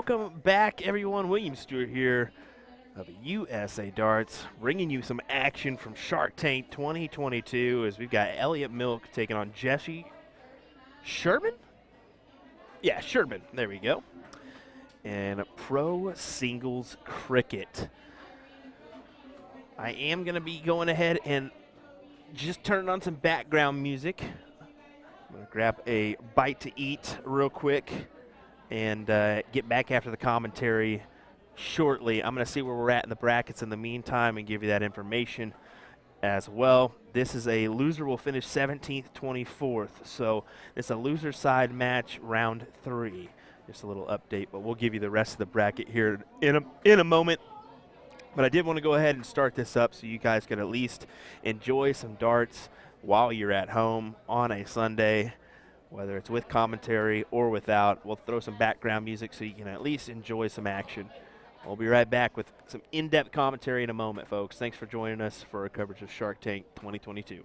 Welcome back, everyone. William Stuart here of USA Darts, bringing you some action from Shark Tank 2022 as we've got Elliot Milk taking on Jesse Sherman? Yeah, Sherman. There we go. And Pro Singles Cricket. I am going to be going ahead and just turning on some background music. I'm going to grab a bite to eat real quick and get back after the commentary shortly. I'm going to see where we're at in the brackets in the meantime and give you that information as well. This is a loser will finish 17th, 24th. So it's a loser side match, round 3. Just a little update, but we'll give you the rest of the bracket here in a moment. But I did want to go ahead and start this up so you guys could at least enjoy some darts while you're at home on a Sunday, whether it's with commentary or without. We'll throw some background music so you can at least enjoy some action. We'll be right back with some in-depth commentary in a moment, folks. Thanks for joining us for our coverage of Shark Tank 2022.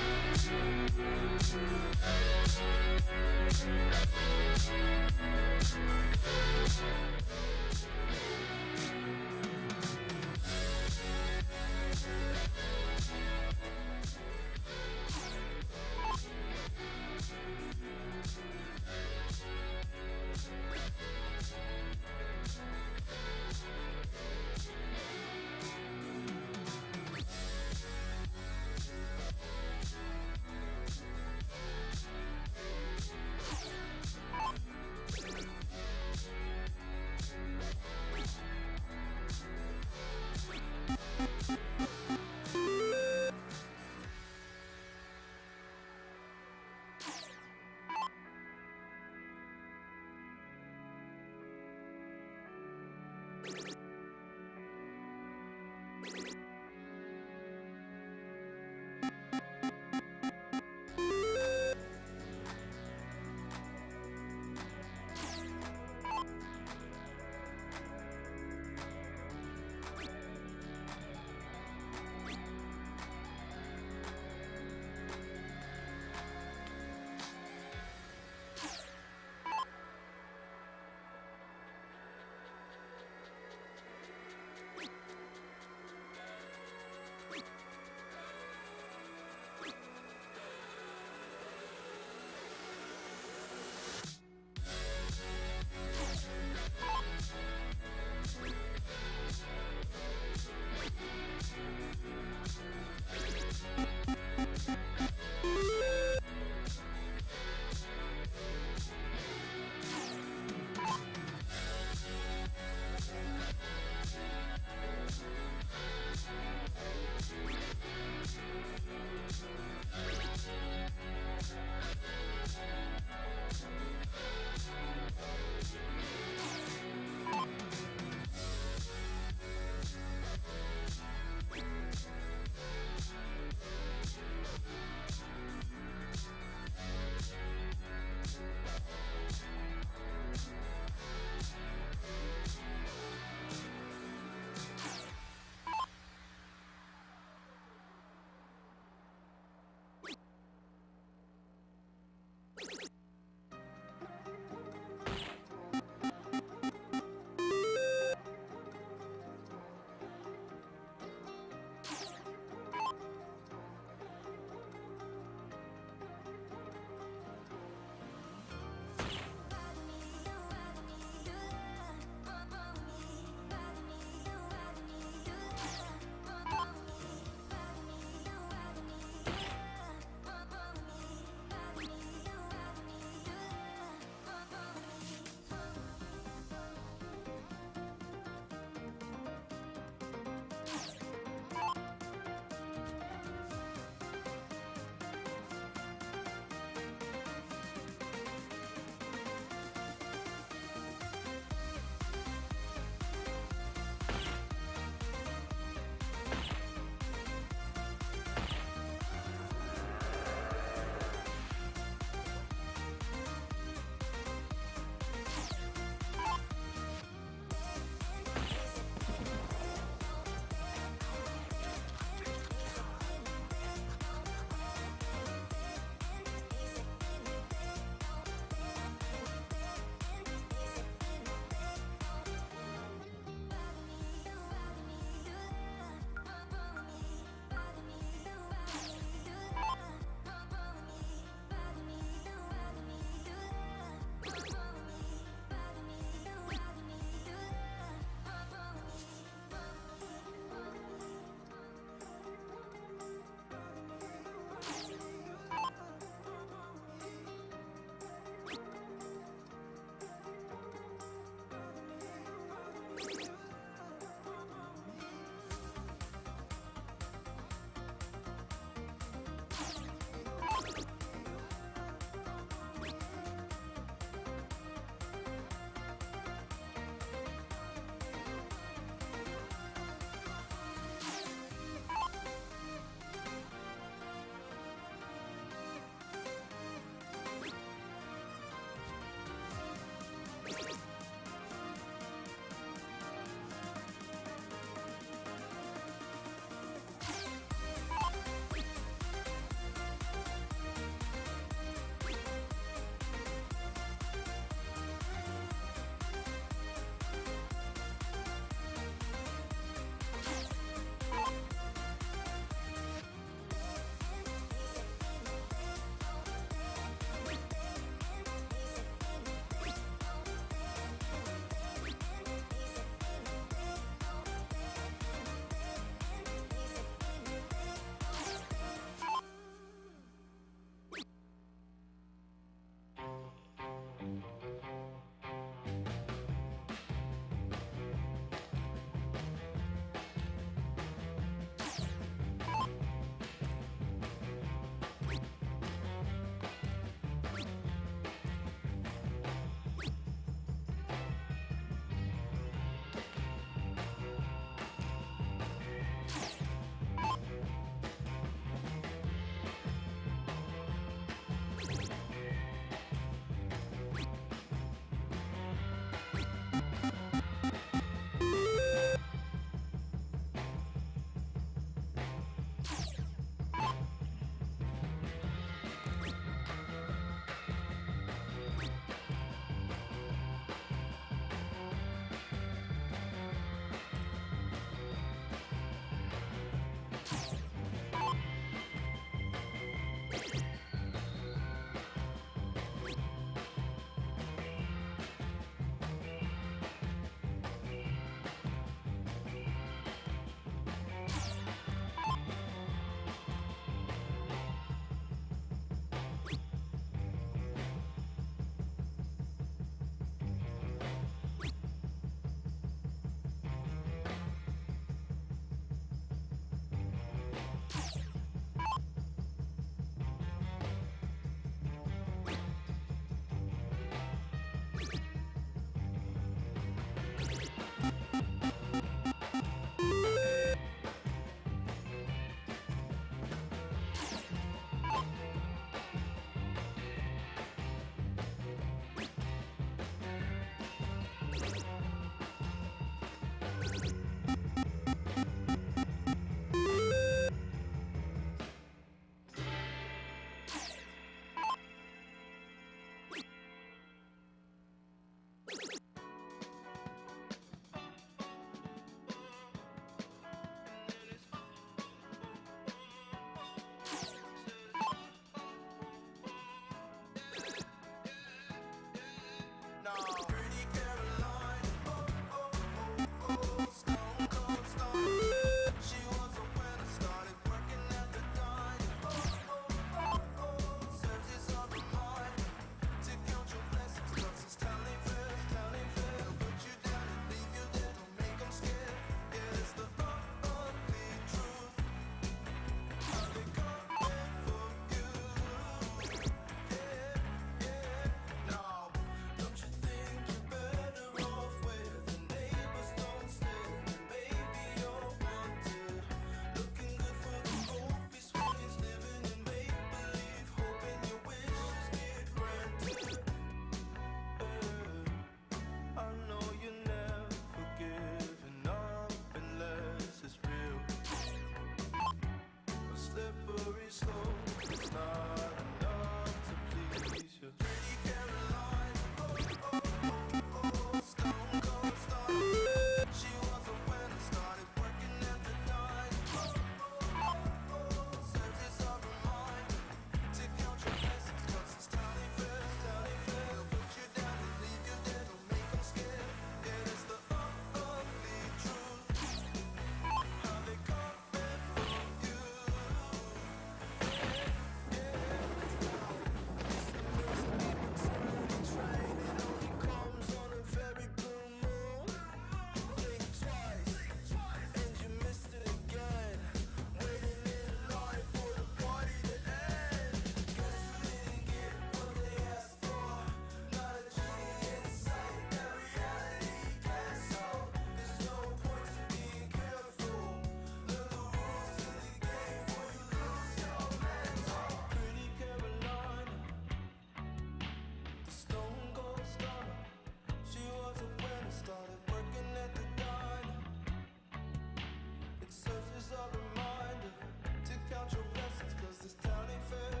count your blessings, cause this town ain't fair.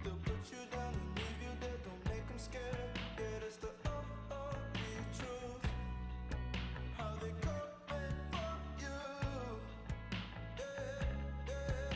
They'll put you down and leave you there, don't make them scared. Yeah, that's the truth. How they coming for you. Yeah, yeah,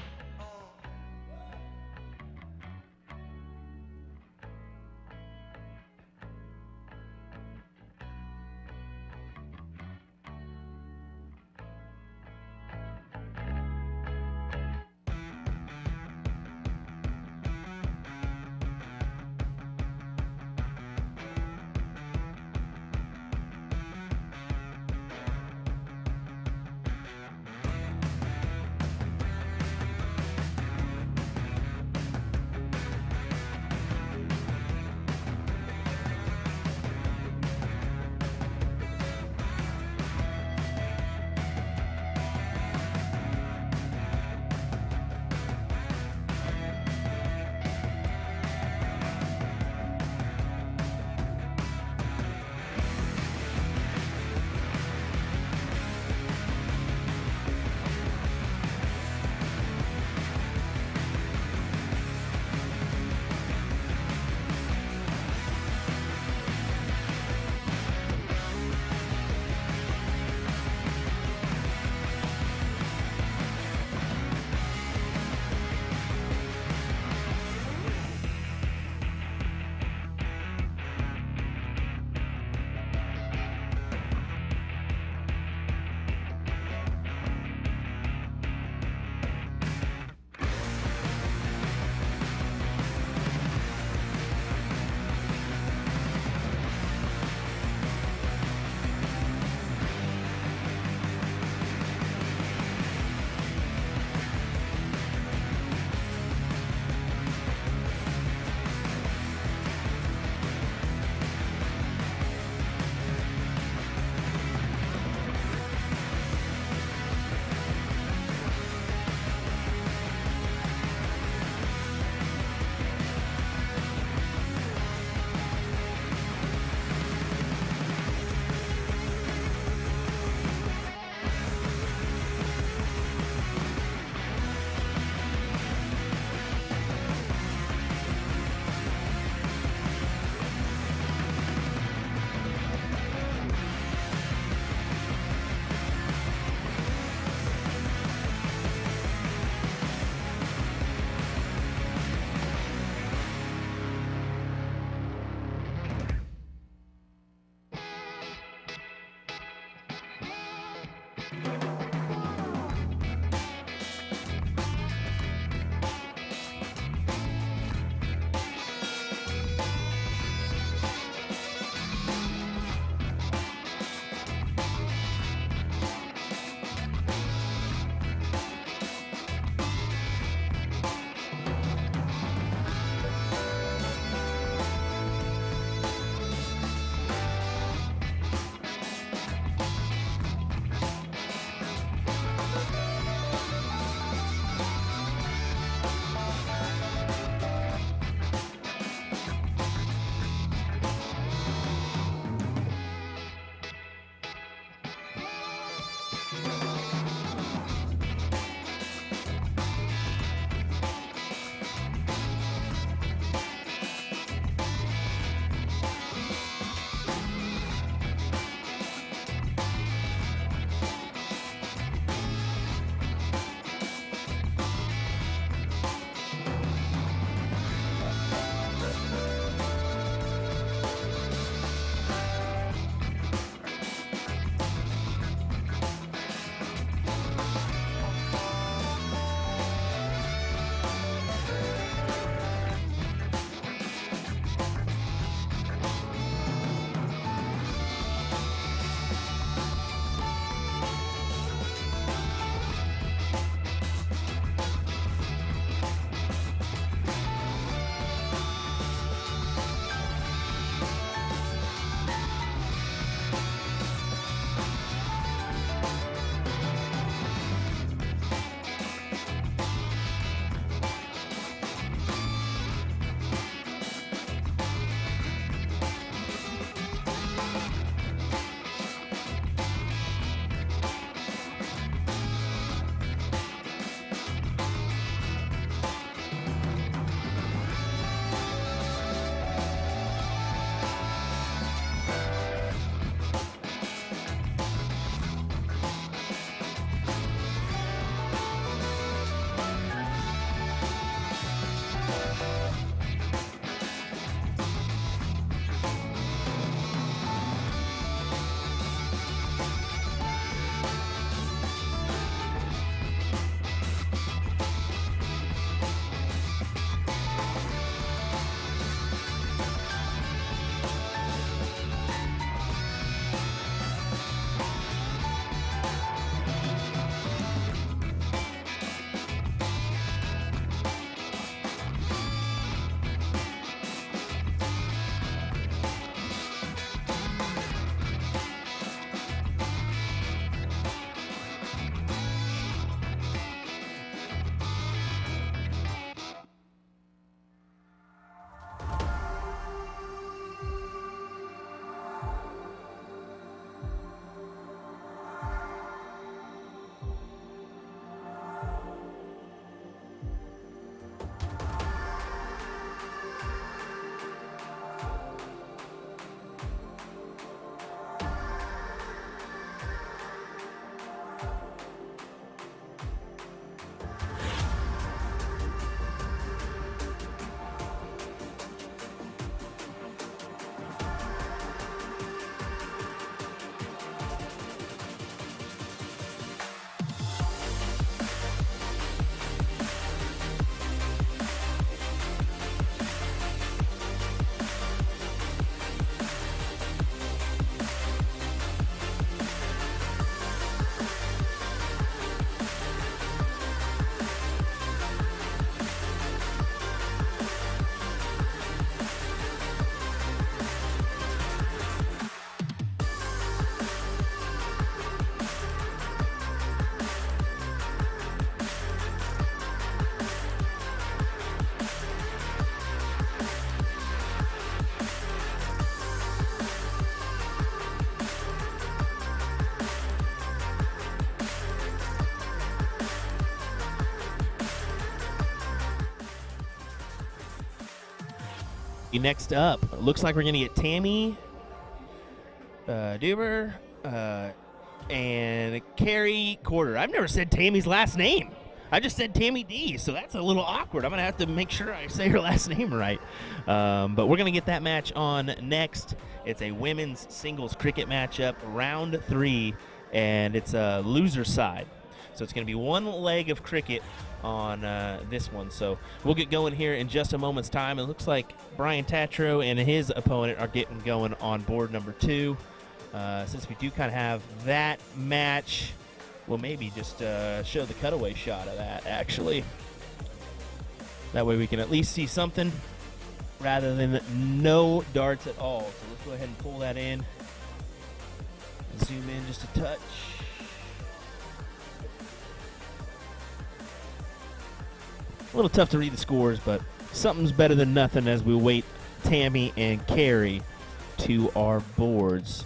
Next up, looks like we're going to get Tammy Duber and Carrie Quarter. I've never said Tammy's last name. I just said Tammy D, so that's a little awkward. I'm going to have to make sure I say her last name right. But we're going to get that match on next. It's a women's singles cricket matchup, round 3, and it's a loser side. So it's going to be one leg of cricket on this one. So we'll get going here in just a moment's time. It looks like Brian Tatro and his opponent are getting going on board number 2. Since we do kind of have that match, we'll maybe just show the cutaway shot of that, actually. That way we can at least see something rather than no darts at all. So let's go ahead and pull that in. Zoom in just a touch. A little tough to read the scores, but something's better than nothing as we wait Tammy and Carrie to our boards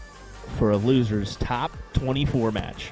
for a loser's top 24 match.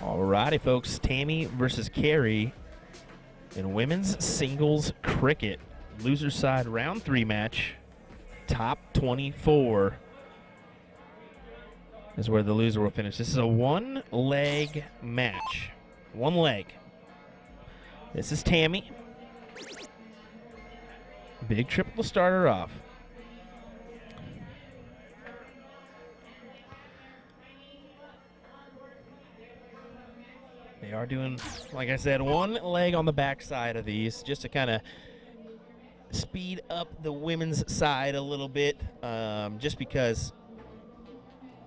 Alrighty, folks. Tammy versus Carrie in women's singles cricket. Loser side round 3 match. Top 24 is where the loser will finish. This is a 1-leg match. 1 leg. This is Tammy. Big triple to start her off. They are doing, like I said, 1 leg on the back side of these just to kind of speed up the women's side a little bit, just because,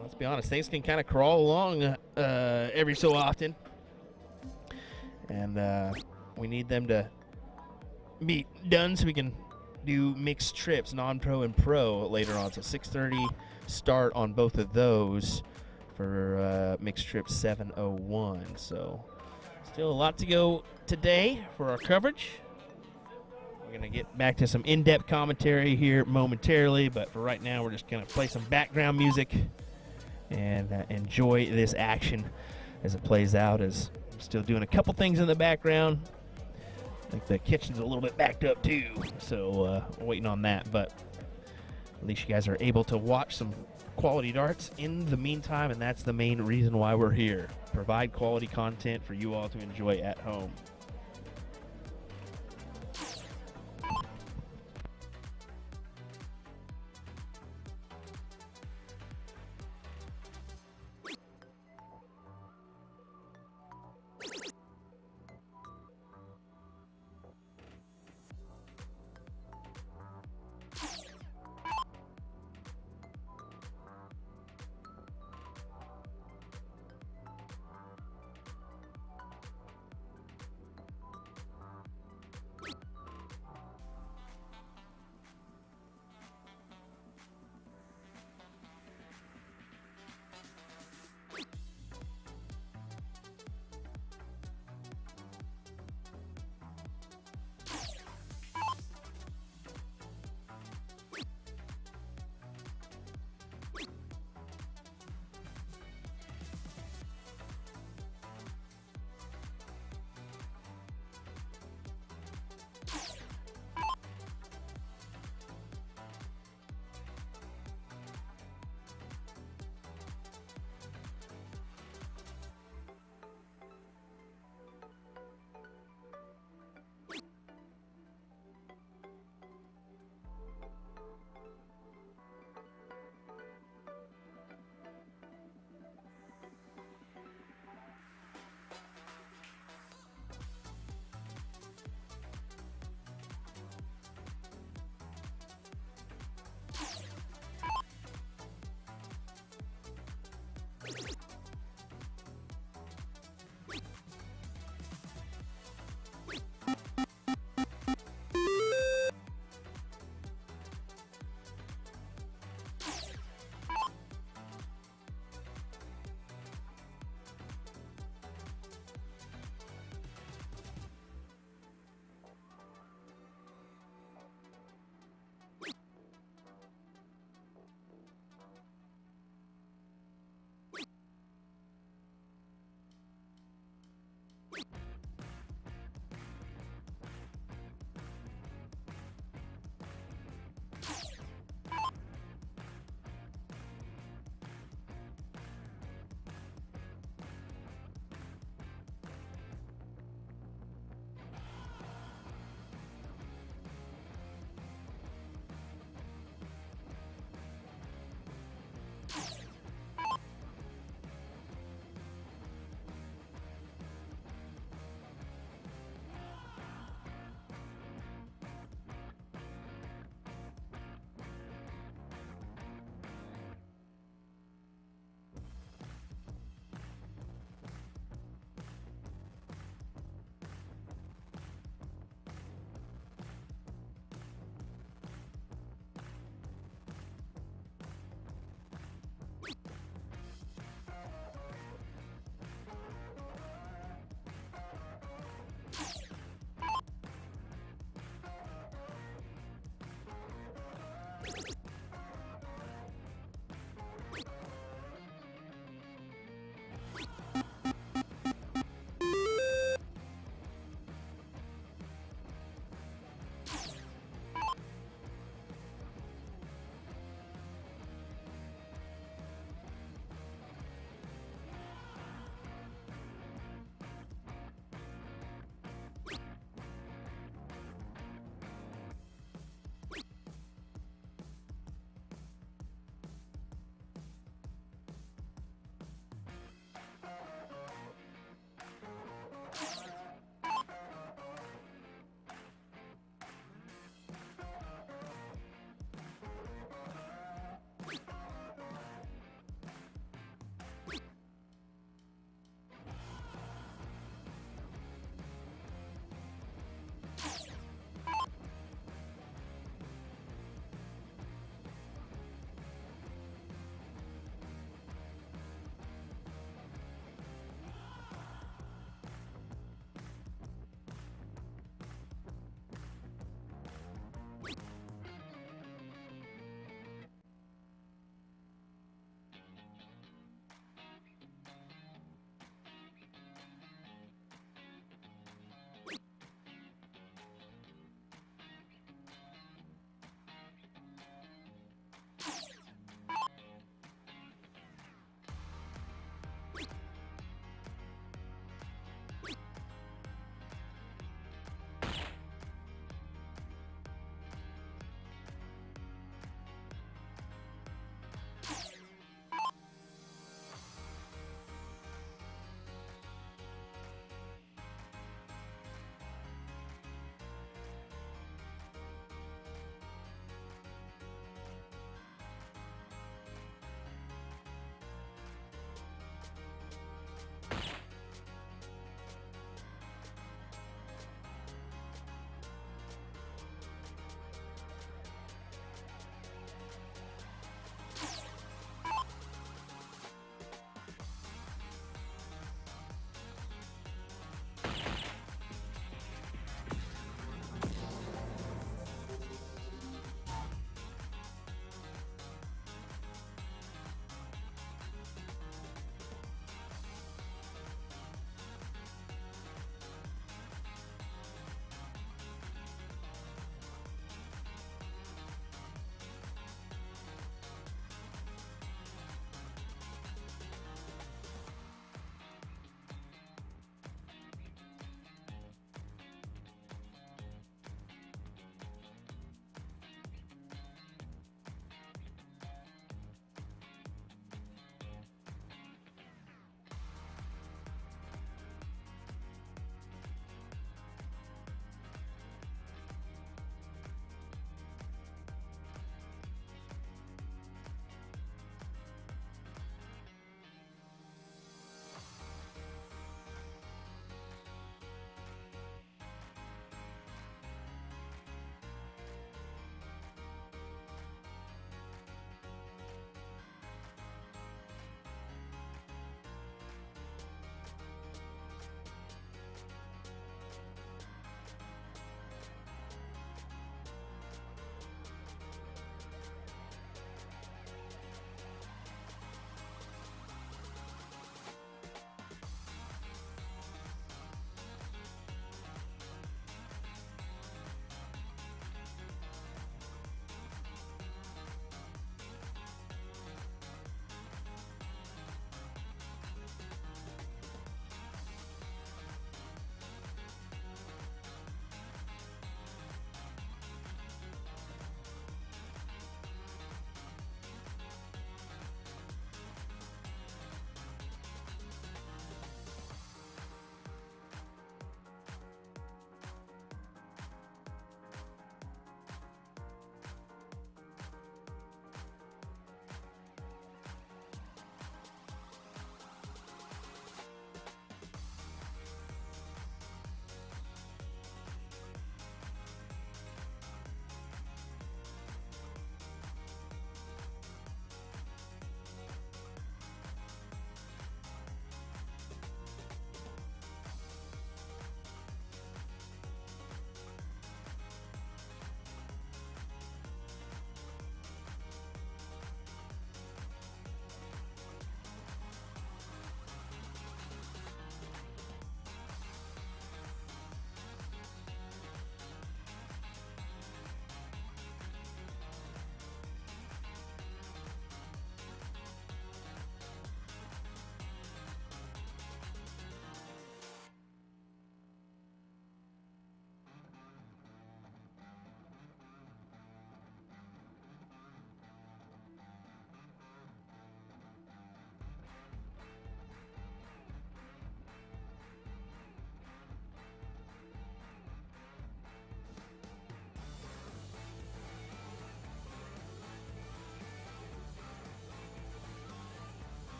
let's be honest, things can kind of crawl along every so often. And we need them to be done so we can do mixed trips, non-pro and pro later on. So 6:30 start on both of those for mixed trip 7:01. So still a lot to go today for our coverage. We're going to get back to some in-depth commentary here momentarily, but for right now we're just going to play some background music and enjoy this action as it plays out. As I'm still doing a couple things in the background. I think the kitchen's a little bit backed up too, so waiting on that, but at least you guys are able to watch some quality darts in the meantime, and that's the main reason why we're here. Provide quality content for you all to enjoy at home.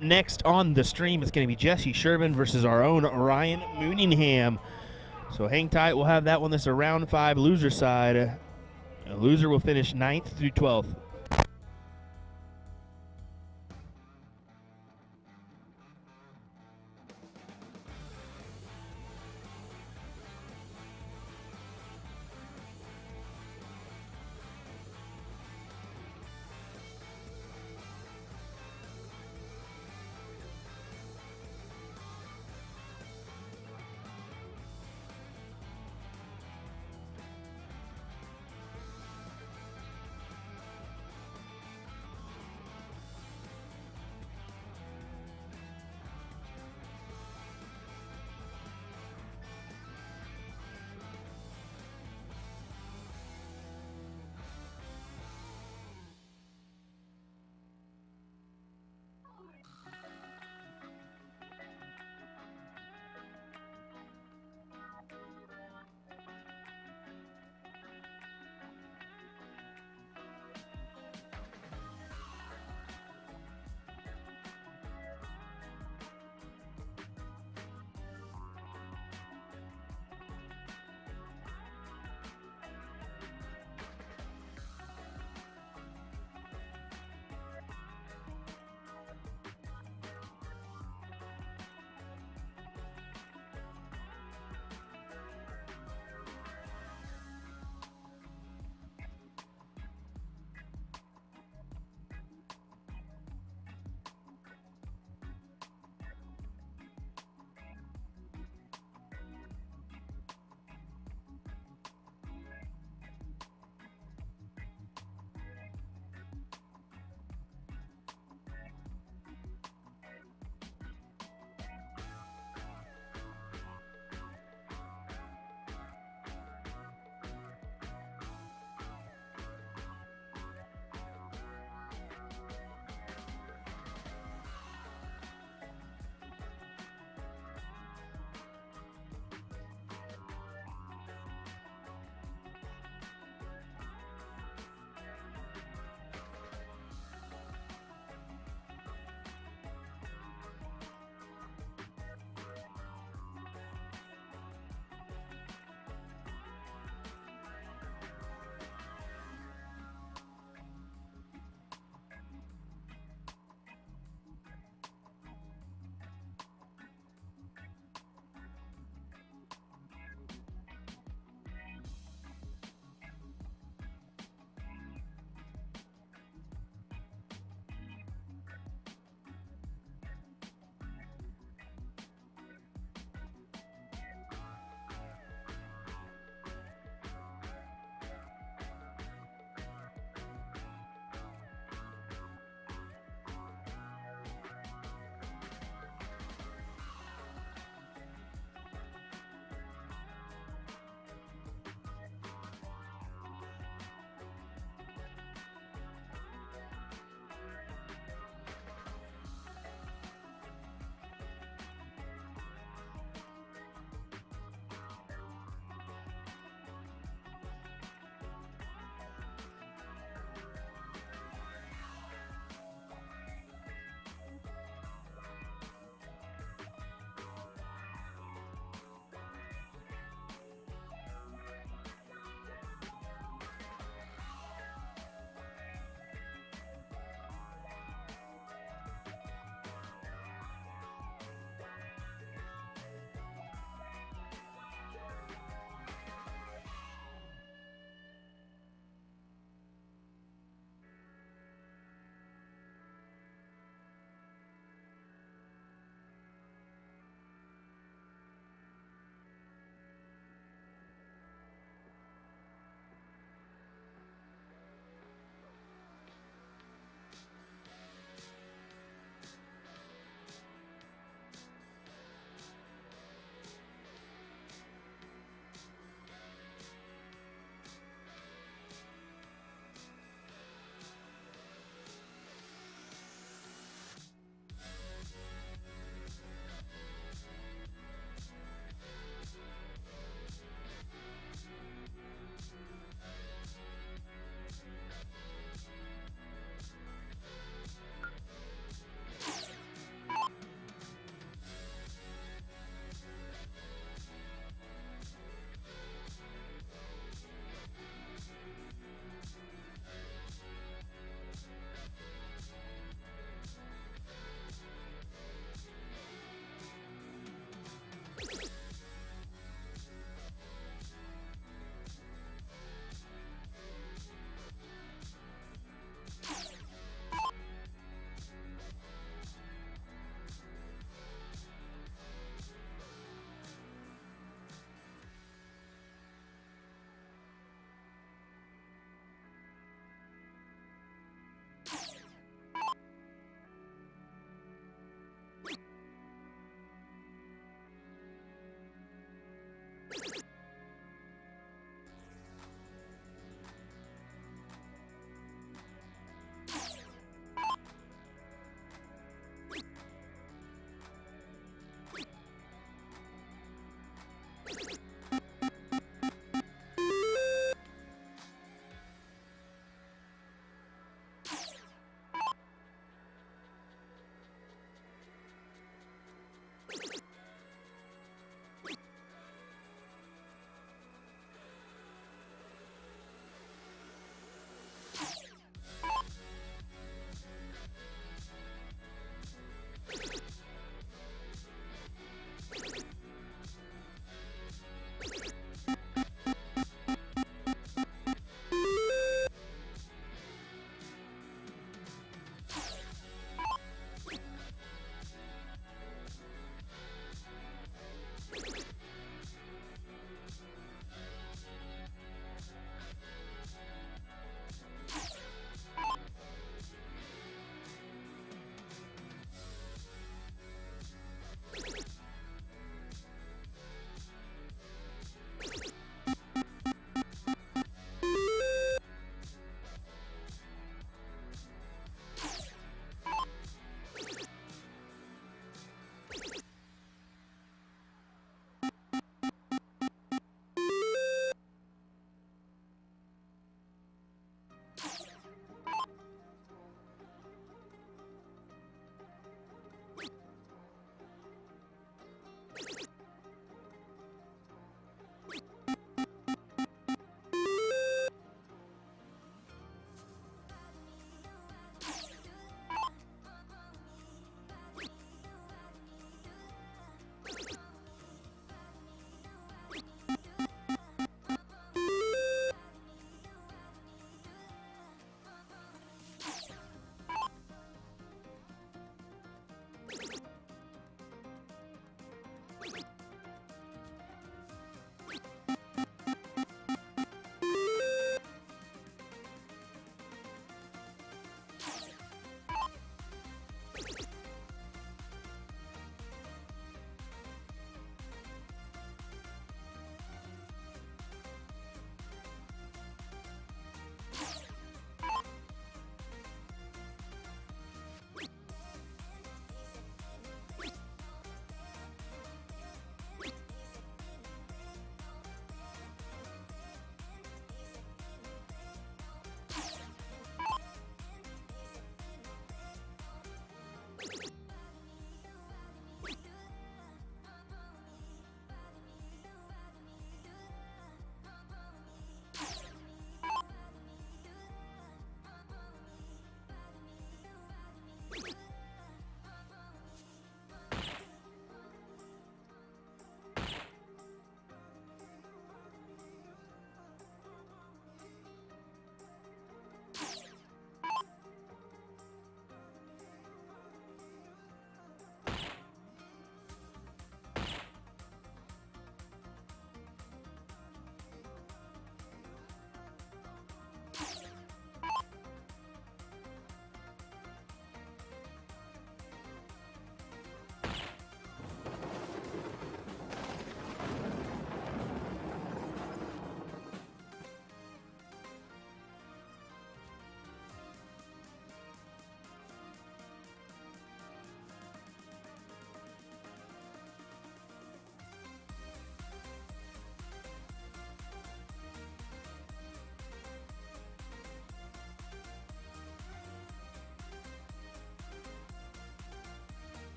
next on the stream is going to be Jesse Sherman versus our own Ryan Mooningham. So hang tight. We'll have that one. This is a round 5 loser side. A loser will finish 9th through 12th.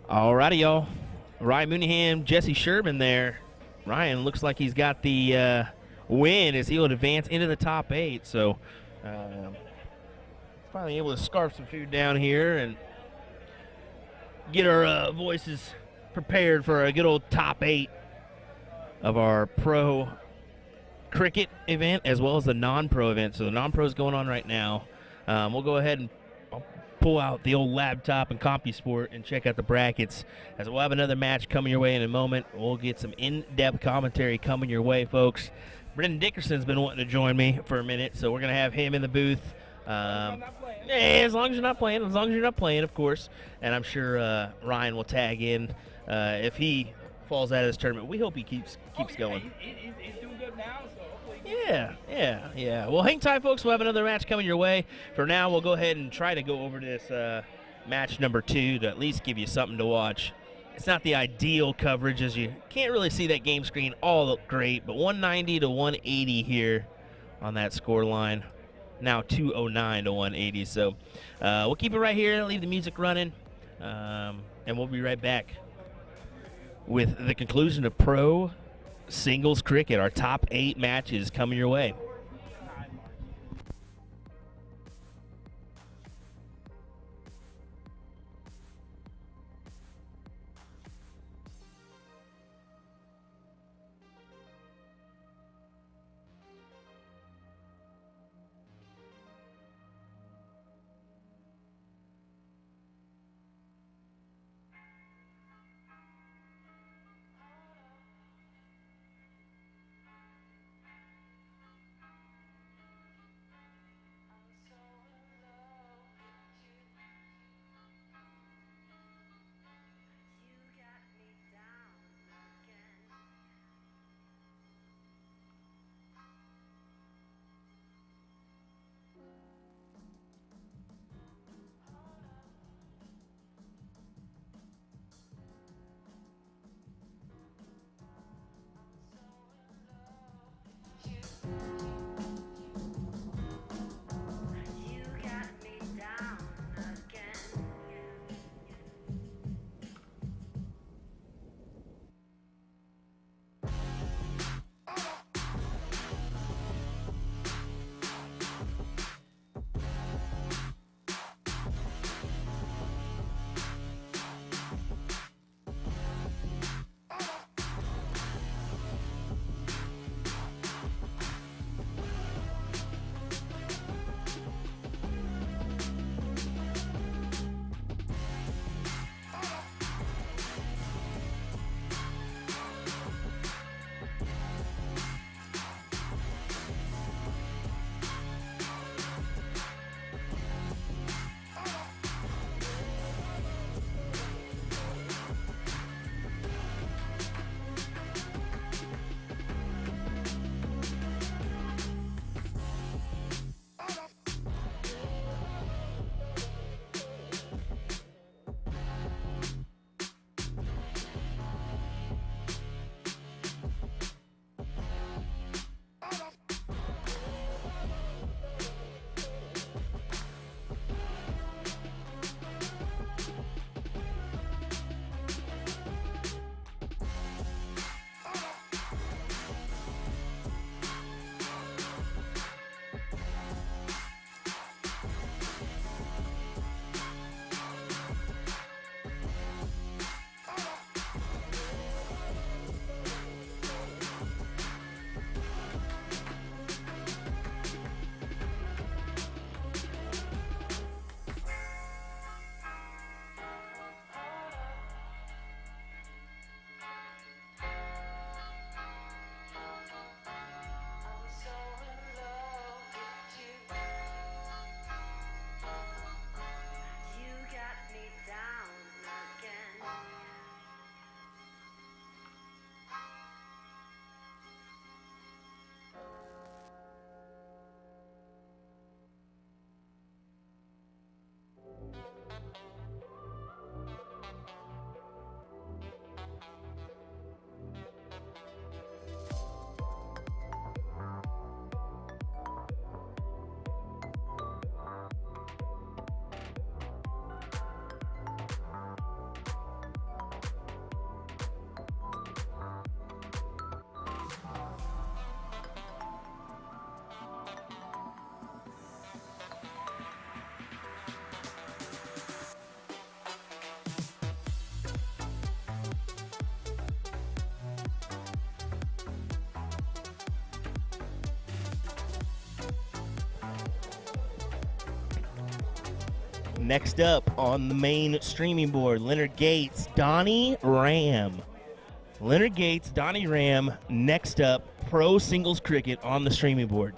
Alrighty, y'all. Ryan Mooneyham, Jesse Sherman there. Ryan looks like he's got the win as he would advance into the top 8. So finally able to scarf some food down here and get our voices prepared for a good old top 8 of our pro cricket event as well as the non-pro event. So the non-pro is going on right now. We'll go ahead and I'll pull out the old laptop and CompuSport and check out the brackets as we'll have another match coming your way in a moment. We'll get some in-depth commentary coming your way, folks. Brendan Dickerson's been wanting to join me for a minute, so we're going to have him in the booth. As long as you're not playing. As long as you're not playing, of course. And I'm sure Ryan will tag in if he falls out of this tournament. We hope he keeps going. He's doing good now, so hopefully. Yeah. Well, hang tight, folks. We'll have another match coming your way. For now, we'll go ahead and try to go over this match number 2 to at least give you something to watch. It's not the ideal coverage as you can't really see that game screen all great, but 190 to 180 here on that score line. Now 209 to 180. So we'll keep it right here, leave the music running, and we'll be right back with the conclusion of pro singles cricket. Our top 8 matches coming your way. Next up on the main streaming board, Leonard Gates, Donnie Ram. Leonard Gates, Donnie Ram, next up, pro singles cricket on the streaming board.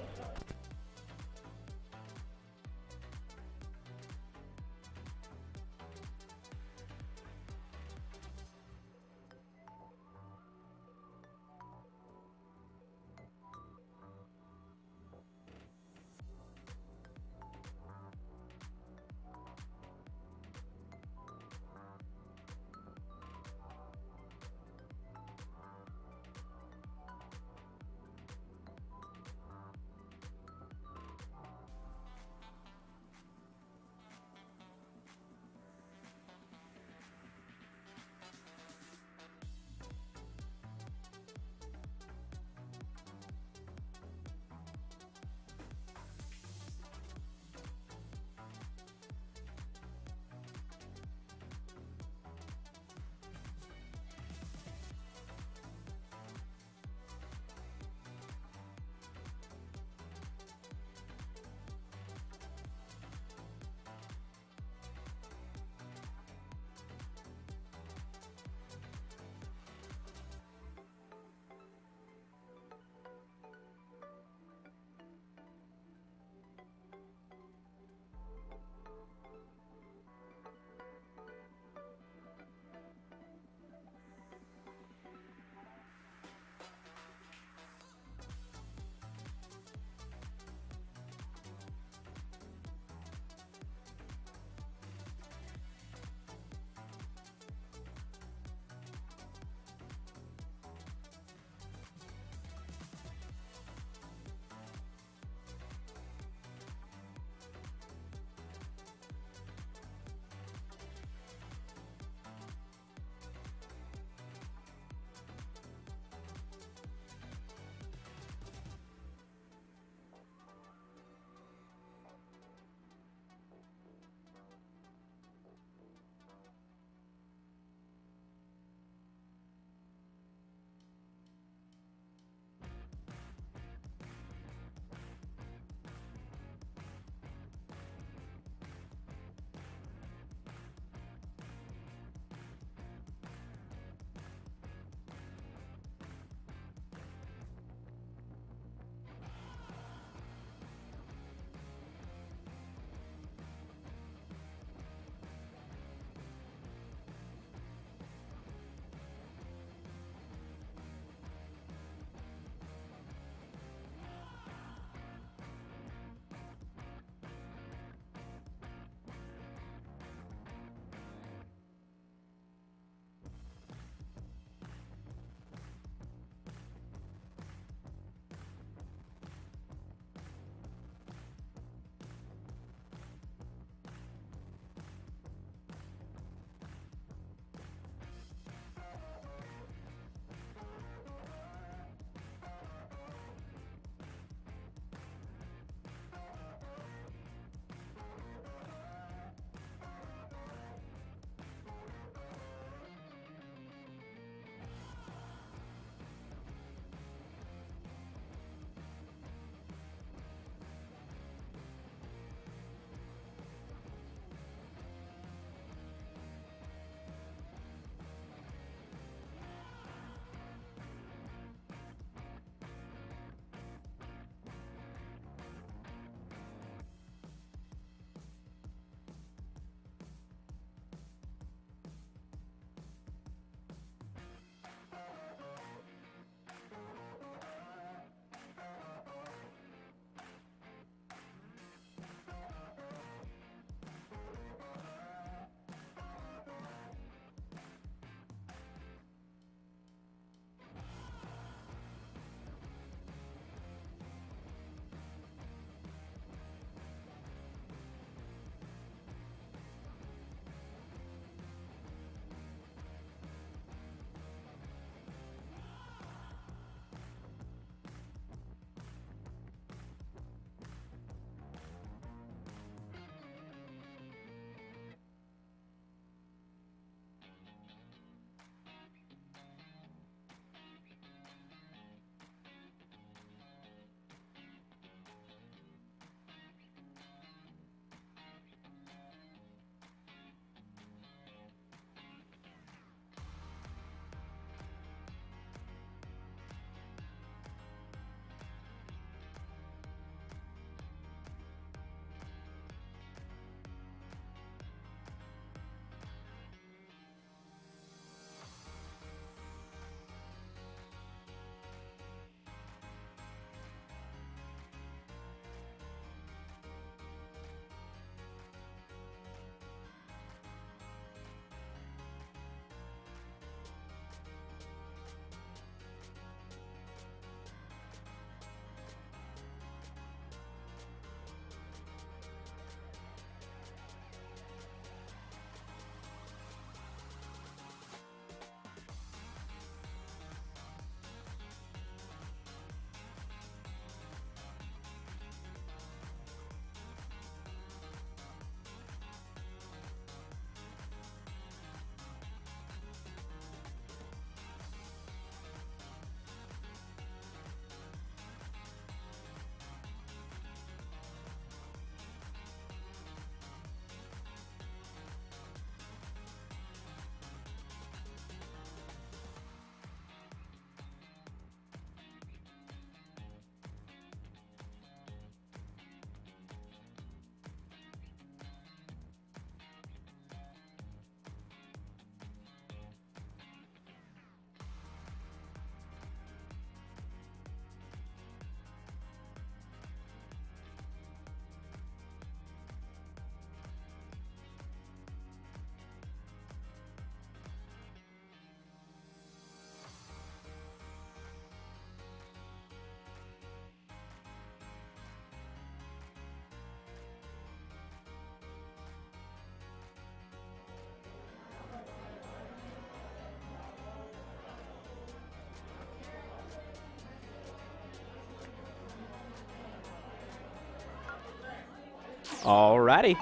Alrighty.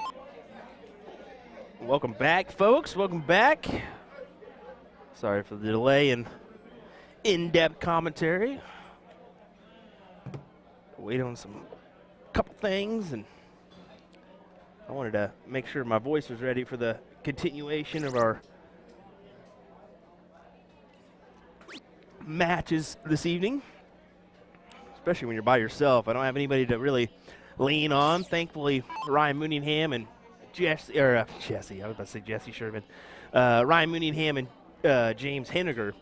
Welcome back, folks. Welcome back. Sorry for the delay and in-depth commentary. Wait on some couple things, and I wanted to make sure my voice was ready for the continuation of our matches this evening, especially when you're by yourself. I don't have anybody to really lean on. Thankfully, Ryan Mooningham and Jesse, I was about to say Jesse Sherman. Ryan Mooningham and James Henniger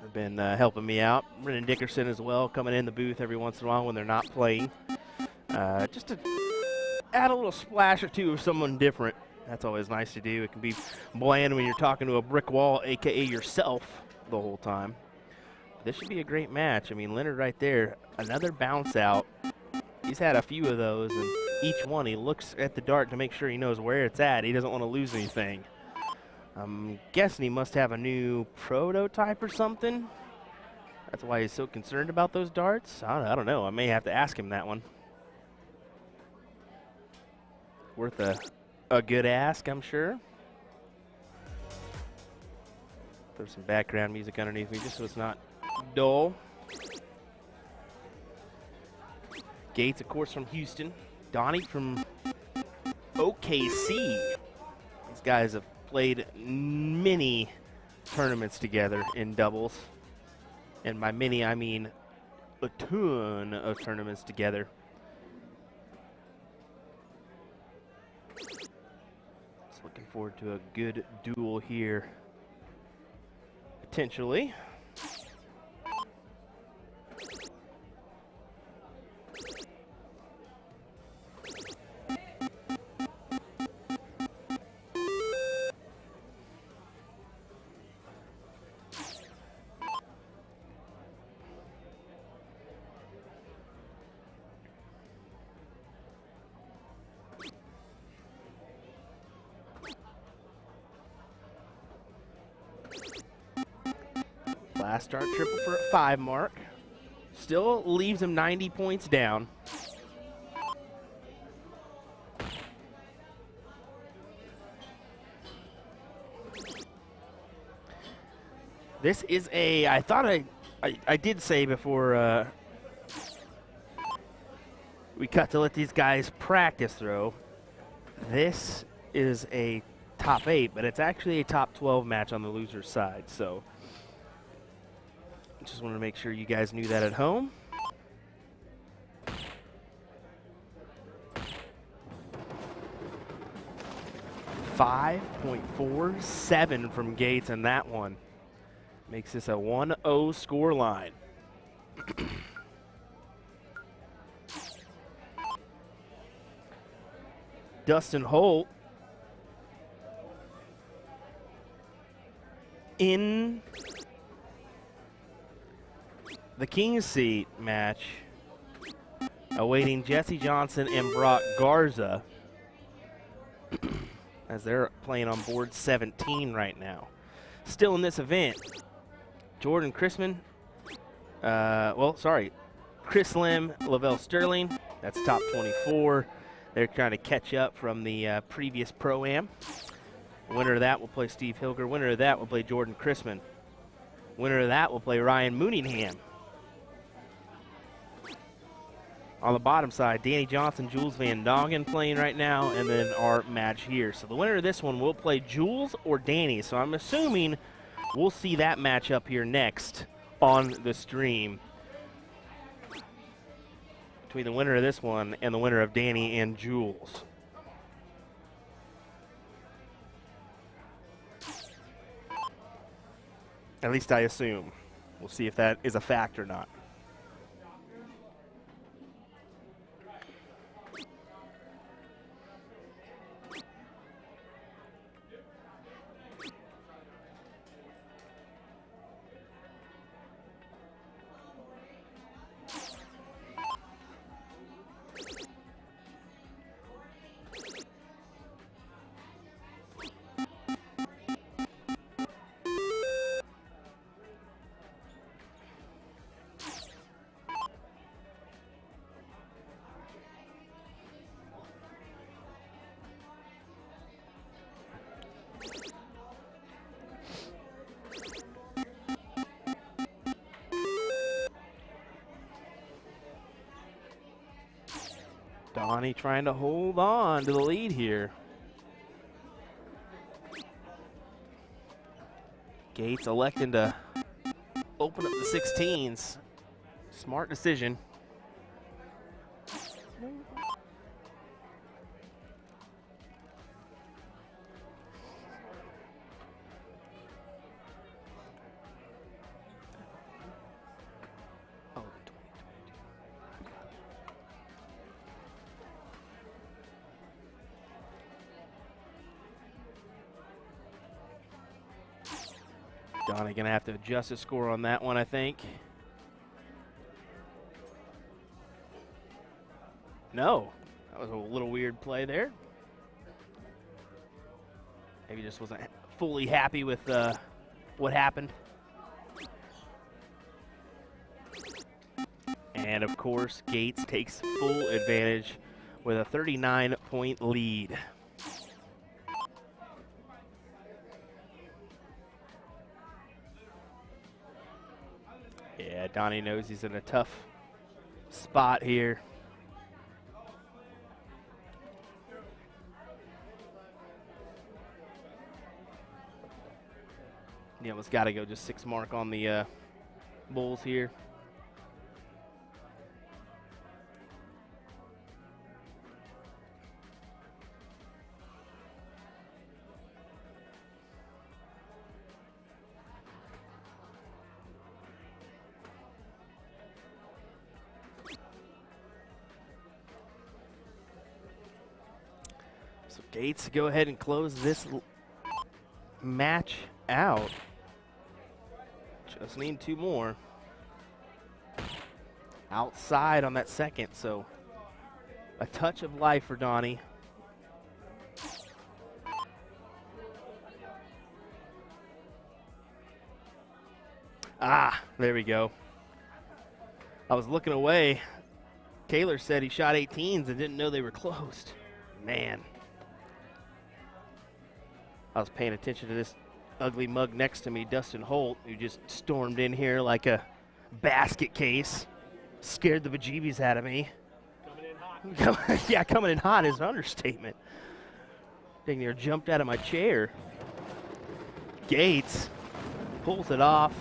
have been helping me out. Brennan Dickerson as well, coming in the booth every once in a while when they're not playing. Just to add a little splash or two of someone different. That's always nice to do. It can be bland when you're talking to a brick wall, a.k.a. yourself, the whole time. This should be a great match. I mean, Leonard right there, another bounce out. He's had a few of those, and each one he looks at the dart to make sure he knows where it's at. He doesn't want to lose anything. I'm guessing he must have a new prototype or something. That's why he's so concerned about those darts. I don't know. I may have to ask him that one. Worth a good ask, I'm sure. Throw some background music underneath me just so it's not dull. Gates, of course, from Houston. Donnie from OKC. These guys have played many tournaments together in doubles. And by many, I mean a ton of tournaments together. Just looking forward to a good duel here. Potentially. Last start triple for a 5 mark. Still leaves him 90 points down. This is a, I thought I did say before we cut to let these guys practice throw. This is a top 8, but it's actually a top 12 match on the loser's side, so just wanted to make sure you guys knew that at home. .47 from Gates in that one. Makes this a 1-0 score line. Dustin Holt in the King's Seat match, awaiting Jesse Johnson and Brock Garza as they're playing on board 17 right now. Still in this event, Jordan Chrisman, Chris Lim, Lavelle Sterling, that's top 24. They're trying to catch up from the previous Pro-Am. Winner of that will play Steve Hilger. Winner of that will play Jordan Chrisman. Winner of that will play Ryan Mooningham. On the bottom side, Danny Johnson, Jules Vandongen playing right now, and then our match here. So the winner of this one will play Jules or Danny. So I'm assuming we'll see that match up here next on the stream between the winner of this one and the winner of Danny and Jules. At least I assume. We'll see if that is a fact or not. Donnie trying to hold on to the lead here. Gates electing to open up the 16s. Smart decision. Donnie gonna have to adjust his score on that one, I think. No, that was a little weird play there. Maybe just wasn't fully happy with what happened. And of course, Gates takes full advantage with a 39-point lead. Yeah, Donnie knows he's in a tough spot here. He almost got to go just 6 mark on the Bulls here. So Gates go ahead and close this match out. Just need 2 more. Outside on that second, so a touch of life for Donnie. Ah, there we go. I was looking away. Kaler said he shot 18s and didn't know they were closed. Man. I was paying attention to this ugly mug next to me, Dustin Holt, who just stormed in here like a basket case. Scared the bejeebies out of me. Coming in hot. Yeah, coming in hot is an understatement. Dang near jumped out of my chair. Gates pulls it off.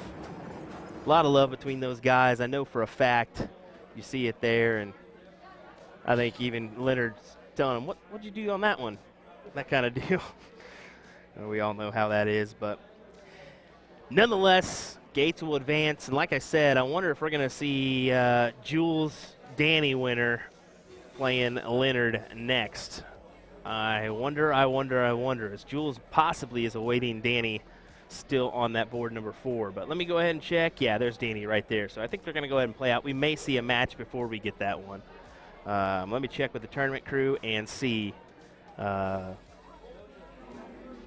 A lot of love between those guys. I know for a fact you see it there, and I think even Leonard's telling him, what'd you do on that one? That kind of deal. We all know how that is, but nonetheless, Gates will advance. And like I said, I wonder if we're going to see Jules Danny winner playing Leonard next. I wonder, as Jules possibly is awaiting Danny still on that board number 4. But let me go ahead and check. Yeah, there's Danny right there. So I think they're going to go ahead and play out. We may see a match before we get that one. Let me check with the tournament crew and see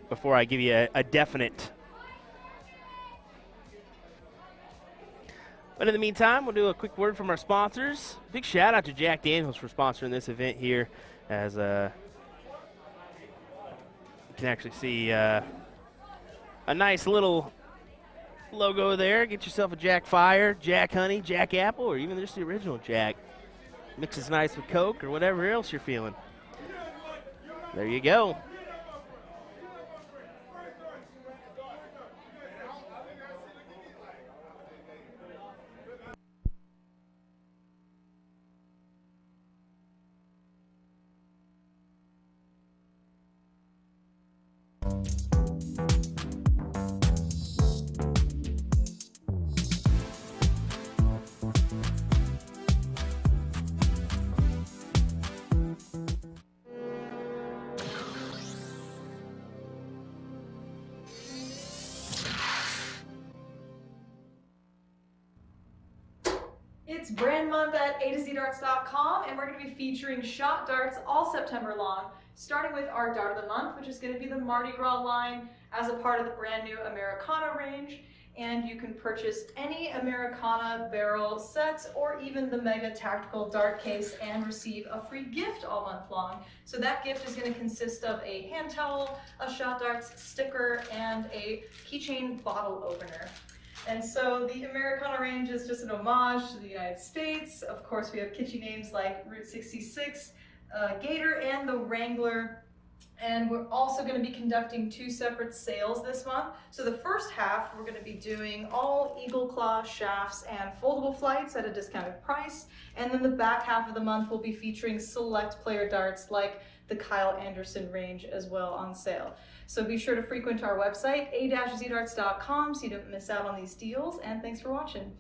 before I give you a definite. But in the meantime, we'll do a quick word from our sponsors. Big shout out to Jack Daniels for sponsoring this event here, as you can actually see a nice little logo there. Get yourself a Jack Fire, Jack Honey, Jack Apple, or even just the original Jack. Mixes nice with Coke or whatever else you're feeling. There you go. It's brand month at usadartsproduction, and we're going to be featuring shot darts all September long, starting with our Dart of the Month, which is going to be the Mardi Gras line as a part of the brand new Americana range. And you can purchase any Americana barrel sets or even the Mega Tactical Dart case and receive a free gift all month long. So that gift is going to consist of a hand towel, a shot darts sticker, and a keychain bottle opener. And so the Americana range is just an homage to the United States. Of course, we have kitschy names like Route 66, Gator and the Wrangler. And we're also going to be conducting 2 separate sales this month. So the first half, we're going to be doing all Eagle Claw shafts and foldable flights at a discounted price. And then the back half of the month, we'll be featuring select player darts like the Kyle Anderson range as well on sale. So be sure to frequent our website, a-zdarts.com, so you don't miss out on these deals. And thanks for watching.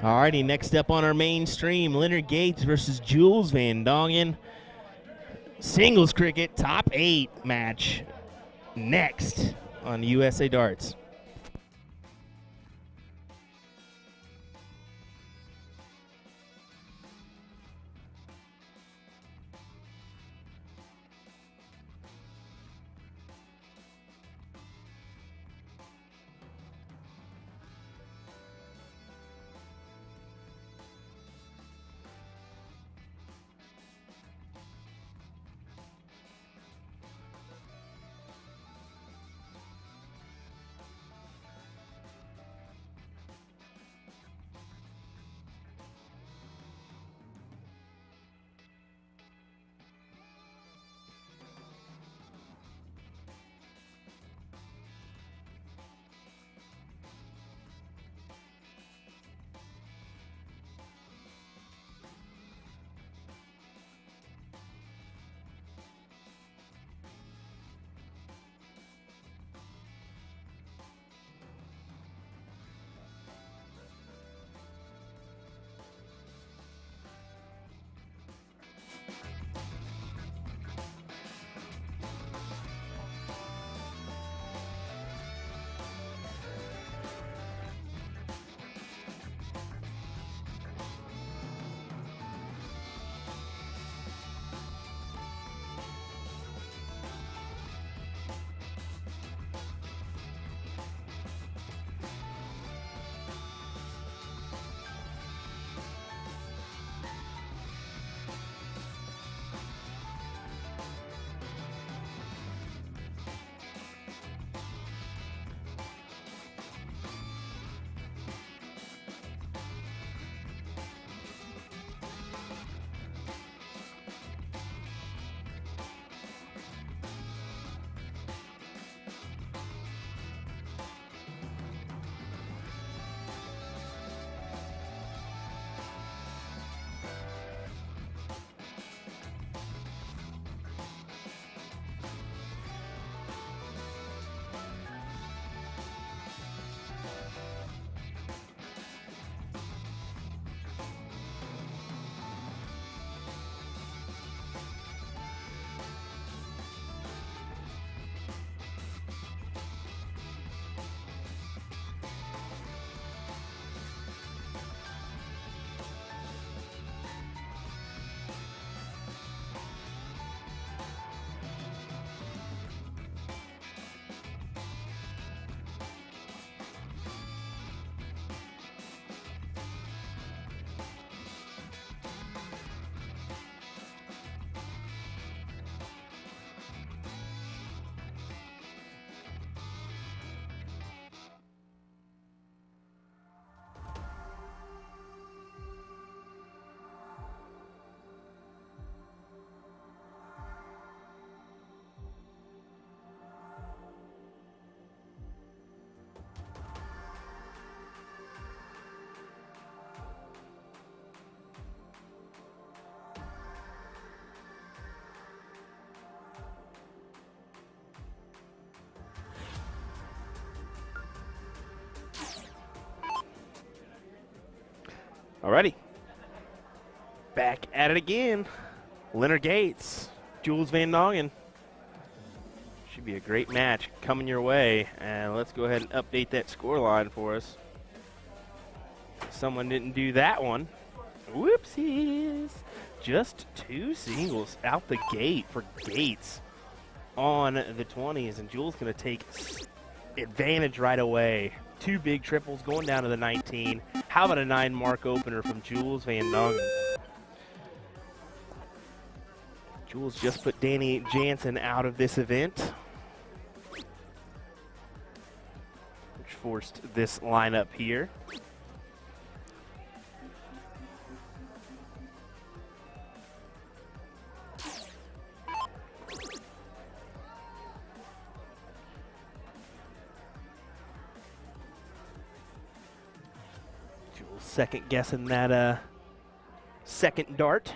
Alrighty, next up on our main stream, Leonard Gates versus Jules Vandongen. Singles cricket, top 8 match. Next on USA Darts. Alrighty. Back at it again. Leonard Gates, Jules Vandongen. Should be a great match coming your way. And let's go ahead and update that score line for us. Someone didn't do that one. Whoopsies. Just 2 singles out the gate for Gates on the 20s. And Jules going to take advantage right away. 2 big triples going down to the 19. How about a 9-mark opener from Jules Vandongen? Jules just put Danny Jansen out of this event, which forced this lineup here. Jules second guessing that second dart.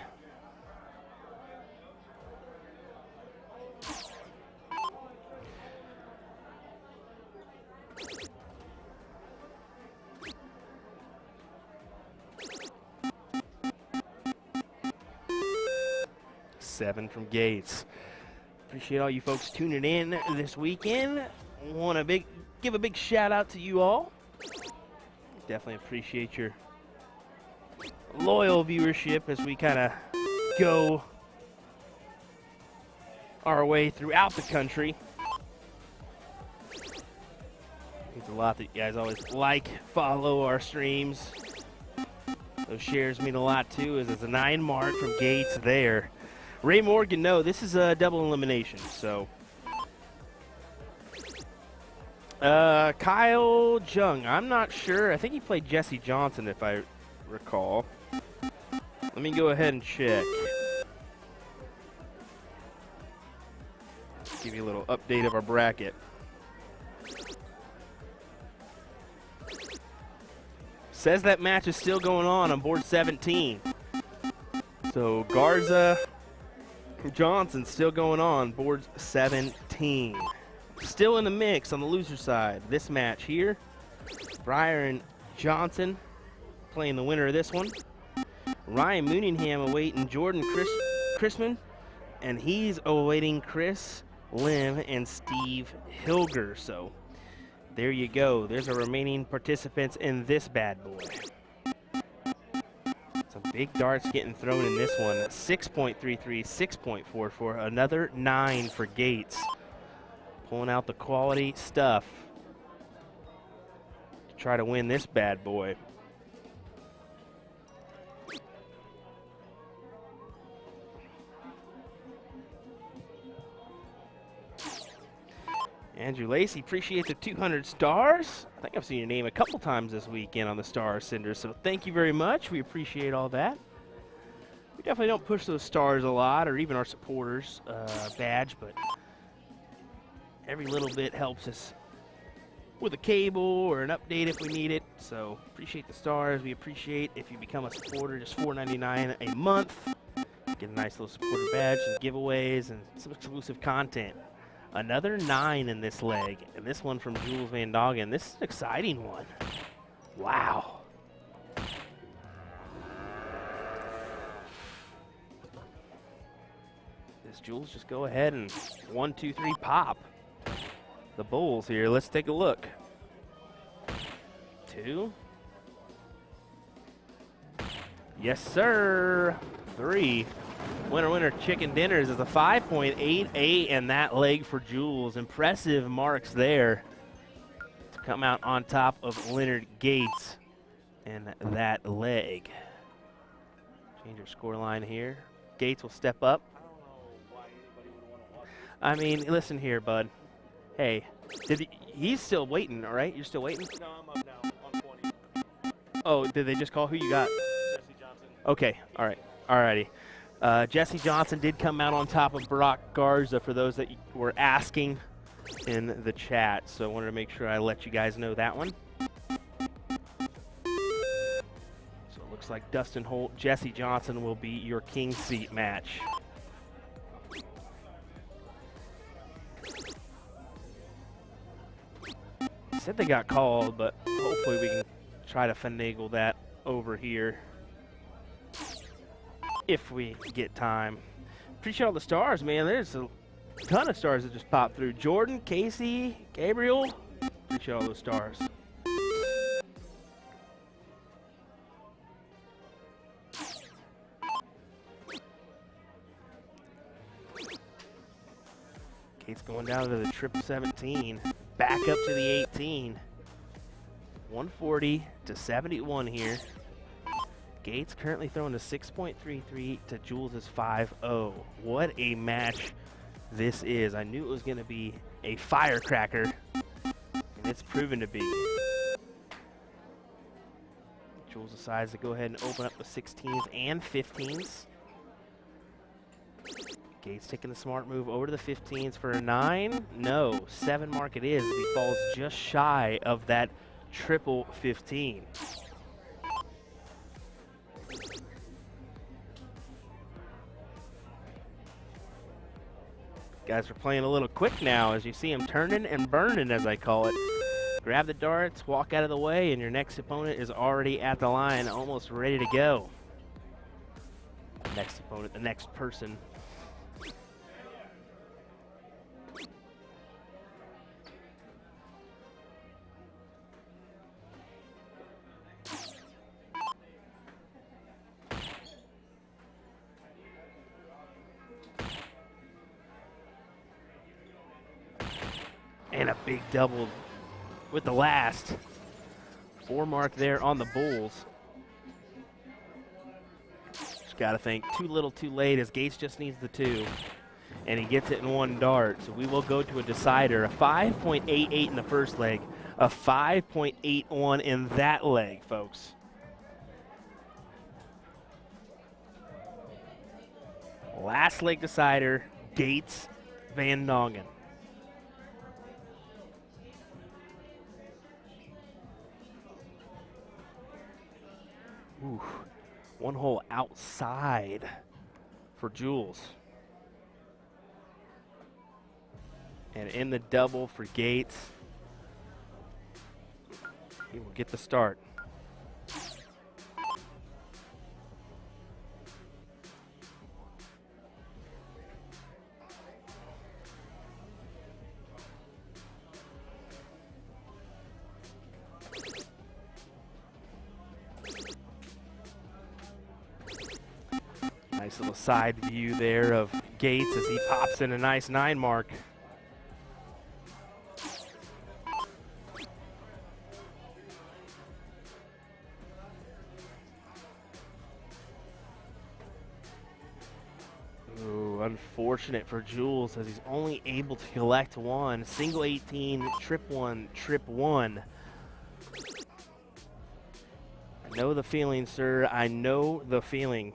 7 from Gates. Appreciate all you folks tuning in this weekend. Want to give a big shout out to you all. Definitely appreciate your loyal viewership as we kind of go our way throughout the country. Means a lot that you guys always like, follow our streams. Those shares mean a lot too, as it's a 9 mark from Gates there. Ray Morgan, no, this is a double elimination, so. Kyle Jung, I'm not sure. I think he played Jesse Johnson, if I recall. Let me go ahead and check. Give you a little update of our bracket. Says that match is still going on board 17. So Garza Johnson still going on board 17. Still in the mix on the loser side. This match here, Brian Johnson playing the winner of this one. Ryan Mooningham awaiting Jordan Chrisman, and he's awaiting Chris Lim and Steve Hilger. So there you go. There's our remaining participants in this bad boy. Some big darts getting thrown in this one. 6.33, 6.44, another 9 for Gates. Pulling out the quality stuff to try to win this bad boy. Andrew Lacey, appreciate the 200 stars. I think I've seen your name a couple times this weekend on the Star Cinder, so thank you very much. We appreciate all that. We definitely don't push those stars a lot, or even our supporters badge, but every little bit helps us with a cable or an update if we need it. So appreciate the stars. We appreciate if you become a supporter, just $4.99 a month. Get a nice little supporter badge, some giveaways, and some exclusive content. Another 9 in this leg, and this one from Jules Vandongen. This is an exciting one. Wow. Does Jules just go ahead and 1, 2, 3 pop the bowls here? Let's take a look. 2. Yes, sir. 3. Winner, winner, chicken dinners is a 5.88 in that leg for Jules. Impressive marks there to come out on top of Leonard Gates in that leg. Change your score line here. Gates will step up. I mean, listen here, bud. Hey, he's still waiting, all right? You're still waiting? No, I'm up now on 20. Oh, did they just call who you got? Jesse Johnson. Okay, all right, all righty. Jesse Johnson did come out on top of Brock Garza for those that were asking in the chat, so I wanted to make sure I let you guys know that one. So it looks like Dustin Holt, Jesse Johnson will be your king seat match. Said they got called, but hopefully we can try to finagle that over here if we get time. Appreciate all the stars, man. There's a ton of stars that just popped through. Jordan, Casey, Gabriel. Appreciate all those stars. Kate's going down to the triple 17. Back up to the 18. 140 to 71 here. Gates currently throwing a 6.33 to Jules' 5.0. What a match this is. I knew it was going to be a firecracker, and it's proven to be. Jules decides to go ahead and open up the 16s and 15s. Gates taking the smart move over to the 15s for a 9. No, 7 mark it is. He falls just shy of that triple 15. Guys are playing a little quick now as you see him turning and burning, as I call it. Grab the darts, walk out of the way, and your next opponent is already at the line, almost ready to go. Next opponent, the next person And a big double with the last. 4 mark there on the Bulls. Just got to think too little too late as Gates just needs the 2. And he gets it in 1 dart. So we will go to a decider. A 5.88 in the first leg. A 5.81 in that leg, folks. Last leg decider, Gates, Vandongen. Ooh, 1 hole outside for Jules. And in the double for Gates. He will get the start. Nice little side view there of Gates as he pops in a nice 9 mark. Ooh, unfortunate for Jules as he's only able to collect 1. Single 18, trip 1, trip 1. I know the feeling, sir. I know the feeling.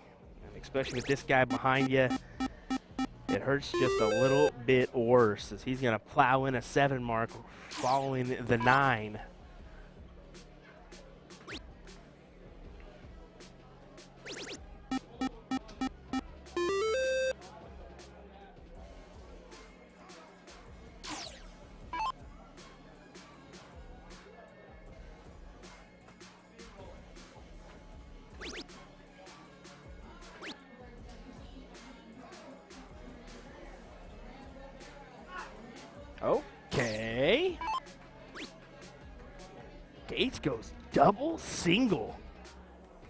Especially with this guy behind you, it hurts just a little bit worse as he's going to plow in a 7 mark following the 9. Okay. Gates goes double single.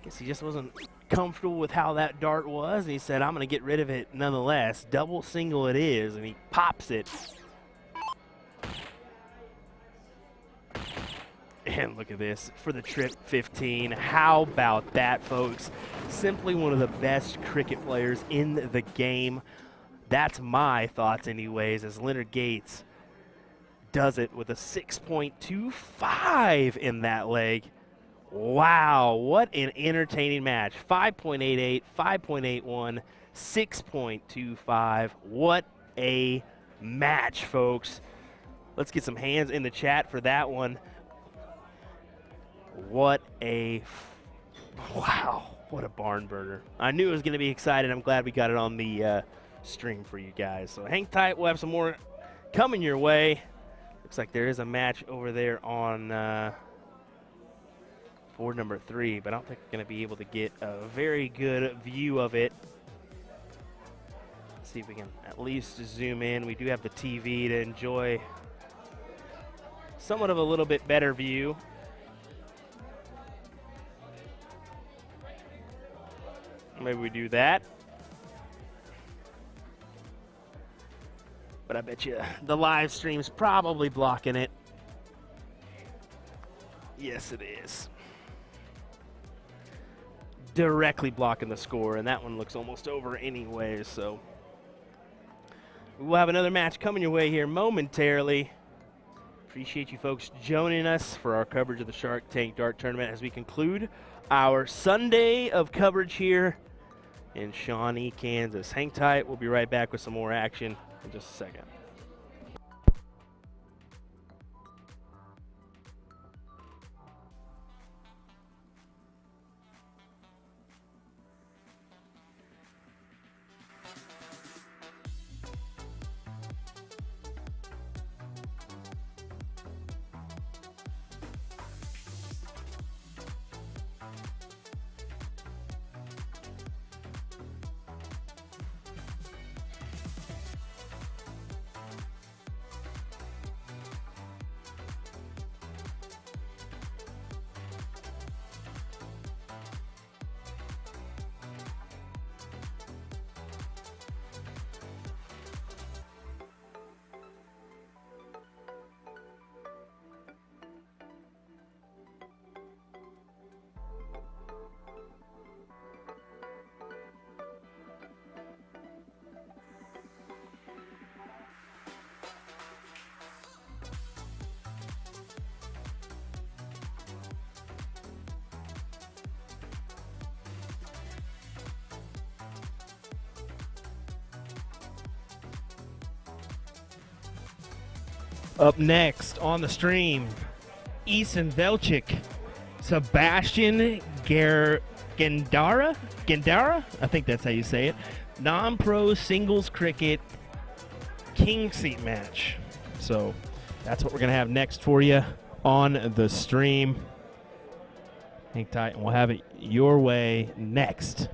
Guess he just wasn't comfortable with how that dart was, and he said, I'm going to get rid of it nonetheless. Double single it is, and he pops it. And look at this for the trip 15. How about that, folks? Simply one of the best cricket players in the game. That's my thoughts anyways, as Leonard Gates does it with a 6.25 in that leg. Wow, what an entertaining match. 5.88, 5.81, 6.25. What a match, folks. Let's get some hands in the chat for that one. What a, wow, what a barn burner. I knew it was going to be exciting. I'm glad we got it on the stream for you guys. So hang tight. We'll have some more coming your way. Looks like there is a match over there on board number 3, but I don't think we're going to be able to get a very good view of it. Let's see if we can at least zoom in. We do have the TV to enjoy somewhat of a little bit better view. Maybe we do that. But I bet you the live stream's probably blocking it. Yes, it is. Directly blocking the score, and that one looks almost over anyway, so we'll have another match coming your way here momentarily. Appreciate you folks joining us for our coverage of the Shark Tank Dart Tournament as we conclude our Sunday of coverage here in Shawnee, Kansas. Hang tight. We'll be right back with some more action in just a second. Up next on the stream, Ethan Velchik, Sebastian Gendara? I think that's how you say it. Non-pro singles cricket king seat match. So that's what we're going to have next for you on the stream. Hang tight and we'll have it your way next.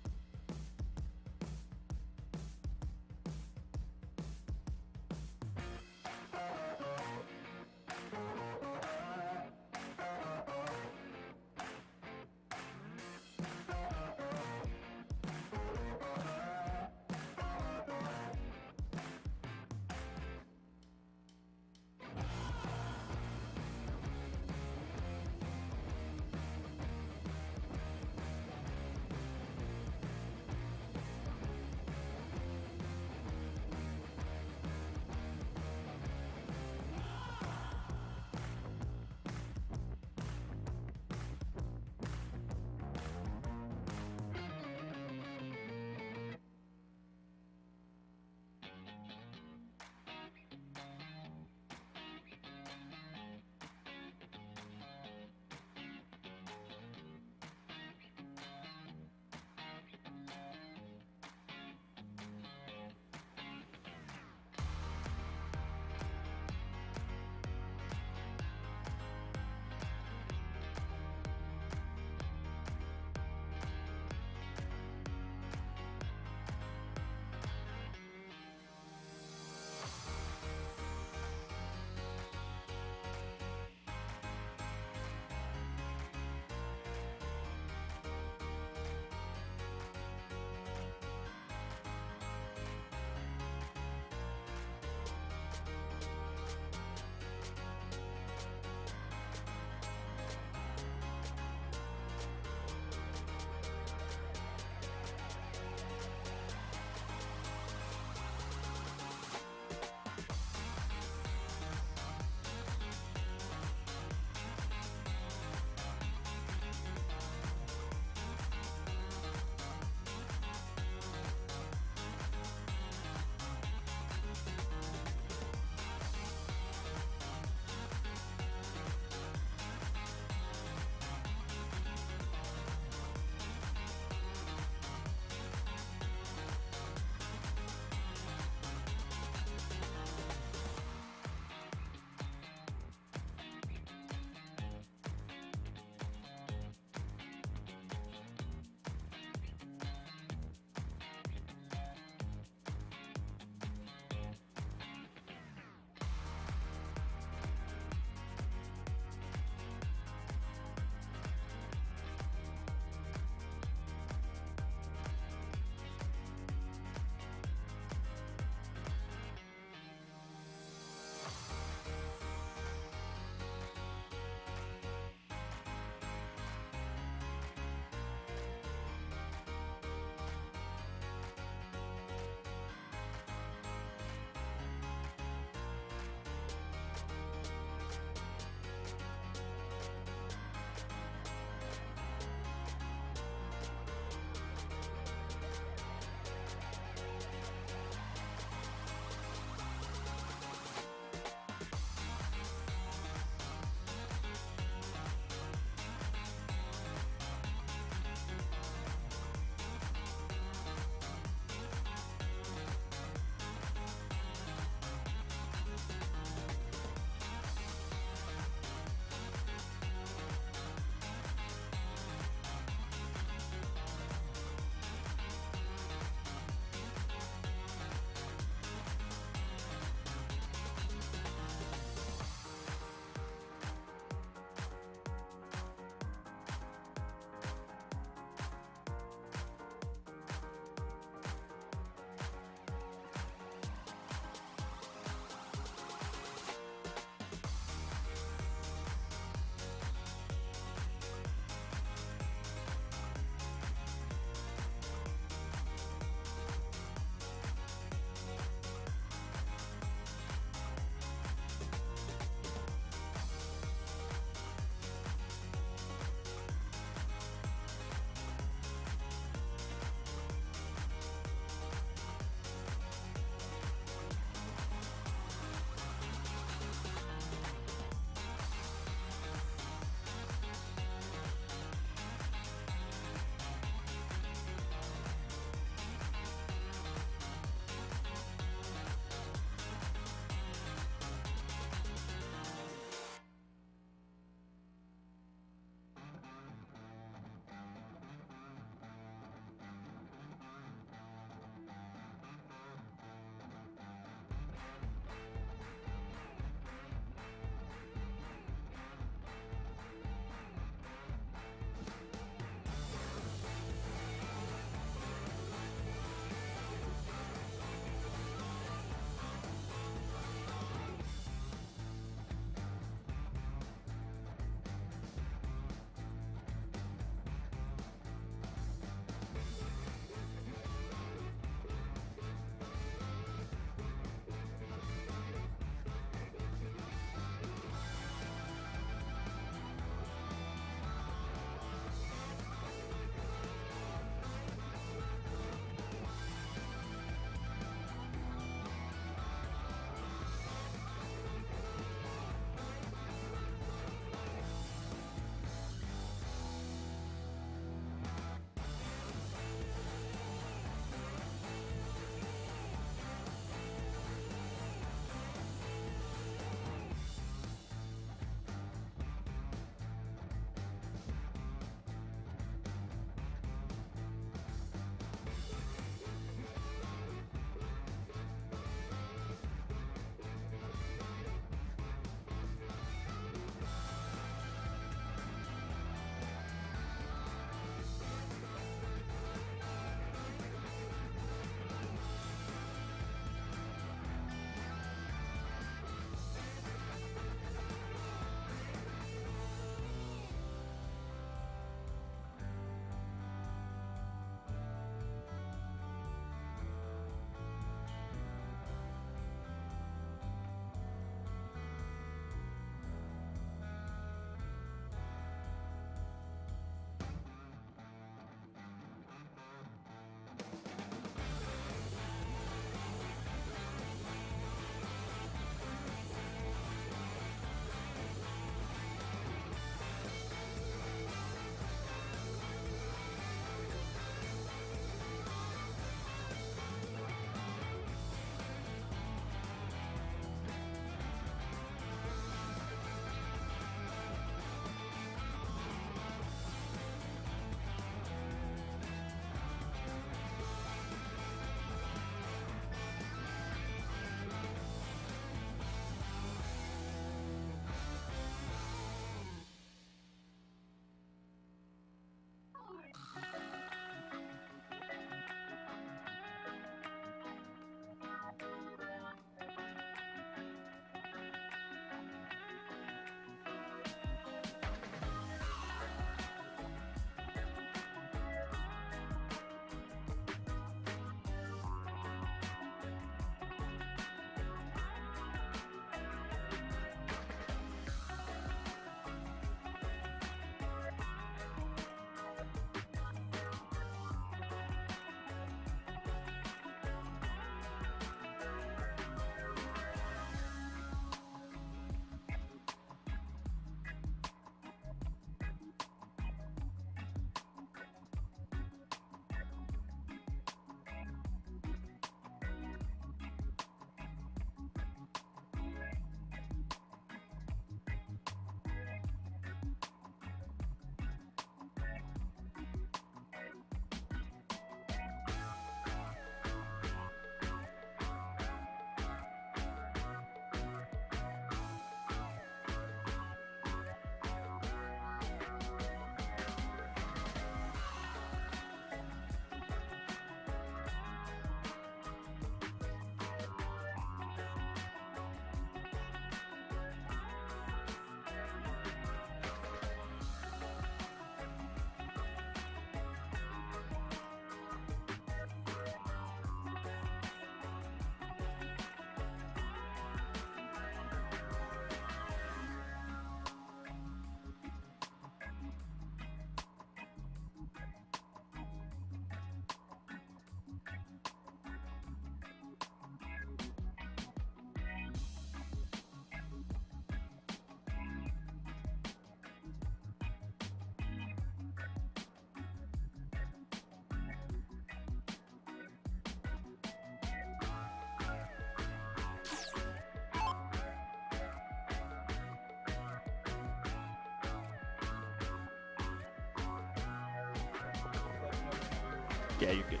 Yeah, you're good.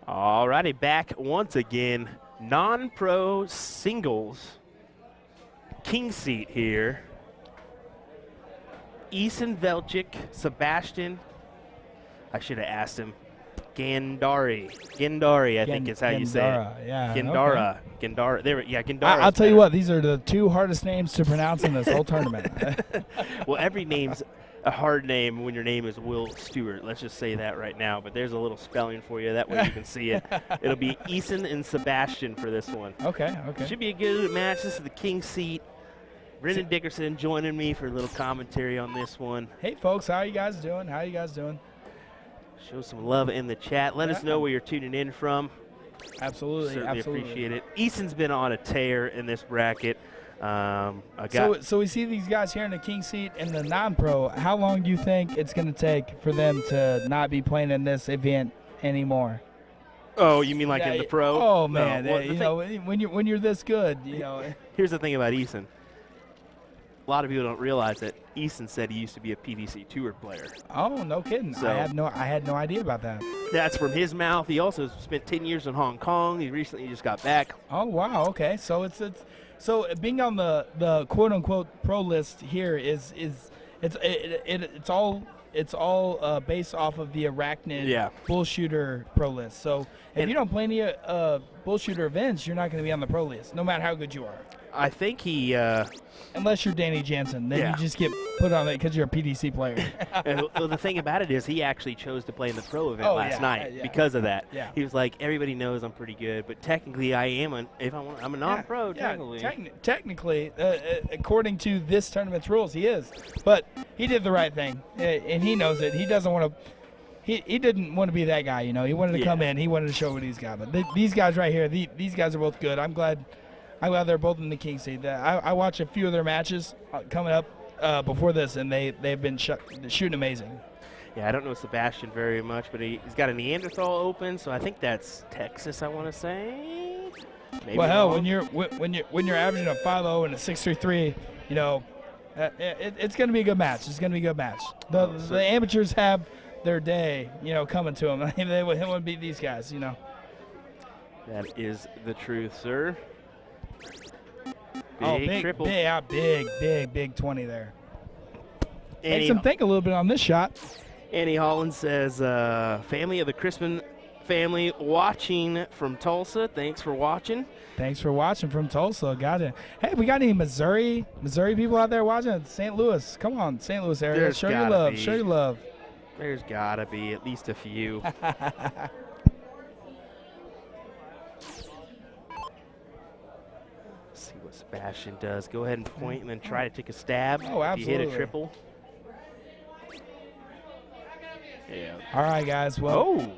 Alrighty, back once again. Non-pro singles. King seat here. Eason Velchik, Sebastian. I should have asked him. Gandari, I think is how you say it. Yeah. Gandara. Okay. Gandara. There, yeah, Gandara. I'll tell you what, these are the 2 hardest names to pronounce in this whole tournament. Well, every name's a hard name when your name is Will Stuart. Let's just say that right now. But there's a little spelling for you. That way you can see it. It'll be Eason and Sebastian for this one. Okay. Should be a good match. This is the King seat. Brendan Dickerson joining me for a little commentary on this one. Hey, folks, how you guys doing? Show some love in the chat. Let us know where you're tuning in from. Absolutely. Certainly appreciate it. Eason's been on a tear in this bracket. So we see these guys here in the King seat and the non-pro. How long do you think it's going to take for them to not be playing in this event anymore? Oh, you mean like in the pro? Oh man, No. Well, you know, when you're this good, you know. Here's the thing about Eason. A lot of people don't realize that Eason said he used to be a PDC Tour player. Oh, no kidding. So- I had no idea about that. That's from his mouth. He also spent 10 years in Hong Kong. He recently just got back. Oh wow, okay. So so being on the quote unquote pro list here is it's all based off of the Arachnid bullshooter pro list. So if you don't play any bullshooter events, you're not going to be on the pro list, no matter how good you are. I think he Unless you're Danny Jansen, then you just get put on it because you're a PDC player. well, the thing about it is he actually chose to play in the pro event last night yeah. because of that. Yeah. He was like, everybody knows I'm pretty good, but technically I am I'm a non-pro technically. Technically, according to this tournament's rules, he is. But he did the right thing, and he knows it. He doesn't want to. He didn't want to be that guy, you know. He wanted to come in. He wanted to show what he's got. But these guys right here, these guys are both good. I'm glad they're both in the King seat. I watched a few of their matches coming up before this, and they've been shooting amazing. Yeah, I don't know Sebastian very much, but he's got a Neanderthal open, so I think that's Texas. I want to say. Maybe well, hell, wrong. when you're averaging a 5.0 and a 6.33, you know, it's going to be a good match. It's going to be a good match. The amateurs have their day, you know, coming to them. They want to beat these guys, you know. That is the truth, sir. Big triple. Big 20 there. Makes him think a little bit on this shot. Annie Holland says, family of the Crispin family watching from Tulsa. Thanks for watching. Thanks for watching from Tulsa. Got it. Hey, we got any Missouri people out there watching? St. Louis. Come on, St. Louis area. Show your love. Show your love. There's got to be at least a few. See what Sebastian does. Go ahead and point and then try to take a stab. Oh, absolutely. If you hit a triple. Yeah. All right, guys. Well,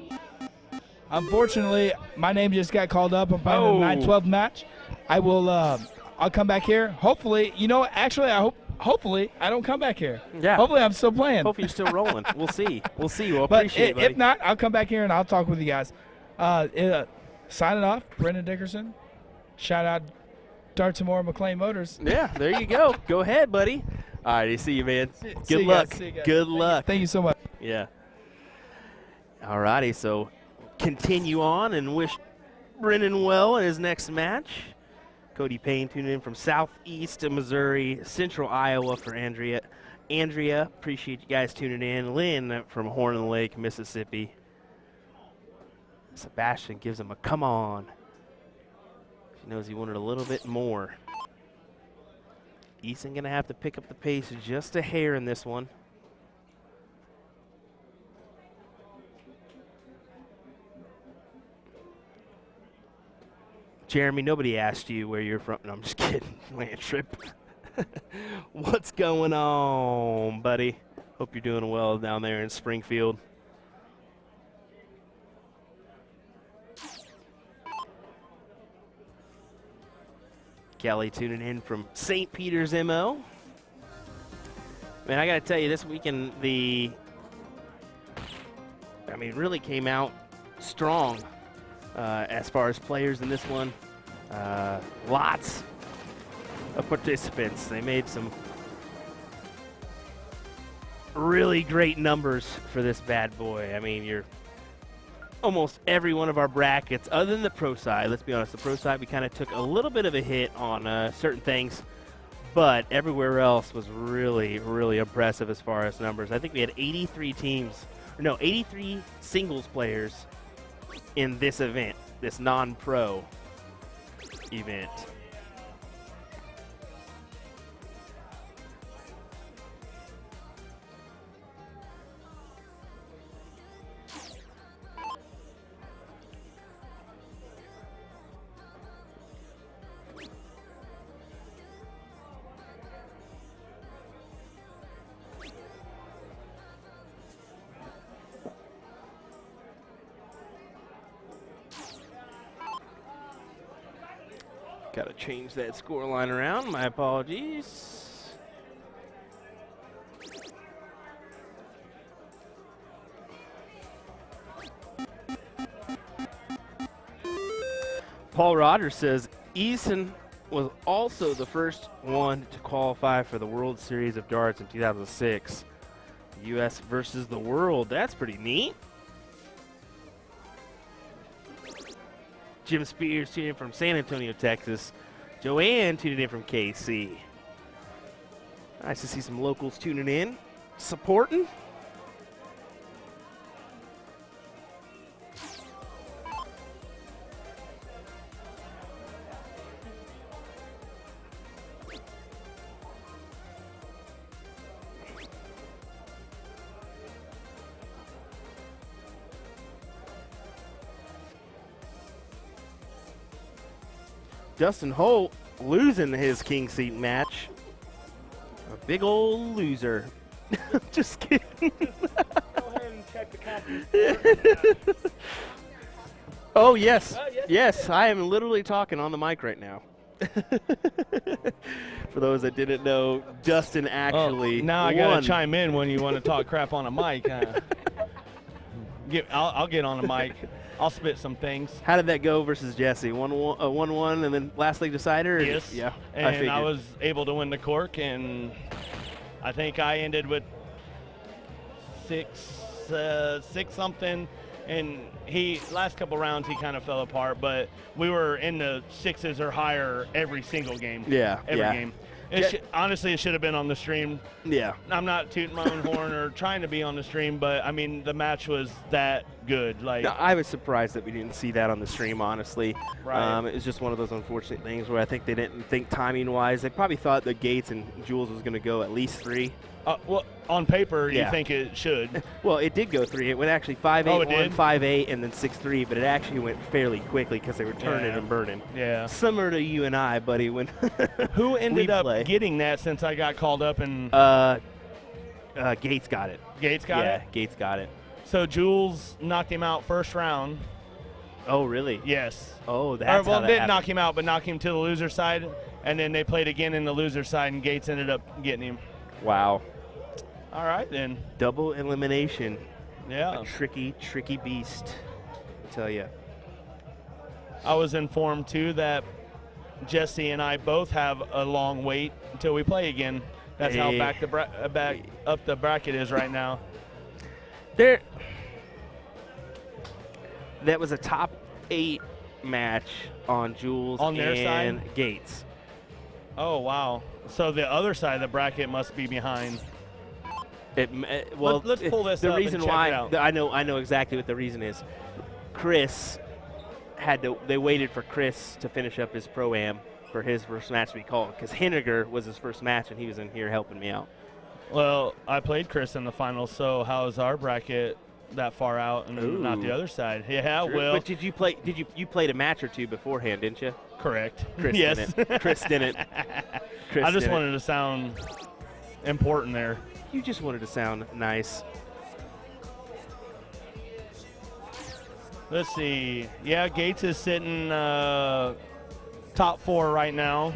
unfortunately, my name just got called up. I'm playing the 9-12 match. I'll come back here. Hopefully, you know, actually, hopefully I don't come back here. Yeah. Hopefully I'm still playing. Hopefully you're still rolling. We'll see. We'll But appreciate it, buddy. if not, I'll come back here and I'll talk with you guys. Signing off, Brendan Dickerson. Shout out Dartmoor McLean Motors. Yeah, there you go. Go ahead, buddy. All right, see you, man. Good luck. Good luck. Thank you so much. Yeah. All righty, so continue on and wish Brendan well in his next match. Cody Payne tuning in from southeast Missouri, central Iowa for Andrea. Appreciate you guys tuning in. Lynn from Horn Lake, Mississippi. Sebastian gives him a come on. She knows he wanted a little bit more. Eason going to have to pick up the pace just a hair in this one. Jeremy, nobody asked you where you're from. No, I'm just kidding. Land trip. What's going on, buddy? Hope you're doing well down there in Springfield. Kelly tuning in from St. Peter's, MO. Man, I got to tell you, this weekend, really came out strong. As far as players in this one, lots of participants. They made some really great numbers for this bad boy. I mean, you're almost every one of our brackets, other than the pro side. Let's be honest, the pro side, we kind of took a little bit of a hit on certain things, but everywhere else was really, really impressive as far as numbers. I think we had 83 singles players in this event, this non-pro event. Got to change that score line around. My apologies. Paul Rogers says Eason was also the first one to qualify for the World Series of Darts in 2006. U.S. versus the world. That's pretty neat. Jim Spears tuning in from San Antonio, Texas. Joanne tuning in from KC. Nice to see some locals tuning in, supporting. Justin Holt losing his king seat match. A big old loser. Just kidding. Go ahead and check the conference. Oh, yes. Yes, I am literally talking on the mic right now. For those that didn't know, Justin actually now I won. gotta chime in when you want to talk crap on a mic. I'll get on the mic. I'll spit some things. How did that go versus Jesse? 1-1 and then last league decider? Yes. Yeah. And I was able to win the cork, and I think I ended with 6 something. And last couple rounds he kind of fell apart, but we were in the 6s or higher every single game. Yeah. Every yeah. game. Yeah. Honestly, it should have been on the stream. Yeah. I'm not tooting my own horn or trying to be on the stream, but I mean the match was that good. Like No, I was surprised that we didn't see that on the stream, honestly. Right. It was just one of those unfortunate things where I think they didn't think timing-wise. They probably thought that Gates and Jules was going to go at least 3. well, on paper, Yeah. you think it should. Well, it did go 3. It went actually 5-8, Oh, it did? 5-8, and then 6-3, but it actually went fairly quickly because they were turning Yeah. and burning. Yeah. Similar to you and I, buddy. When Who ended up play. getting that since I got called up and Gates got it. Gates got yeah, it? Gates got it. So Jules knocked him out first round. Oh, really? Yes. Oh, that's Well, how that didn't happened. knock him out, but knocked him to the loser side, and then they played again in the loser side, and Gates ended up getting him. Wow. All right, then. Double elimination. Yeah. A tricky, tricky beast, I tell you. I was informed, too, that Jesse and I both have a long wait until we play again. That's how Hey. back up the bracket is right now. That was a top 8 match on Jules On their and side? Gates. Oh, wow. So the other side of the bracket must be behind. Well, let's pull this the up and reason check why it out. I know exactly what the reason is. Chris they waited for Chris to finish up his pro-am for his first match to be called because Henniger was his first match and he was in here helping me out. Well, I played Chris in the finals, so how is our bracket that far out and not the Ooh. other side? Yeah, Sure. well, But did you played a match or two beforehand, didn't you? correct. Chris yes. didn't. Chris didn't. Chris I just didn't. wanted to sound important there. You just wanted to sound nice. Let's see. Yeah, Gates is sitting top 4 right now.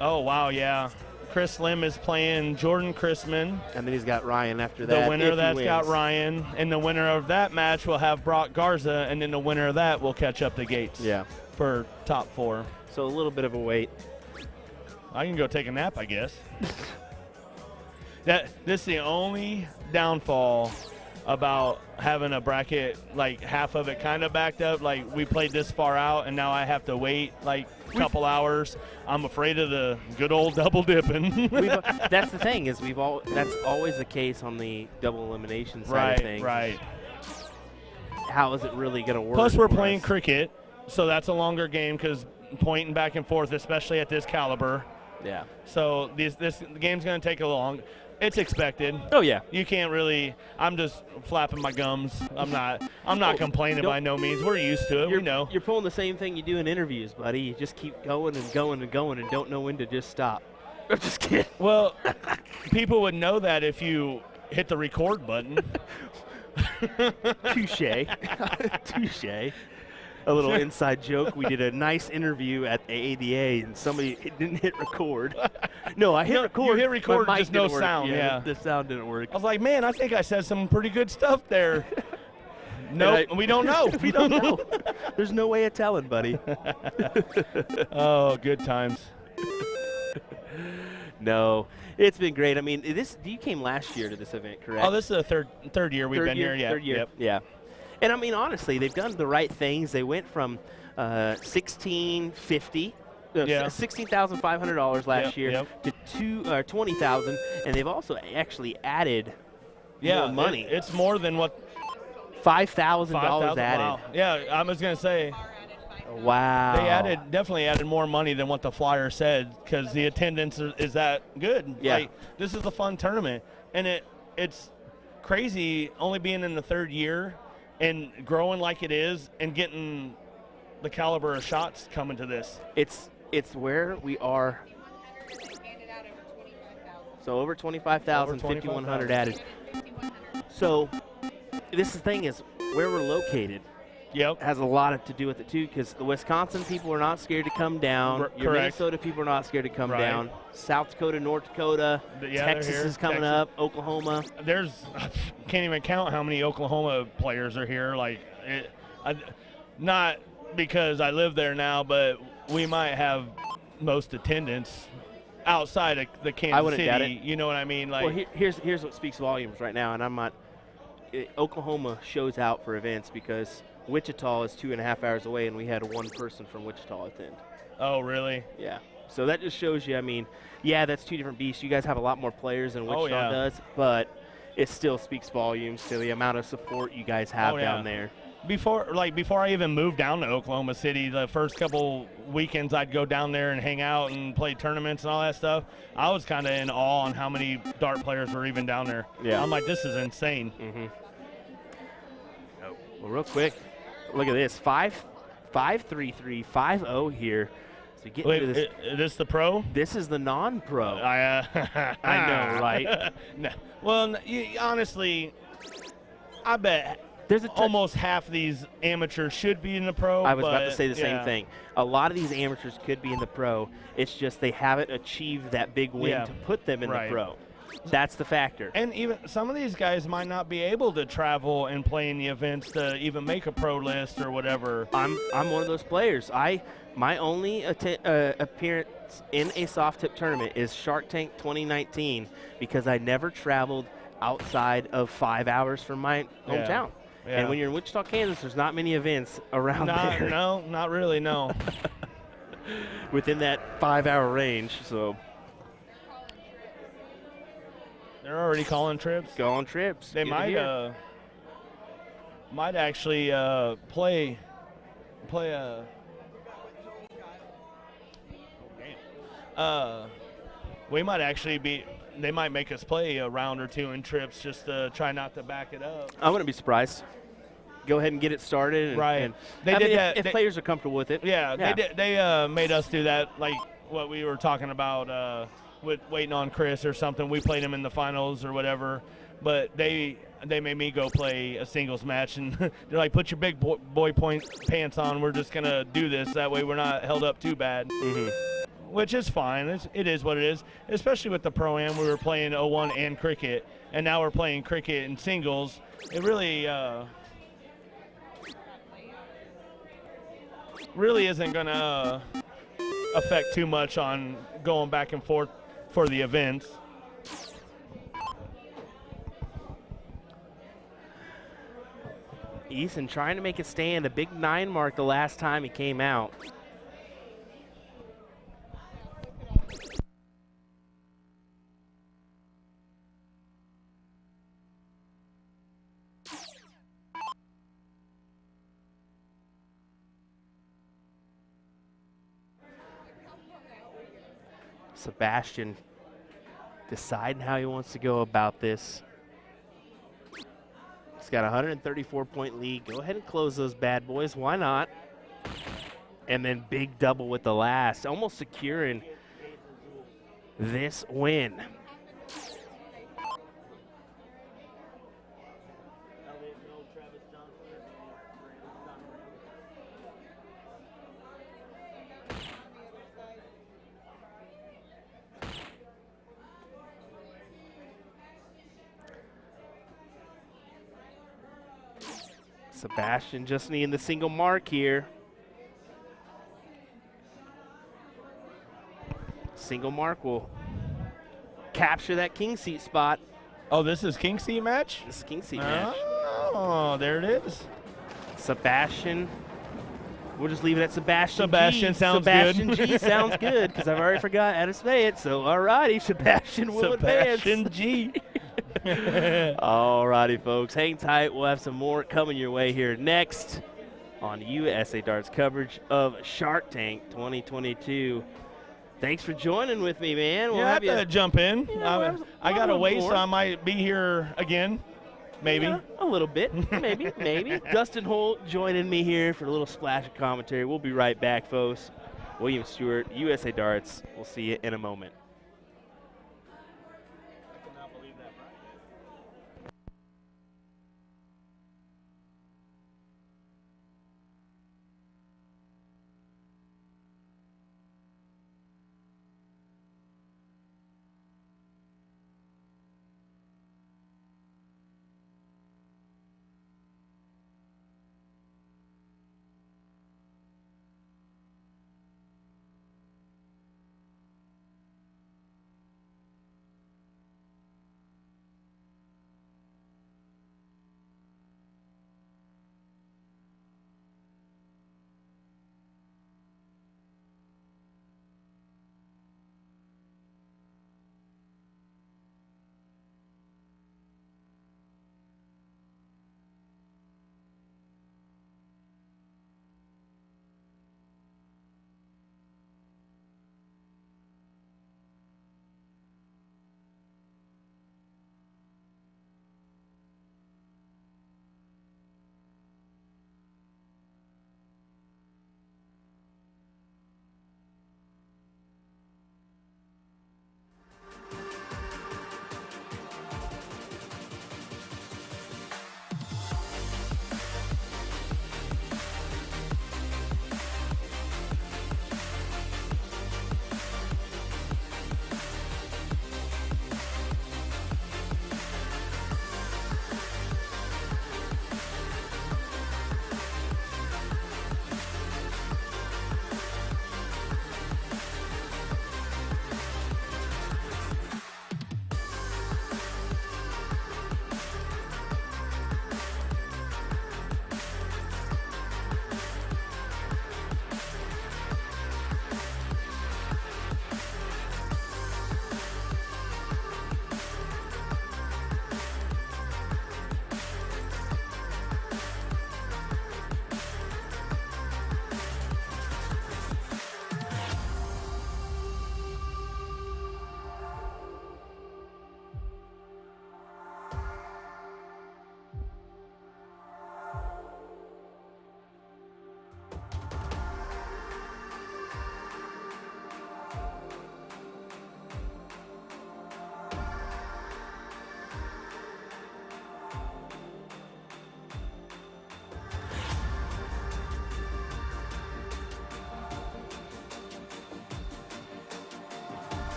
Oh, wow, yeah. Chris Lim is playing Jordan Chrisman. And then he's got Ryan after that. The winner if of he that's got wins. Ryan. And the winner of that match will have Brock Garza. And then the winner of that will catch up to Gates Yeah. for top 4. So a little bit of a wait. I can go take a nap, I guess. This is the only downfall about having a bracket, like half of it kind of backed up. Like we played this far out, and now I have to wait like a couple hours. I'm afraid of the good old double dipping. That's the thing is that's always the case on the double elimination side of things. Right. How is it really going to work? Plus, we're for playing us? cricket, so that's a longer game because pointing back and forth, especially at this caliber. Yeah. So this game's going to take a long. It's expected. Oh yeah. You can't really. I'm just flapping my gums. I'm not complaining by no means. We're used to it. We know. You're pulling the same thing you do in interviews, buddy. You just keep going and going and going and don't know when to just stop. I'm just kidding. Well, people would know that if you hit the record button. Touche. Touche. A little inside joke. We did a nice interview at the ADA, and somebody didn't hit record. No, I hit record. You hit record, my mic just no didn't work. sound. Yeah. The sound didn't work. I was like, man, I think I said some pretty good stuff there. Nope, we don't know. We don't know. There's no way of telling, buddy. Oh, good times. No, it's been great. I mean, you came last year to this event, correct? Oh, this is the third year we've been here. Yeah. Third year. Yep. Yeah. And I mean, honestly, they've done the right things. They went from $16,500 last year to $20,000, and they've also actually added more money. It's more than what $5,000 added. Wow. Yeah, I was gonna say. Wow. They definitely added more money than what the flyer said because the attendance is that good. Yeah. Like, this is a fun tournament, and it's crazy only being in the third year and growing like it is and getting the caliber of shots coming to this. It's where we are. So over 25,000, 5,100 added. So this thing is where we're located. Yep. Has a lot to do with it too, because the Wisconsin people are not scared to come down. Your Correct. Minnesota people are not scared to come down. South Dakota, North Dakota, Texas is coming up. Oklahoma. I can't even count how many Oklahoma players are here. Like, not because I live there now, but we might have most attendance outside of the Kansas I wouldn't City. doubt it. You know what I mean? Like, Well, here's what speaks volumes right now, and I'm not. Oklahoma shows out for events because Wichita is 2.5 hours away, and we had one person from Wichita attend. oh, really? Yeah. So that just shows you, I mean, yeah, that's two different beasts. You guys have a lot more players than Wichita does, but it still speaks volumes to the amount of support you guys have down there. Before I even moved down to Oklahoma City, the first couple weekends I'd go down there and hang out and play tournaments and all that stuff. I was kind of in awe on how many dart players were even down there. Yeah. I'm like, this is insane. Mm-hmm. Well, real quick, look at this, 5-3-3-5-0 here. So we get into this. Is this the pro? This is the non-pro. I know, right? No. Well, honestly, I bet There's almost half these amateurs should be in the pro. I was about but, to say the same yeah. thing. A lot of these amateurs could be in the pro. It's just they haven't achieved that big win Yeah. to put them in Right. the pro. That's the factor. And even some of these guys might not be able to travel and play in the events to even make a pro list or whatever. I'm one of those players. My only appearance in a soft tip tournament is Shark Tank 2019 because I never traveled outside of 5 hours from my hometown. Yeah. And when you're in Wichita, Kansas, there's not many events around there. No, not really, no. Within that 5 hour range. So They're already calling trips. go on trips. They Good to hear. might actually play we might actually be. They might make us play a round or two in trips just to try not to back it up. I wouldn't be surprised. Go ahead and get it started. And, Right. And They I did mean, that- if they- players are comfortable with it. Yeah, they did. They made us do that, like what we were talking about with waiting on Chris or something. We played him in the finals or whatever, but they made me go play a singles match, and they're like, "Put your big boy pants on. We're just gonna do this. That way, we're not held up too bad." Mm-hmm. Which is fine. It is what it is. Especially with the pro-am, we were playing 01 and cricket, and now we're playing cricket and singles. It really isn't going to affect too much on going back and forth for the events. Eason trying to make a stand, a big 9 mark the last time he came out. Sebastian deciding how he wants to go about this. He's got a 134-point lead. Go ahead and close those bad boys. Why not? And then big double with the last, almost securing this win. Sebastian just needing the single mark here. Single mark will capture that king seat spot. Oh, this is king seat match? This is king seat match. Oh, there it is. Sebastian. We'll just leave it at Sebastian Sebastian G. sounds Sebastian good. G sounds good because I've already forgot how to say it. So, all righty, Sebastian will Sebastian advance. G. All righty, folks. Hang tight. We'll have some more coming your way here next on USA Darts coverage of Shark Tank 2022. Thanks for joining with me, man. I have to jump in. I got to wait, more. so I might be here again. Maybe. Yeah, a little bit. Maybe, maybe. Dustin Holt joining me here for a little splash of commentary. We'll be right back, folks. William Stuart, USA Darts. We'll see you in a moment.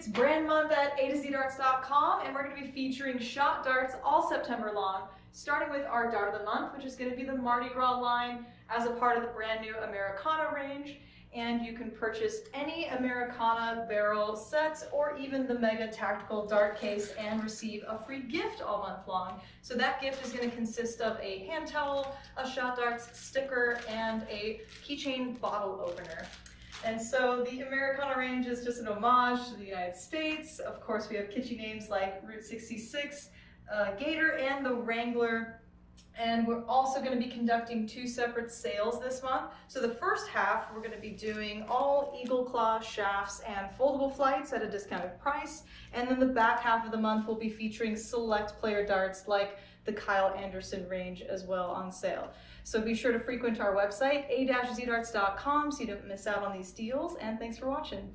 It's brand month at usadartsproduction, and we're going to be featuring shot darts all September long, starting with our Dart of the Month, which is going to be the Mardi Gras line as a part of the brand new Americana range. And you can purchase any Americana barrel sets or even the Mega Tactical Dart case and receive a free gift all month long. So that gift is going to consist of a hand towel, a shot darts sticker, and a keychain bottle opener. And so the Americana range is just an homage to the United States. Of course, we have kitschy names like Route 66, Gator, and the Wrangler. And we're also going to be conducting 2 separate sales this month. So the first half, we're going to be doing all Eagle Claw shafts and foldable flights at a discounted price. And then the back half of the month, we'll be featuring select player darts like the Kyle Anderson range as well on sale. So be sure to frequent our website, a-zdarts.com, so you don't miss out on these deals. And thanks for watching.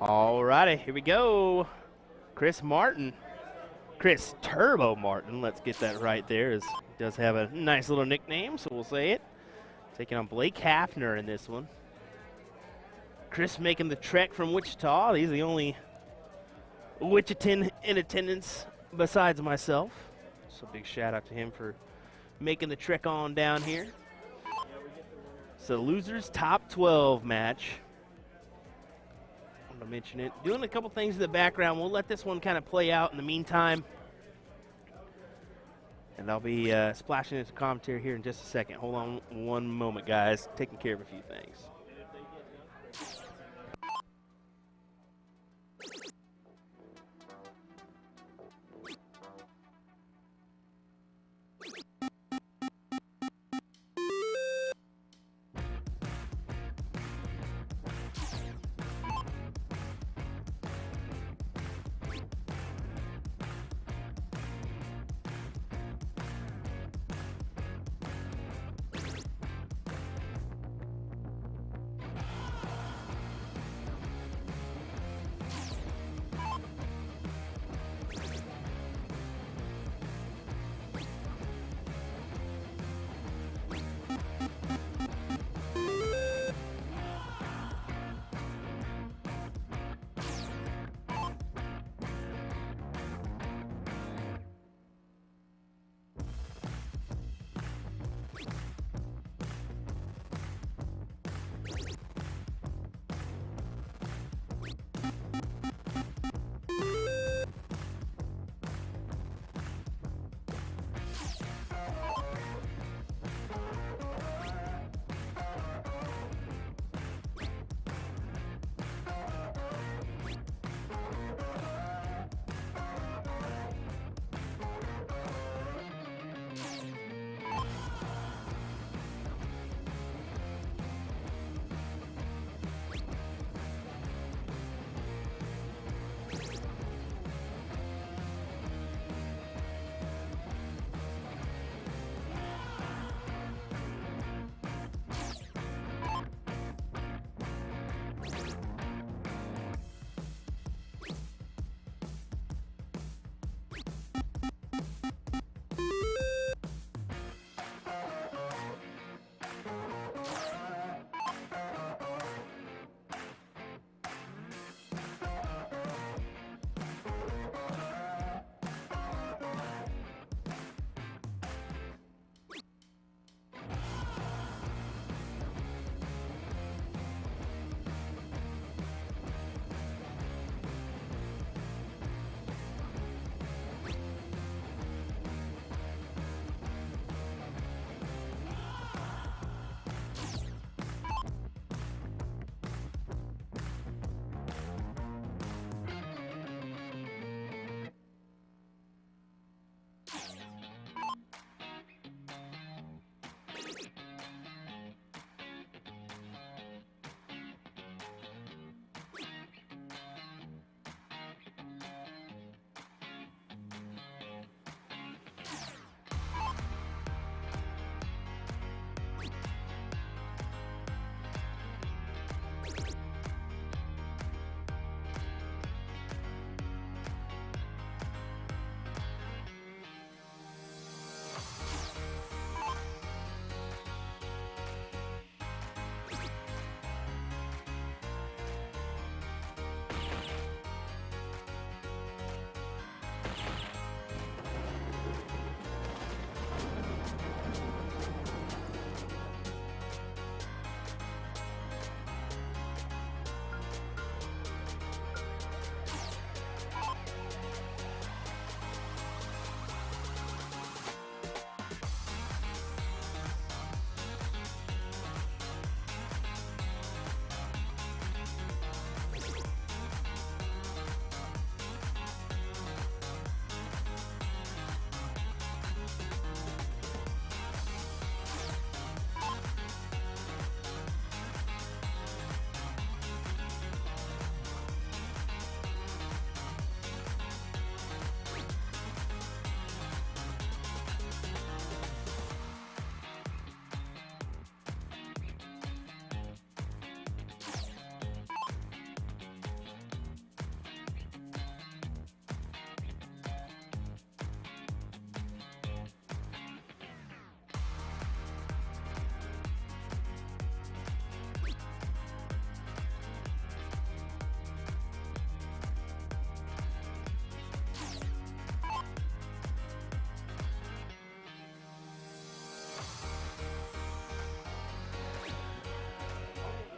All righty, here we go. Chris Turbo Martin, let's get that right there, as he does have a nice little nickname, so we'll say it. Taking on Blake Hafner in this one. Chris making the trek from Wichita. He's the only Wichitan in attendance besides myself. So big shout out to him for making the trek on down here. So losers top 12 match. I mention it. Doing a couple things in the background. We'll let this one kind of play out in the meantime. And I'll be splashing into commentary here in just a second. Hold on one moment, guys. Taking care of a few things.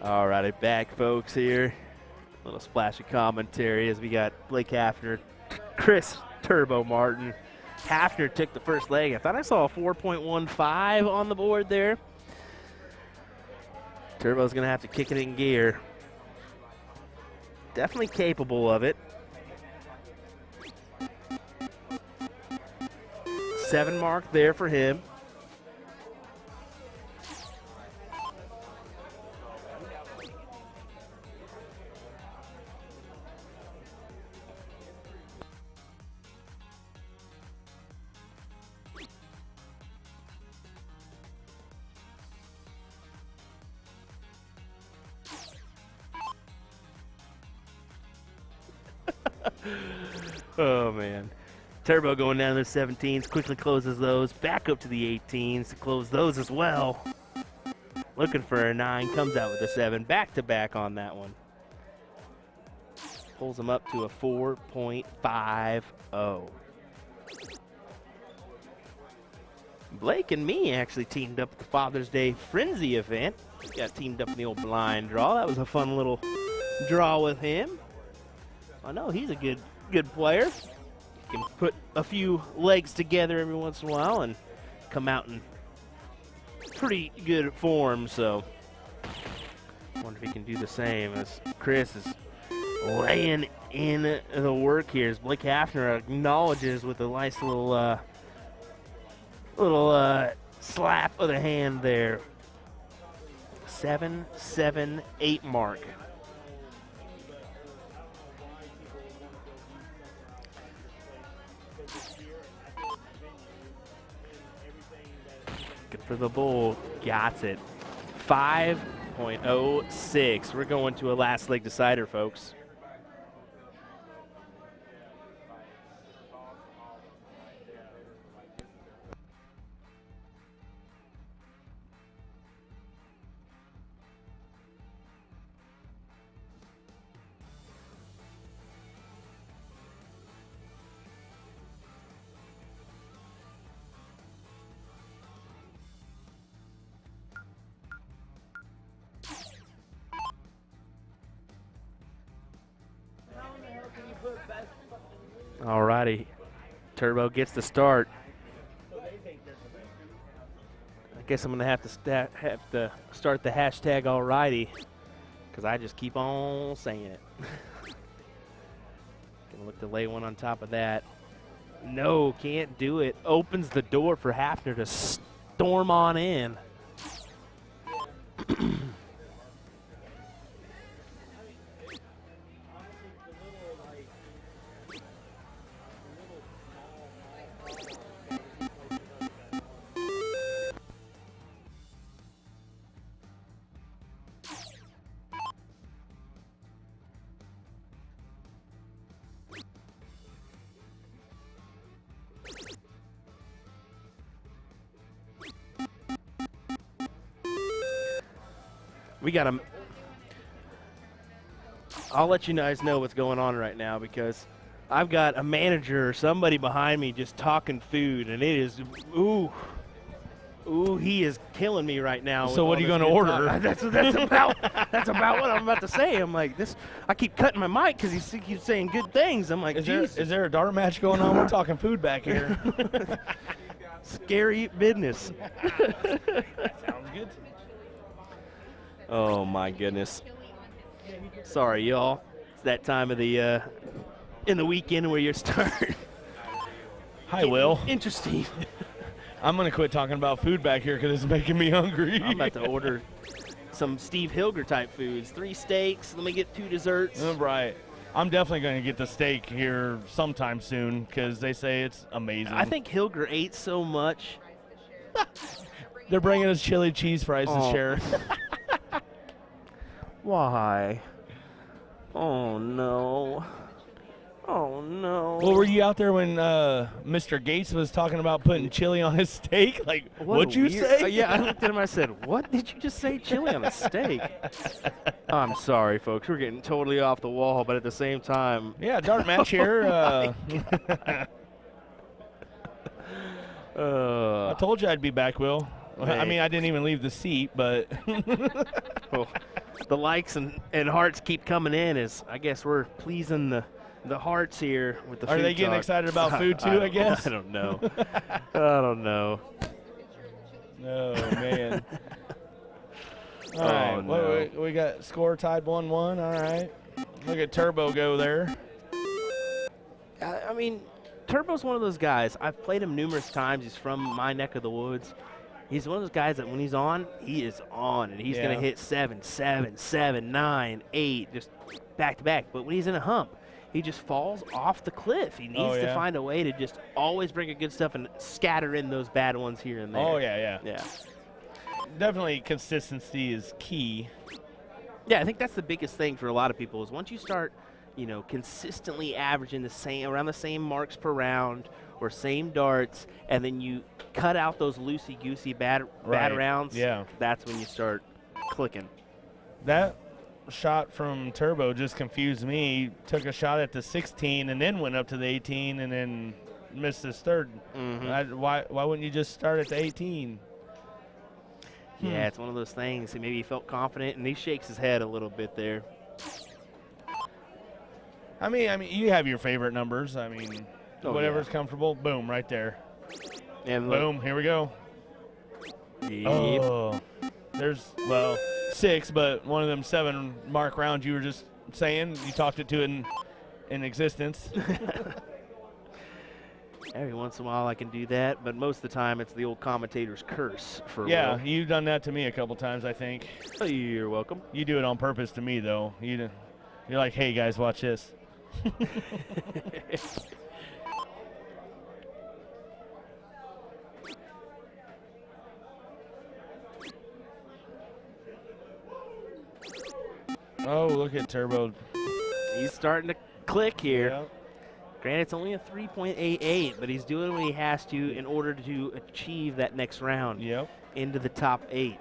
All righty, back, folks, here. A little splash of commentary as we got Blake Hafner, Chris Turbo Martin. Hafner took the first leg. I thought I saw a 4.15 on the board there. Turbo's going to have to kick it in gear. Definitely capable of it. 7 mark there for him. Oh, man. Turbo going down to the 17s, quickly closes those, back up to the 18s to close those as well. Looking for a 9, comes out with a 7, back-to-back on that one. Pulls him up to a 4.50. Blake and me actually teamed up at the Father's Day Frenzy event. Got teamed up in the old blind draw. That was a fun little draw with him. I know he's a good player. Can put a few legs together every once in a while and come out in pretty good form. So I wonder if he can do the same as Chris is laying in the work here. As Blake Hafner acknowledges with a nice little slap of the hand there. 7, 7, 8 mark. Good for the bull. Got it. 5.06. We're going to a last leg decider, folks. All righty. Turbo gets the start. I guess I'm going to have to start the hashtag alrighty because I just keep on saying it. Gonna look to lay one on top of that. No, can't do it. Opens the door for Hafner to storm on in. We got I'll let you guys know what's going on right now because I've got a manager or somebody behind me just talking food, and it is, ooh, he is killing me right now. So what are you going to order? That's about what I'm about to say. I'm like, I keep cutting my mic because he keeps saying good things. I'm like, is there a dart match going on? We're talking food back here. Scary business. Sounds good. Oh my goodness. Sorry, y'all. It's that time of the in the weekend where you're starting. Hi, Will. Interesting. I'm going to quit talking about food back here because it's making me hungry. I'm about to order some Steve Hilger type foods. 3 steaks. Let me get 2 desserts. Right. I'm definitely going to get the steak here sometime soon because they say it's amazing. I think Hilger ate so much. They're bringing us chili cheese fries to share. Why? Oh, no. Oh, no. Well, were you out there when Mr. Gates was talking about putting chili on his steak? Like, what'd you say? Yeah, I looked at him and I said, what did you just say? Chili on a steak? I'm sorry, folks. We're getting totally off the wall, but at the same time. Yeah, dart match here. I told you I'd be back, Will. Hey. I mean, I didn't even leave the seat, but. Well, the likes and hearts keep coming in as I guess we're pleasing the hearts here with the Are food they getting talk. excited about food too, I guess? I don't know. I don't know. Oh, man. All right. Oh, Well, no. we got score tied 1-1. All right. Look at Turbo go there. I mean, Turbo's one of those guys. I've played him numerous times. He's from my neck of the woods. He's one of those guys that when he's on, he is on, and he's going Yeah. to hit 7, 7, 7, 9, 8, just back to back. But when he's in a hump, he just falls off the cliff. He needs to yeah. find a way to just always bring a good stuff and scatter in those bad ones here and there. Oh, yeah. Yeah. Definitely consistency is key. Yeah, I think that's the biggest thing for a lot of people is once you start, consistently averaging around the same marks per round or same darts, and then you cut out those loosey-goosey bad Right. rounds, Yeah. that's when you start clicking. That shot from Turbo just confused me. He took a shot at the 16 and then went up to the 18 and then missed his third. Mhm. Why wouldn't you just start at the 18? Yeah, it's one of those things. Maybe he felt confident, and he shakes his head a little bit there. I mean, you have your favorite numbers. I mean, Oh, whatever's comfortable. Boom, right there. And look, Boom, here we go. yep. Oh, there's 6, but one of them 7 mark rounds you were just saying. You talked it to in existence. Every once in a while I can do that, but most of the time it's the old commentator's curse for Yeah, Will. you've done that to me a couple times, I think. Oh, you're welcome. You do it on purpose to me, though. You're like, hey, guys, watch this. Oh, look at Turbo. He's starting to click here. Yeah. Granted, it's only a 3.88, but he's doing what he has to in order to achieve that next round Yep. into the top 8.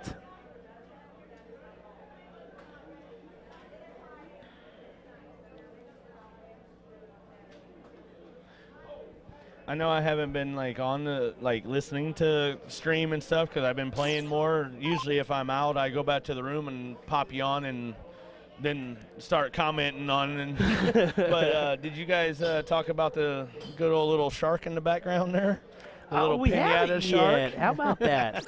I know I haven't been on the listening to stream and stuff because I've been playing more. Usually, if I'm out, I go back to the room and pop you on and then start commenting on. And but did you guys talk about the good old little shark in the background there? The little we pinata haven't shark. yet. How about that?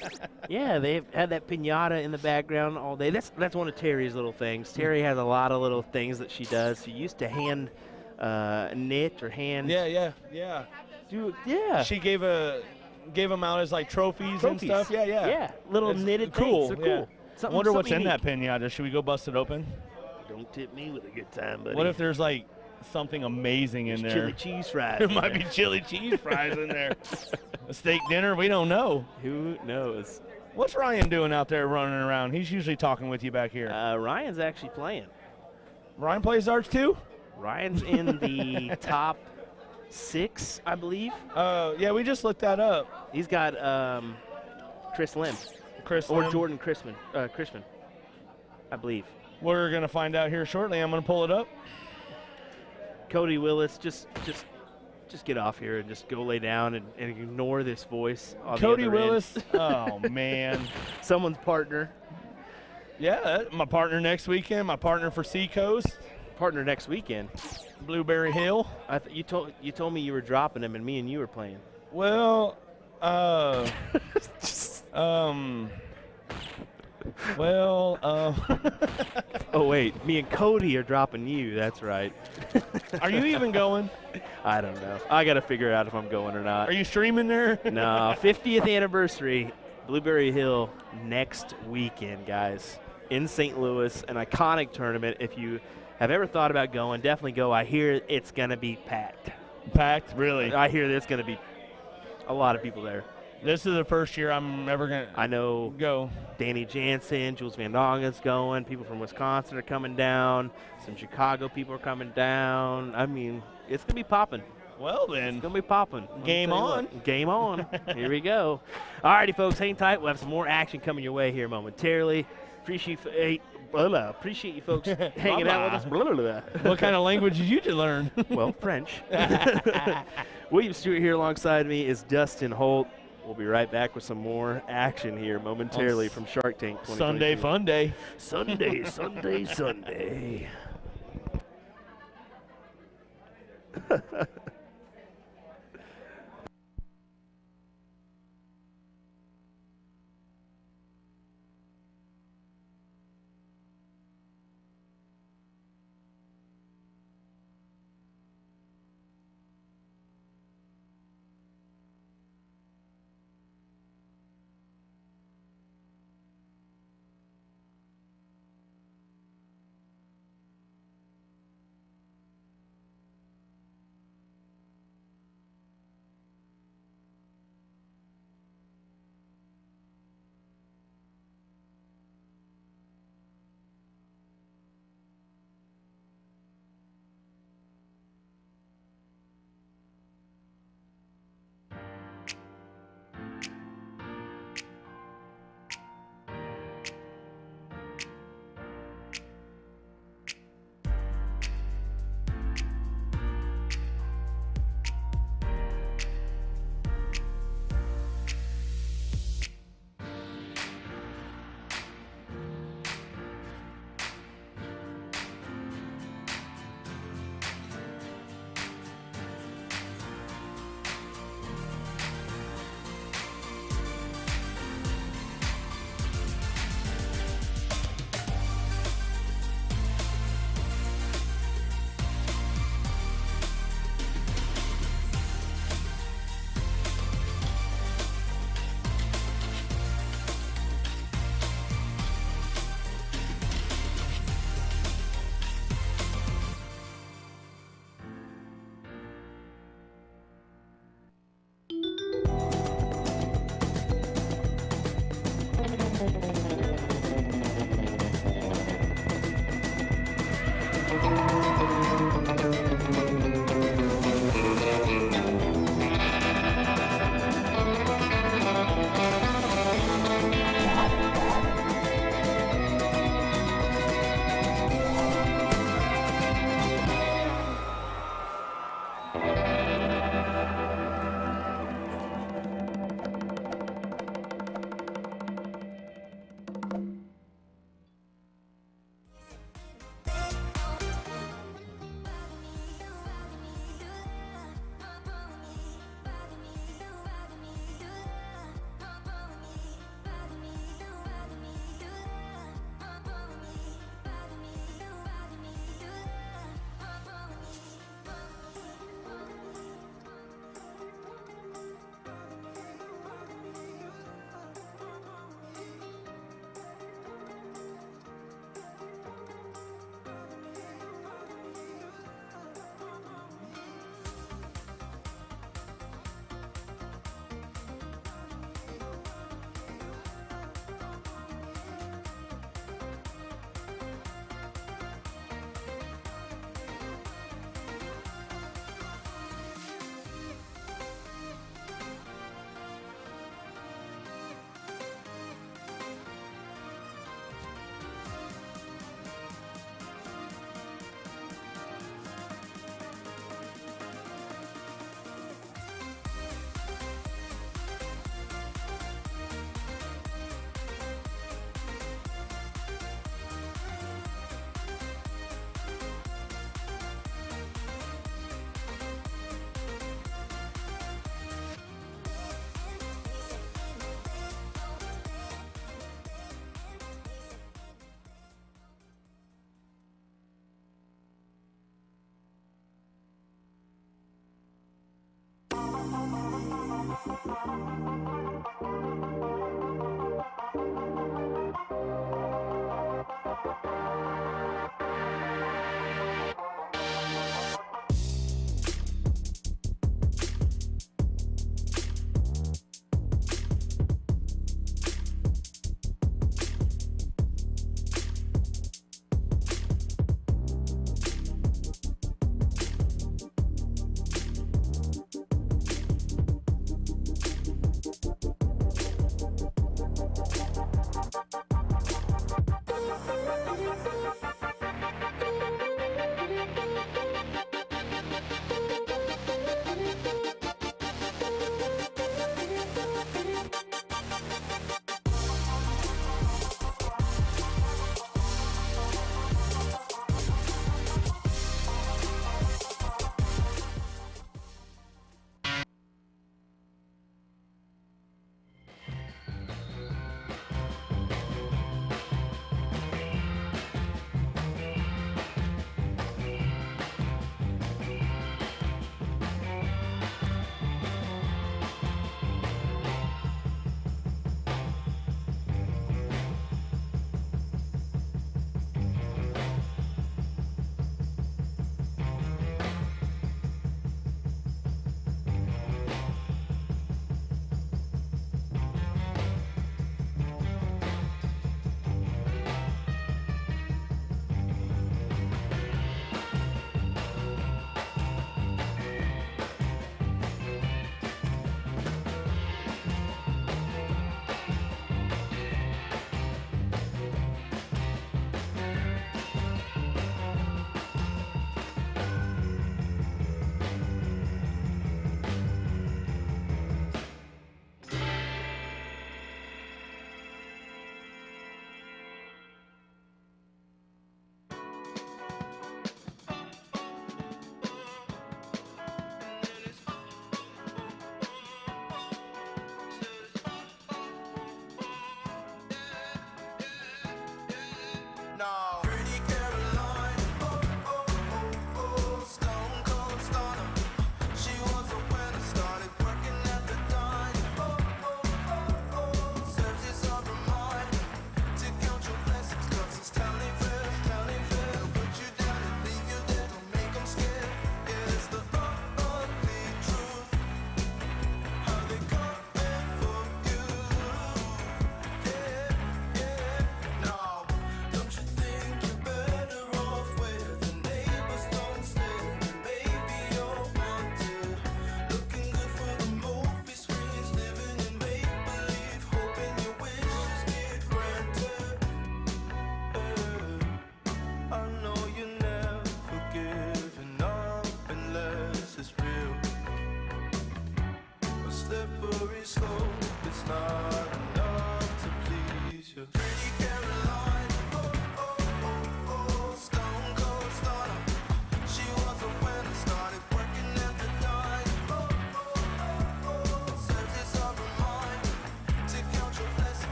Yeah, they've had that pinata in the background all day. That's one of Terry's little things. Terry has a lot of little things that she does. She used to hand knit or hand. Yeah. Yeah. She gave them out as trophies and stuff. Yeah. Yeah, little It's knitted cool. things. They're Yeah. cool. Something, Wonder what's something in that unique. pinata. Should we go bust it open? Don't tip me with a good time, buddy. What if there's something amazing in there? chili cheese fries? There in might there. be chili cheese fries in there. A steak dinner? We don't know. Who knows? What's Ryan doing out there running around? He's usually talking with you back here. Ryan's actually playing. Ryan plays darts too? Ryan's in the top 6, I believe. Yeah, we just looked that up. He's got Chris Lim Chris or Lim. Jordan Chrisman, I believe. We're going to find out here shortly. I'm going to pull it up. Cody Willis, just get off here and just go lay down and ignore this voice. On Cody the other end. Willis. Oh, man. Someone's partner. Yeah, my partner next weekend, my partner for Seacoast, Partner next weekend. Blueberry Hill. You told me you were dropping him and me and you were playing. Well, Oh wait, me and Cody are dropping you. That's right. are you even going? I don't know. I got to figure out if I'm going or not. Are you streaming there? No, 50th anniversary, Blueberry Hill next weekend, guys, in St. Louis, an iconic tournament. If you have ever thought about going, definitely go. I hear it's going to be packed. Packed, really. I hear there's going to be a lot of people there. This is the first year I'm ever going I to know go. Danny Jansen, Jules Vandongen's going. People from Wisconsin are coming down. Some Chicago people are coming down. I mean, it's going to be popping. Well, It's then. going to be popping. Game on. Game on. Here we go. All righty, folks, hang tight. We'll have some more action coming your way here momentarily. Appreciate you folks hanging out with us. Blah, blah, blah. What kind of language did you just learn? Well, French. William Stuart here alongside me is Dustin Holt. We'll be right back with some more action here momentarily from Shark Tank 2022. Sunday fun day. Sunday, Sunday, Sunday.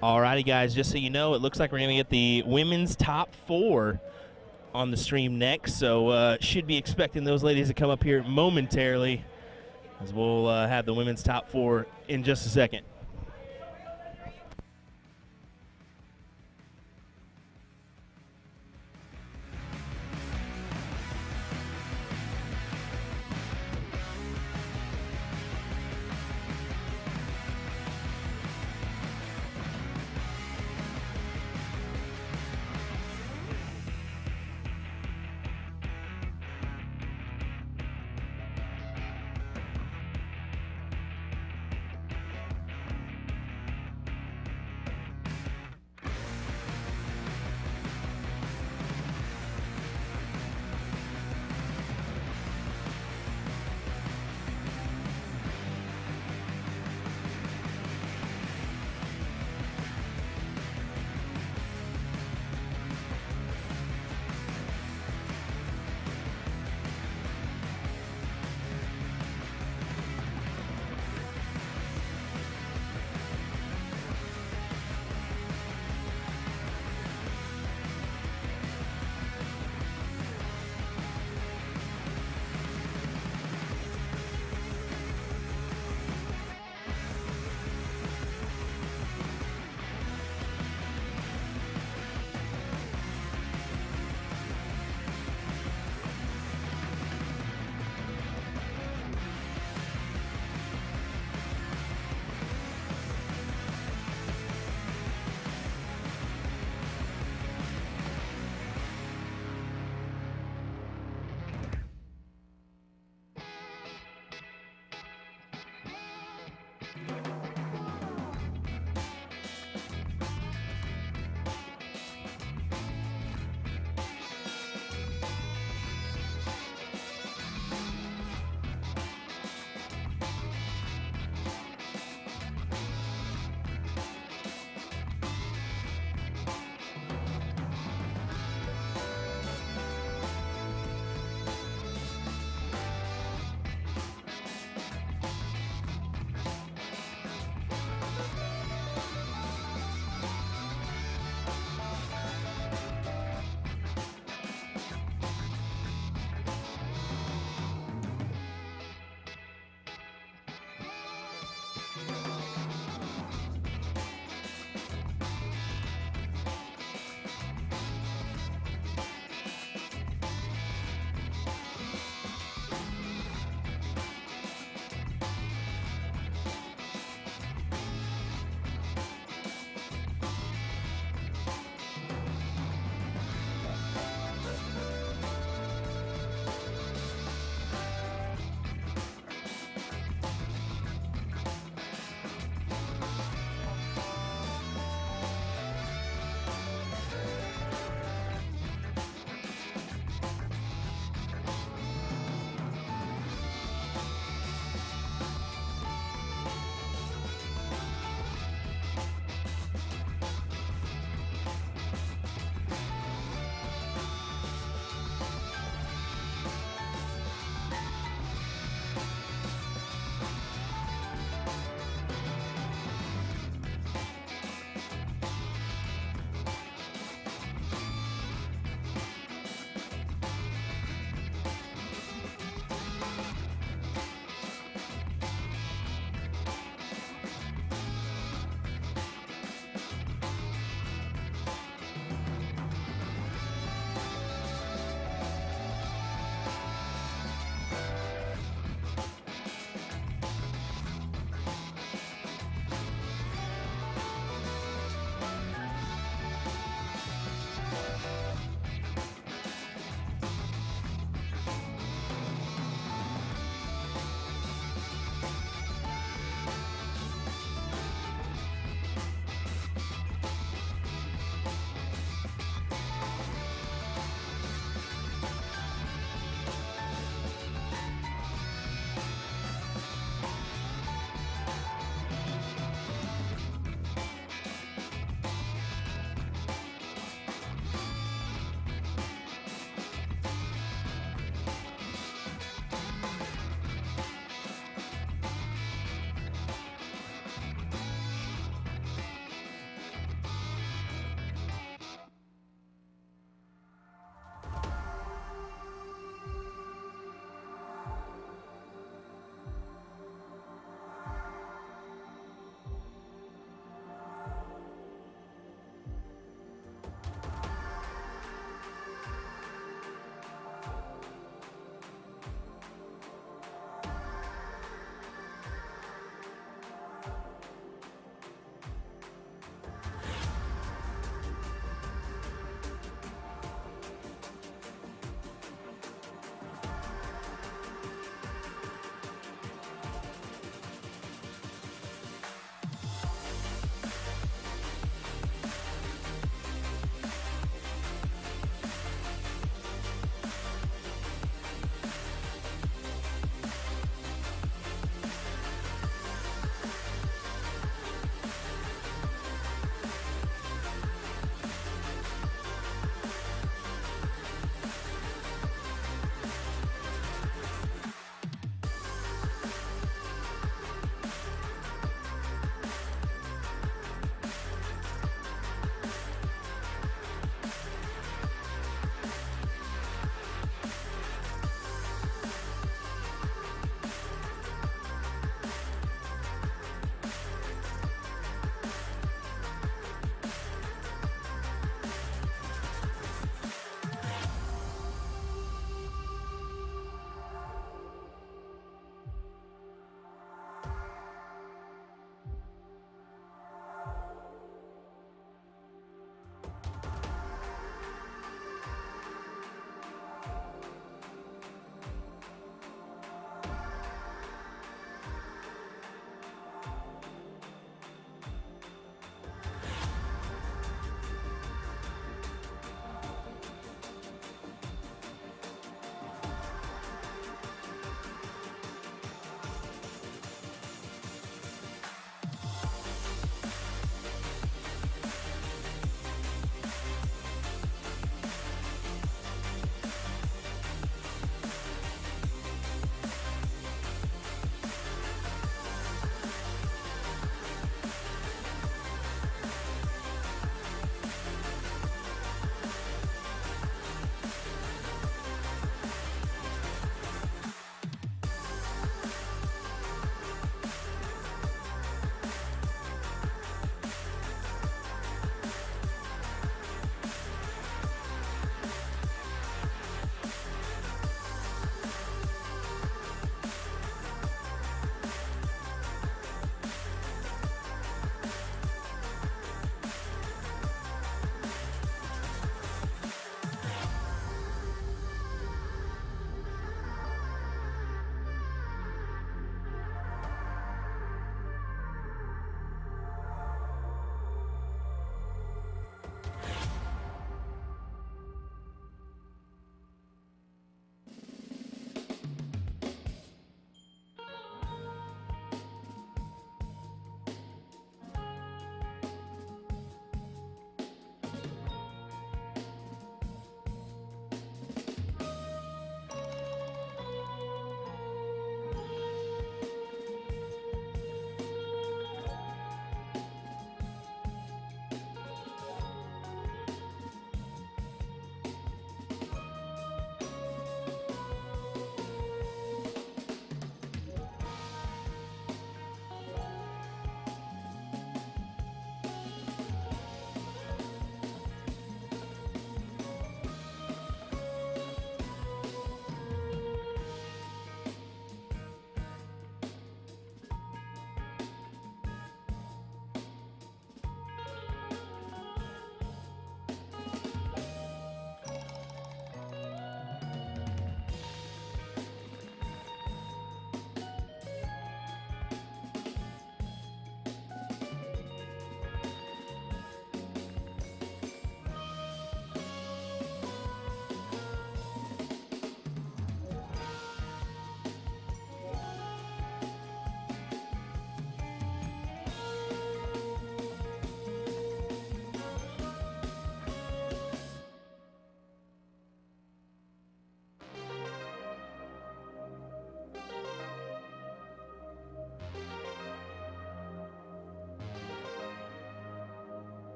Alrighty, guys, just so you know, it looks like we're going to get the women's top 4 on the stream next, so should be expecting those ladies to come up here momentarily, as we'll have the women's top 4 in just a second.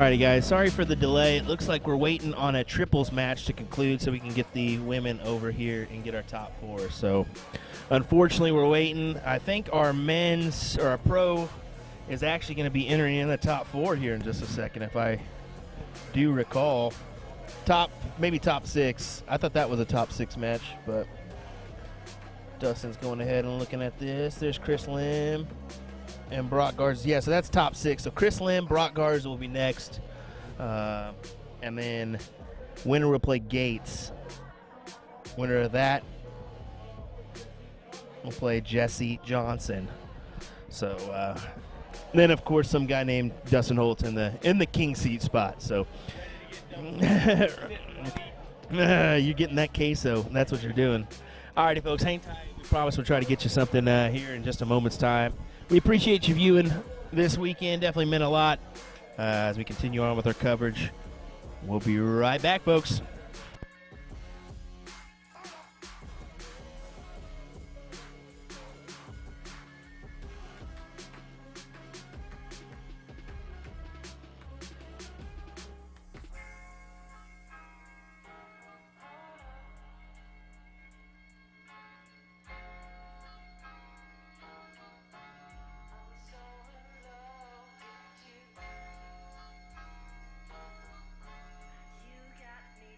Alrighty, guys. Sorry for the delay. It looks like we're waiting on a triples match to conclude so we can get the women over here and get our top 4. So, unfortunately, we're waiting. I think our men's or our pro is actually going to be entering in the top 4 here in just a second, if I do recall. Maybe top 6. I thought that was a top 6 match, but Dustin's going ahead and looking at this. There's Chris Lim and Brock Garza. Yeah, so that's top 6. So Chris Lim, Brock Garza will be next. And then winner will play Gates. Winner of that will play Jesse Johnson. So then, of course, some guy named Dustin Holt in the king seat spot. So you're getting that queso. That's what you're doing. All righty, folks, hang tight. We promise we'll try to get you something here in just a moment's time. We appreciate you viewing this weekend. Definitely meant a lot as we continue on with our coverage. We'll be right back, folks. You got me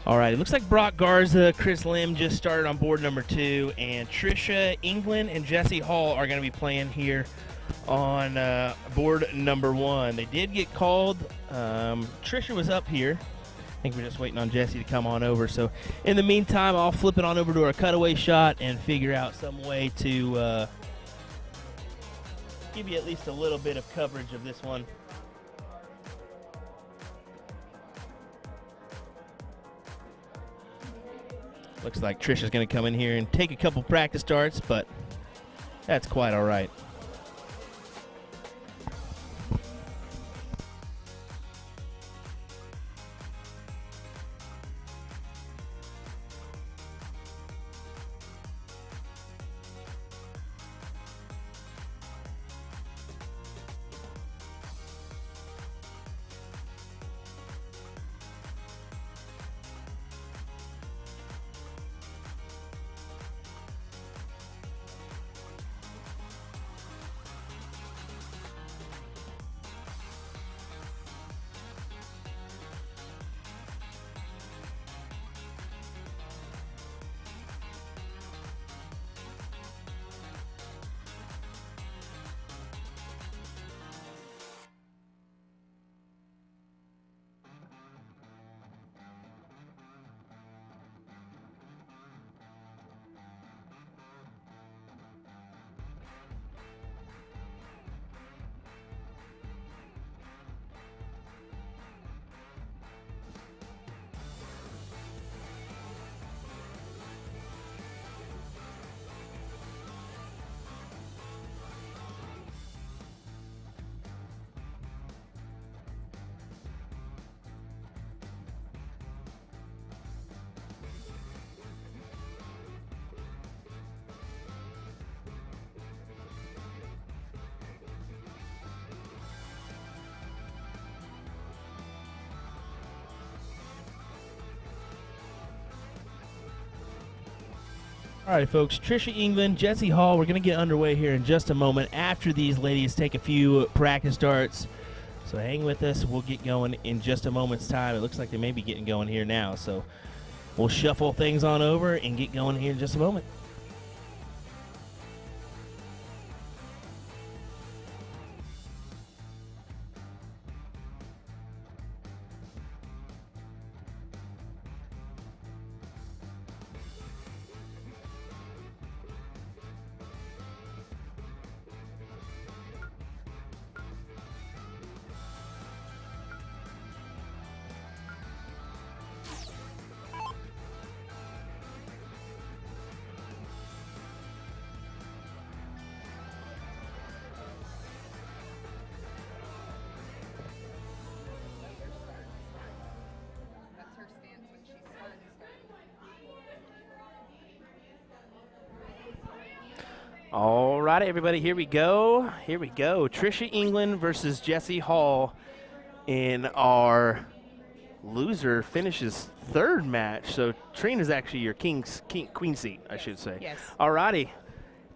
All right, it looks like Brock Garza, Chris Lim just started on board number 2, and Trisha England and Jesse Hall are going to be playing here on board number 1. They did get called. Trisha was up here. I think we're just waiting on Jesse to come on over. So in the meantime, I'll flip it on over to our cutaway shot and figure out some way to give you at least a little bit of coverage of this one. Looks like Trisha's going to come in here and take a couple practice darts, but that's quite all right. All right, folks, Trisha England, Jesse Hall, we're going to get underway here in just a moment after these ladies take a few practice darts. So hang with us. We'll get going in just a moment's time. It looks like they may be getting going here now. So we'll shuffle things on over and get going here in just a moment. All right, everybody, here we go. Here we go. Trisha England versus Jesse Hall in our loser finishes third match. So Trina's actually your queen seat, I should say. Yes. All righty.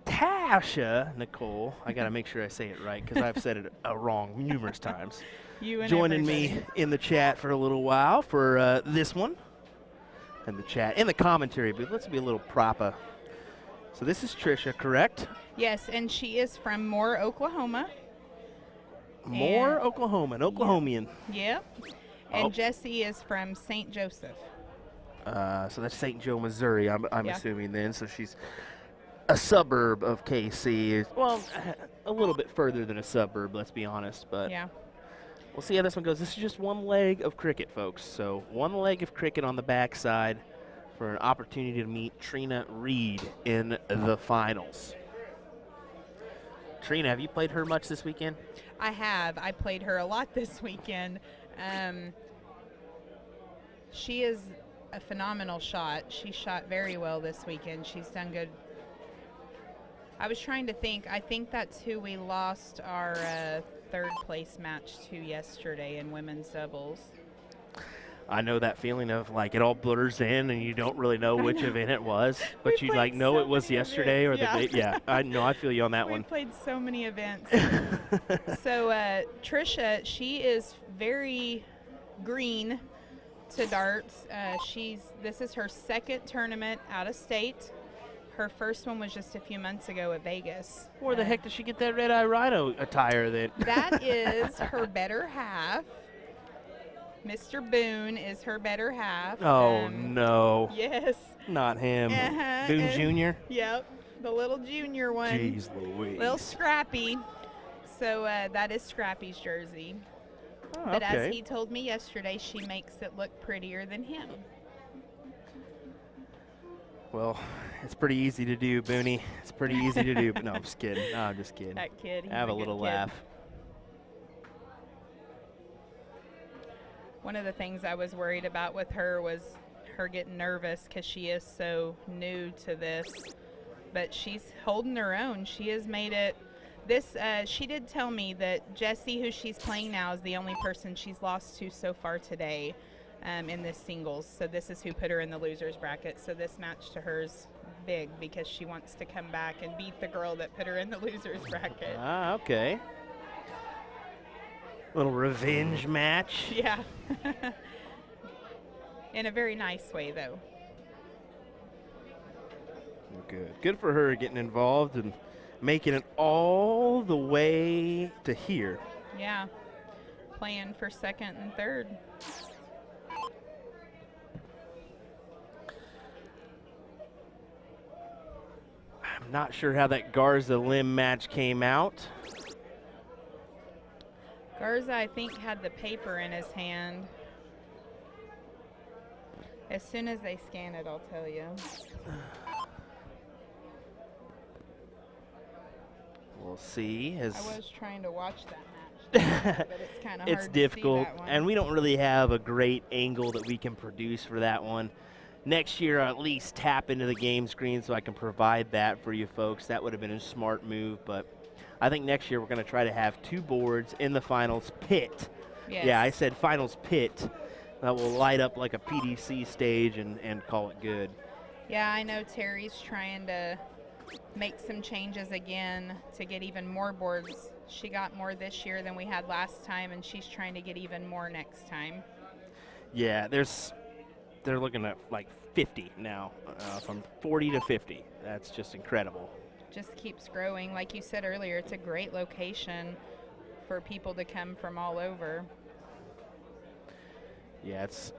Tasha Nicole, I got to make sure I say it right because I've said it wrong numerous times. You and joining everybody. me in the chat for a little while for this one. And the chat, in the commentary booth. Let's be a little proper. So this is Trisha, correct? Yes, and she is from Moore, Oklahoma. Moore, And- Oklahoma, an Oklahomian. Yep. And Oh. Jesse is from St. Joseph. So that's St. Joe, Missouri, I'm Yeah. assuming then. So she's a suburb of KC. Well, a little bit further than a suburb, let's be honest. But Yeah. we'll see how this one goes. This is just one leg of cricket, folks. So one leg of cricket on the backside for an opportunity to meet Trina Reed in the finals. Trina, have you played her much this weekend? I have. I played her a lot this weekend. She is a phenomenal shot. She shot very well this weekend. She's done good. I was trying to think. I think that's who we lost our third place match to yesterday in women's doubles. I know that feeling of like it all blurs in and you don't really know which event it was, but We you like played know so it was many yesterday or events, the day. Yeah, I know. I feel you on that We one. played so many events. So Trisha, she is very green to darts. This is her second tournament out of state. Her first one was just a few months ago at Vegas. Where the heck did she get that Red Eye Rhino attire then? That is her better half. Mr. Boone is her better half. Oh, no. Yes. Not him. Uh-huh, Boone Jr.? Yep, the little junior one. Jeez Louise. Little Scrappy. So that is Scrappy's jersey. Oh, But okay. as he told me yesterday, she makes it look prettier than him. Well, it's pretty easy to do, Booney. It's pretty easy to do. But no, I'm just kidding. No, I'm just kidding. That kid. He's Have a good little kid. laugh. One of the things I was worried about with her was her getting nervous because she is so new to this. But she's holding her own. She has made it. She did tell me that Jessie, who she's playing now, is the only person she's lost to so far today in this singles. So this is who put her in the loser's bracket. So this match to her is big because she wants to come back and beat the girl that put her in the loser's bracket. Ah, okay. Little revenge match. Yeah. In a very nice way, though. Good. Good for her getting involved and making it all the way to here. Yeah. Playing for second and third. I'm not sure how that Garza Lim match came out. Garza, I think, had the paper in his hand. As soon as they scan it, I'll tell you. We'll see. I was trying to watch that match, but it's kind of hard It's to difficult, see that one. and we don't really have a great angle that we can produce for that one. Next year, I'll at least tap into the game screen so I can provide that for you folks. That would have been a smart move, but I think next year we're going to try to have 2 boards in the finals pit. Yes. Yeah, I said finals pit. That will light up like a PDC stage and call it good. Yeah, I know Terry's trying to make some changes again to get even more boards. She got more this year than we had last time, and she's trying to get even more next time. Yeah, they're looking at like 50 now, from 40 to 50. That's just incredible. Just keeps growing. Like you said earlier, it's a great location for people to come from all over. Yeah, it's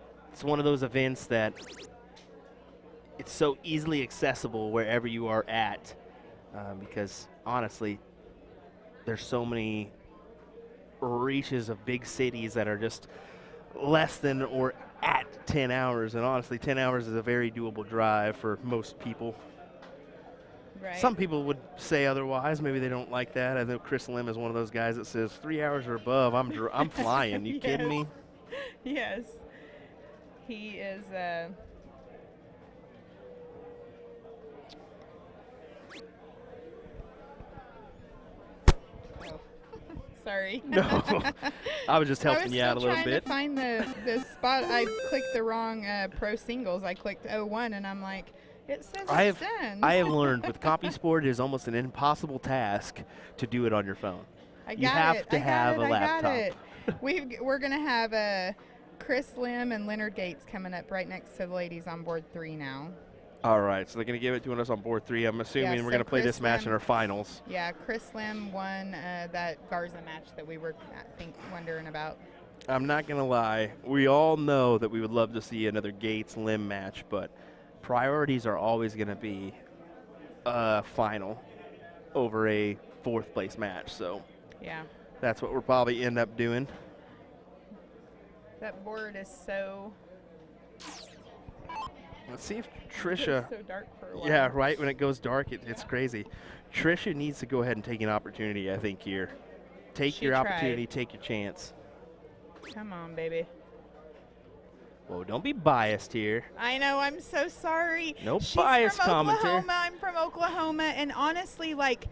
one of those events that it's so easily accessible wherever you are at, because honestly, there's so many reaches of big cities that are just less than or at 10 hours, and honestly 10 hours is a very doable drive for most people. Right. Some people would say otherwise. Maybe they don't like that. I know Chris Lim is one of those guys that says 3 hours or above, I'm flying. You kidding me? Yes. He is oh. Sorry. No. I was just I helping was you out a still little trying bit. to find the spot. I clicked the wrong pro singles. I clicked 01 and I'm like, it says it's done. I have learned with CompuSport it is almost an impossible task to do it on your phone. You have to have a laptop. We're going to have Chris Lim and Leonard Gates coming up right next to the ladies on board 3 now. All right, so they're going to give it to us on board 3. I'm assuming Yeah, we're so going to play Chris this match in Lim- our finals. Yeah, Chris Lim won that Garza match that we were, I think, wondering about. I'm not going to lie. We all know that we would love to see another Gates-Lim match, but priorities are always going to be a final over a 4th place match. So Yeah. that's what we'll probably end up doing. That board is so, Let's see if Trisha. so dark for a while. Yeah, right. When it goes dark, it's crazy. Trisha needs to go ahead and take an opportunity, I think, here. Take She your tried. opportunity, take your chance. Come on, baby. Whoa, don't be biased here. I know, I'm so sorry. No She's bias from commentary. Oklahoma. I'm from Oklahoma, and honestly, like,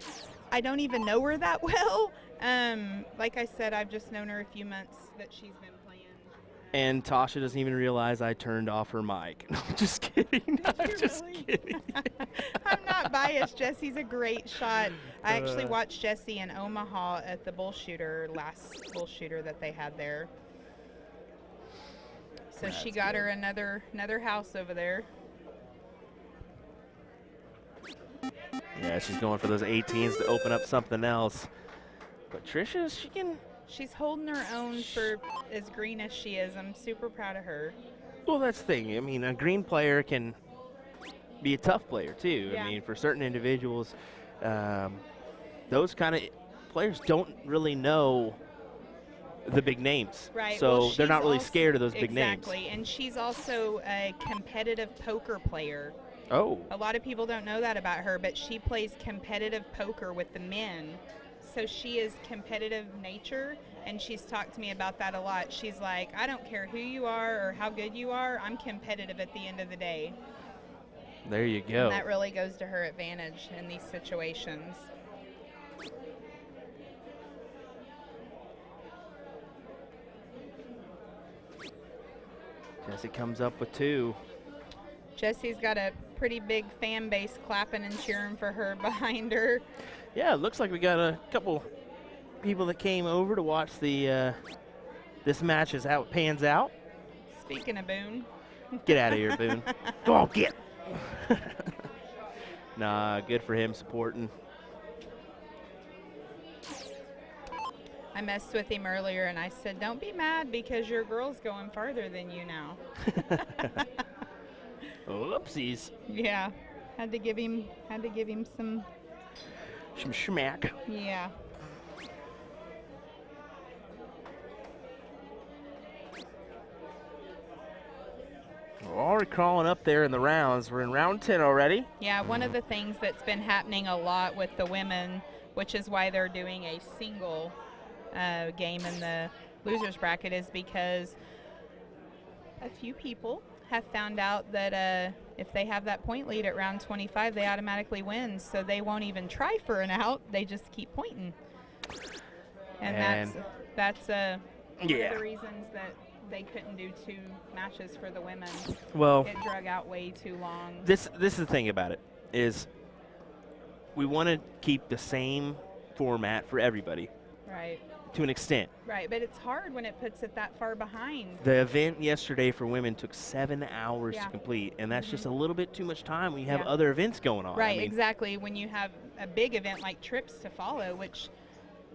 I don't even know her that well. Like I said, I've just known her a few months that she's been playing. And Tasha doesn't even realize I turned off her mic. No, I'm just kidding. I'm just Really? kidding. I'm not biased. Jesse's a great shot. I actually watched Jesse in Omaha at the bull shooter, last bull shooter that they had there. So she got her another house over there. Yeah, she's going for those 18s to open up something else. But Trisha, She's holding her own for as green as she is. I'm super proud of her. Well, that's the thing. I mean, a green player can be a tough player, too. Yeah. I mean, for certain individuals, those kind of players don't really know the big names. Right. So well, they're not she's really also- scared of those big names. Exactly. And she's also a competitive poker player. Oh. A lot of people don't know that about her, but she plays competitive poker with the men. So she is competitive nature, and she's talked to me about that a lot. She's like, I don't care who you are or how good you are, I'm competitive at the end of the day. There you go. And that really goes to her advantage in these situations. Jessie comes up with 2. Jessie's got a pretty big fan base clapping and cheering for her behind her. Yeah, it looks like we got a couple people that came over to watch the this match as how it pans out. Speaking of Boone. Get out of here, Boone. Go on, get. Nah, good for him supporting. I messed with him earlier and I said, don't be mad because your girl's going farther than you now. Whoopsies. Yeah. Had to give him some, Some schmack. yeah. We're already crawling up there in the rounds. We're in round 10 already. Yeah, one of the things that's been happening a lot with the women, which is why they're doing a single game in the losers bracket, is because a few people have found out that if they have that point lead at round 25, they automatically win. So they won't even try for an out. They just keep pointing. And that's one of the reasons that they couldn't do 2 matches for the women. Well, It drug out way too long. this is the thing about it, is we want to keep the same format for everybody Right. to an extent. Right, but it's hard when it puts it that far behind. The event yesterday for women took 7 hours Yeah. to complete, and that's just a little bit too much time when you have Yeah. other events going on. Right, I mean, exactly. When you have a big event like trips to follow, which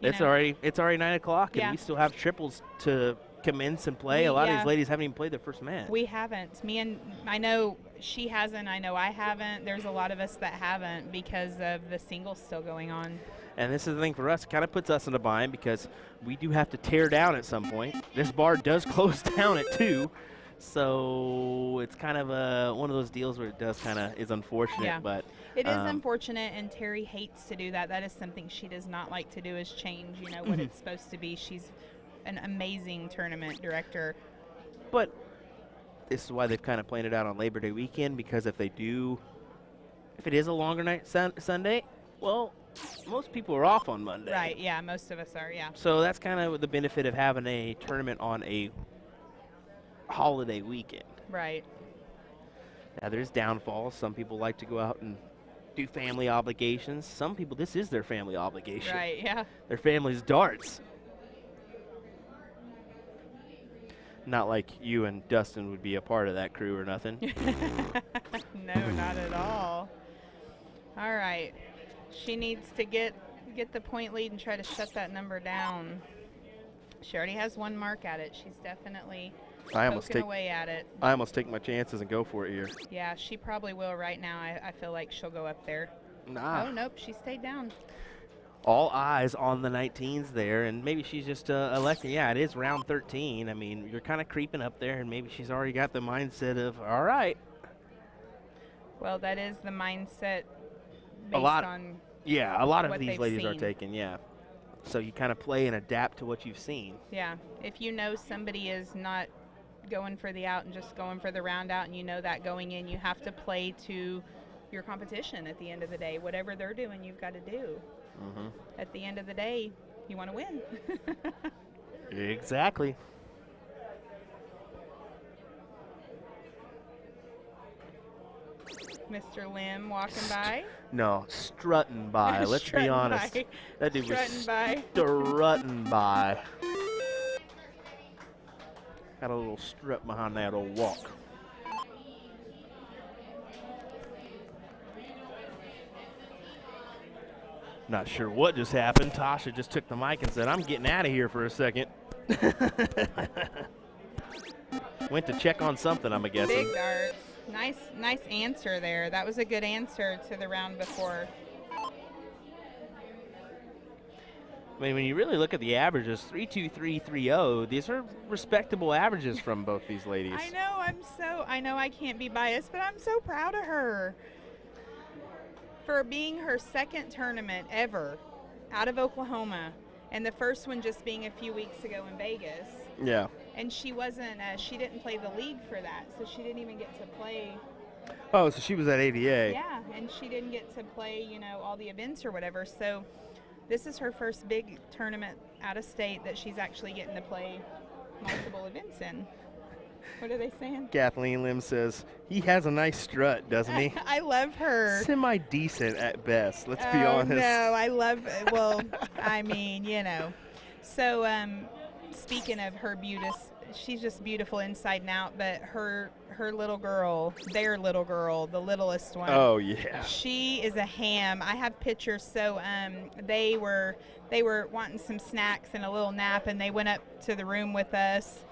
it's already 9 o'clock, Yeah. and we still have triples to commence and play. A lot of Yeah. these ladies haven't even played their first match. we haven't. I know she hasn't. I know I haven't. There's a lot of us that haven't because of the singles still going on. And this is the thing for us, it kind of puts us in a bind because we do have to tear down at some point. This bar does close down at 2, so it's kind of one of those deals where it does kind of is unfortunate. Yeah. But It is unfortunate, and Terry hates to do that. That is something she does not like to do, is change, what it's supposed to be. She's an amazing tournament director. But this is why they've kind of planned it out on Labor Day weekend, because if it is a longer night Sunday, well, most people are off on Monday. Right, yeah, most of us are, yeah. So that's kind of the benefit of having a tournament on a holiday weekend. Right. Now, there's downfalls. Some people like to go out and do family obligations. Some people, this is their family obligation. Right, yeah. Their family's darts. Not like you and Dustin would be a part of that crew or nothing. No, not at all. All right. She needs to get the point lead and try to shut that number down. She already has 1 mark at it. She's definitely poking away at it. I almost take my chances and go for it here. Yeah, she probably will right now. I feel like she'll go up there. Nah. Oh, nope, she stayed down. All eyes on the 19s there, and maybe she's just electing. Yeah, it is round 13. I mean, you're kind of creeping up there, and maybe she's already got the mindset of, all right. Well, that is the mindset based A lot on of what these they've ladies are seen. taking, yeah. So you kind of play and adapt to what you've seen. Yeah, if you know somebody is not going for the out and just going for the round out, and you know that going in, you have to play to your competition at the end of the day. Whatever they're doing, you've got to do. Mm-hmm. At the end of the day, you want to win. Exactly. Mr. Lim walking by. No, strutting by. Let's be Strutting honest. by. That dude was Strutting by. strutting by. Got a little strut behind that old walk. Not sure what just happened. Tasha just took the mic and said, I'm getting out of here for a second. Went to check on something, I'm guessing. Big darts. Nice answer there. That was a good answer to the round before. I mean, when you really look at the averages, 3.23, 3.0, these are respectable averages from both these ladies. I know I can't be biased, but I'm so proud of her. For being her second tournament ever out of Oklahoma, and the first one just being a few weeks ago in Vegas. Yeah. And she didn't play the league for that, so she didn't even get to play. Oh, so she was at ADA. Yeah, and she didn't get to play, all the events or whatever. So this is her first big tournament out of state that she's actually getting to play multiple events in. What are they saying? Kathleen Lim says, he has a nice strut, doesn't he? I love her. Semi-decent at best, let's be honest. No, I love, I mean, So, speaking of her beauty, she's just beautiful inside and out, but her little girl, their little girl, the littlest one. Oh, yeah. She is a ham. I have pictures. So they were wanting some snacks and a little nap, and they went up to the room with us.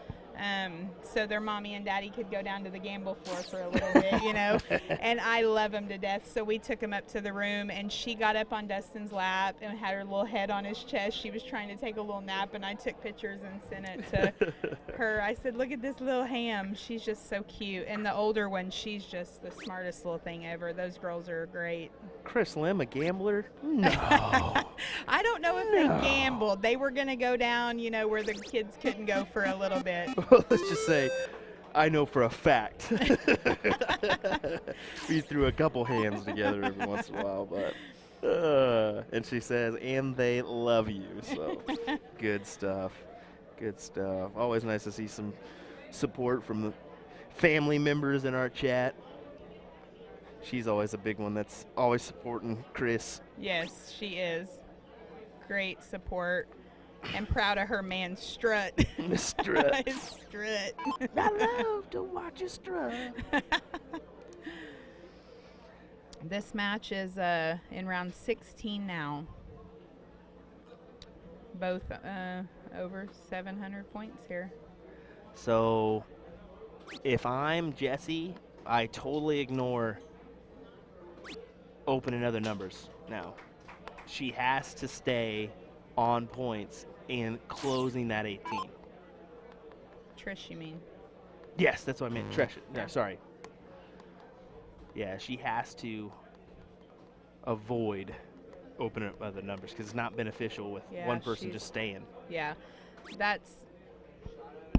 So their mommy and daddy could go down to the gamble floor for a little bit, and I love them to death. So we took them up to the room, and she got up on Dustin's lap and had her little head on his chest. She was trying to take a little nap, and I took pictures and sent it to her. I said, look at this little ham. She's just so cute. And the older one, she's just the smartest little thing ever. Those girls are great. Chris Lim, a gambler? No. I don't know if they gambled. They were going to go down, where the kids couldn't go for a little bit. Let's just say, I know for a fact. We threw a couple hands together every once in a while, but and she says, and they love you. So good stuff. Good stuff. Always nice to see some support from the family members in our chat. She's always a big one that's always supporting Chris. Yes, she is. Great support. And proud of her man Strut. Strut. Strut. I love to watch you strut. This match is in round 16 now. Both over 700 points here. So if I'm Jesse, I totally ignore opening other numbers now. She has to stay on points and closing that 18. Trish, you mean? Yes, that's what I meant. Trisha. No, sorry. Yeah, she has to avoid opening up other numbers because it's not beneficial with one person just staying. Yeah, that's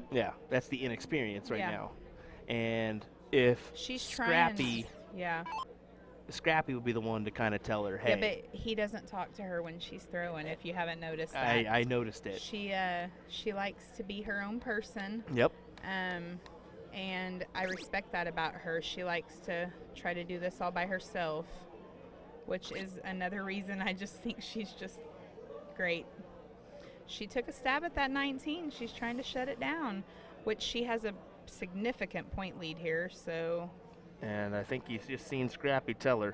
the inexperience right now. And if she's Scrappy, Scrappy would be the one to kind of tell her, hey. Yeah, but he doesn't talk to her when she's throwing, if you haven't noticed that. I noticed it. She likes to be her own person. Yep. And I respect that about her. She likes to try to do this all by herself, which is another reason I just think she's just great. She took a stab at that 19. She's trying to shut it down, which she has a significant point lead here, so... And I think he's just seen Scrappy tell her.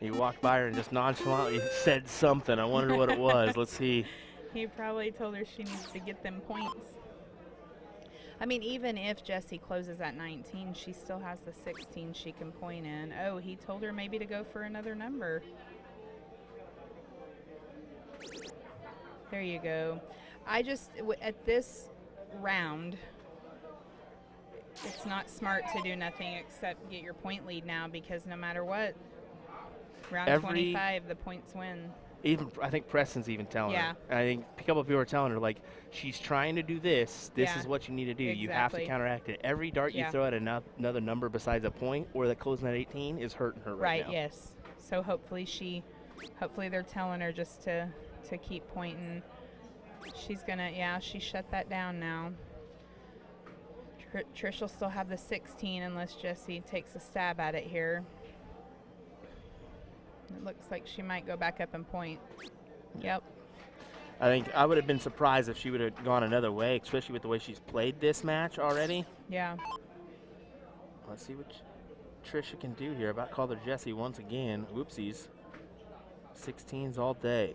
He walked by her and just nonchalantly said something. I wonder what it was. Let's see. He probably told her she needs to get them points. I mean, even if Jessie closes at 19, she still has the 16 she can point in. Oh, he told her maybe to go for another number. There you go. At this round, it's not smart to do nothing except get your point lead now, because no matter what, round 25, the points win. Even I think Preston's even telling her. I think a couple of people are telling her, like, she's trying to do this. This is what you need to do. You have to counteract it. Every dart you throw at another number besides a point or that closing at 18 is hurting her right now. Yes. So hopefully they're telling her just to keep pointing. She's gonna, she shut that down now. Trish will still have the 16 unless Jessie takes a stab at it here. It looks like she might go back up and point. Yep. I think I would have been surprised if she would have gone another way, especially with the way she's played this match already. Yeah. Let's see what Trisha can do here. About called her Jessie once again. Whoopsies. 16s all day.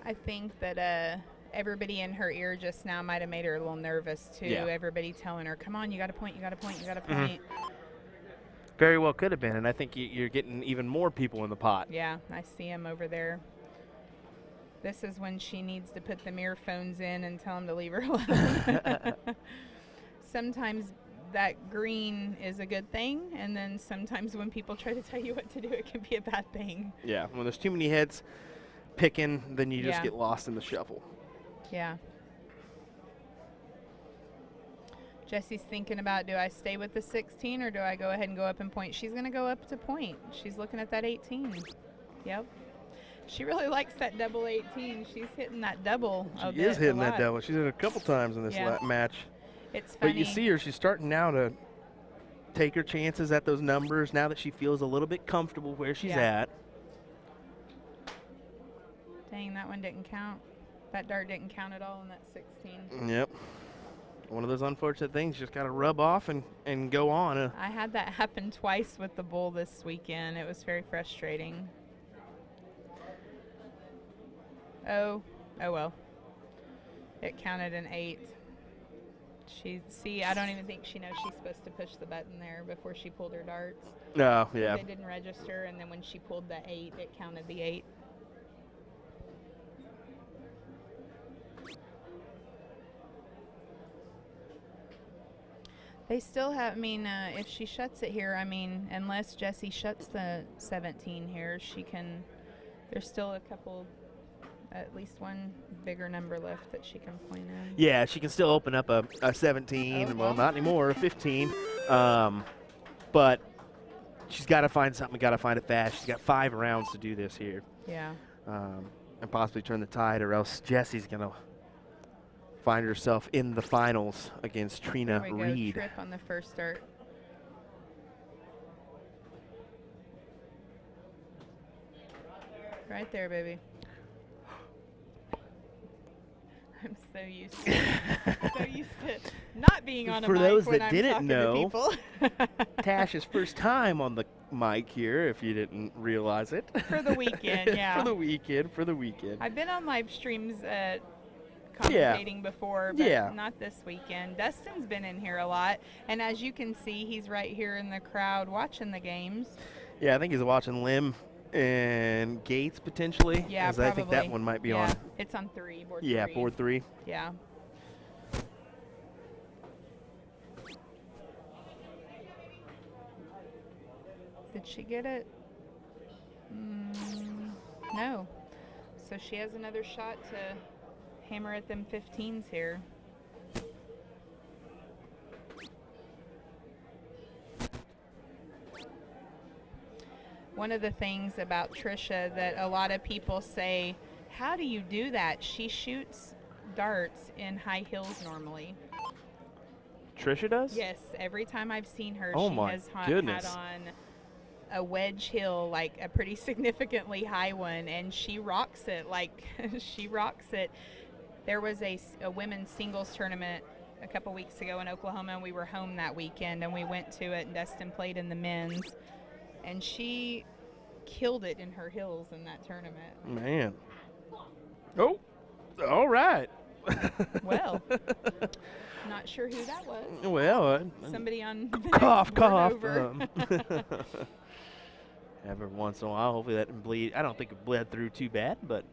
I think that everybody in her ear just now might have made her a little nervous too. Yeah. Everybody telling her, "Come on, you got a point, you got a point, you got a point." Very well could have been, and I think you're getting even more people in the pot. Yeah, I see him over there. This is when she needs to put the earphones in and tell him to leave her alone. Sometimes that green is a good thing, and then sometimes when people try to tell you what to do, it can be a bad thing. Yeah, when there's too many heads picking, then you just Yeah. get lost in the shuffle. Yeah. Jessie's thinking about, do I stay with the 16 or do I go ahead and go up and point? She's going to go up to point. She's looking at that 18. Yep. She really likes that double 18. She's hitting that double. She is hitting that double. She's hit it a couple times in this Yeah. match. It's funny. But you see her, she's starting now to take her chances at those numbers now that she feels a little bit comfortable where she's Yeah. at. Dang, that one didn't count. That dart didn't count at all in that 16. Yep. One of those unfortunate things, just got to rub off and go on. I had that happen twice with the bull this weekend. It was very frustrating. Oh well. It counted an 8. I don't even think she knows she's supposed to push the button there before she pulled her darts. No, yeah. They didn't register, and then when she pulled the 8, it counted the 8. They still have, if she shuts it here, unless Jessie shuts the 17 here, she can, there's still a couple, at least one bigger number left that she can point in. Yeah, she can still open up a 17, Oh, well, not anymore, a 15. But she's got to find something, got to find it fast. She's got 5 rounds to do this here. Yeah. And possibly turn the tide, or else Jessie's going to find herself in the finals against Trina There we go, Reed. trip on the first dart. Right there, baby. I'm so used to not being on a For mic those when that I'm didn't talking know, to people. Tash's first time on the mic here, if you didn't realize it. For the weekend, yeah. For the weekend. I've been on live streams commentating before, but not this weekend. Dustin's been in here a lot, and as you can see, he's right here in the crowd watching the games. Yeah, I think he's watching Lim and Gates potentially. Yeah, 'cause probably. I think that one might be on. It's on 3, board 3. Yeah, board 3. Yeah. Did she get it? No. So she has another shot to hammer at them 15s here. One of the things about Trisha that a lot of people say, how do you do that? She shoots darts in high heels normally. Trisha does? Yes, every time I've seen her, Oh she my has goodness. had on a wedge heel, like a pretty significantly high one, and she rocks it. Like, she rocks it. There was a women's singles tournament a couple weeks ago in Oklahoma, and we were home that weekend, and we went to it, and Dustin played in the men's, and she killed it in her heels in that tournament. Man. Oh, all right. Well, not sure who that was. Well, Somebody on the cough, next board cough. over. Every once in a while, hopefully that didn't bleed. I don't think it bled through too bad, but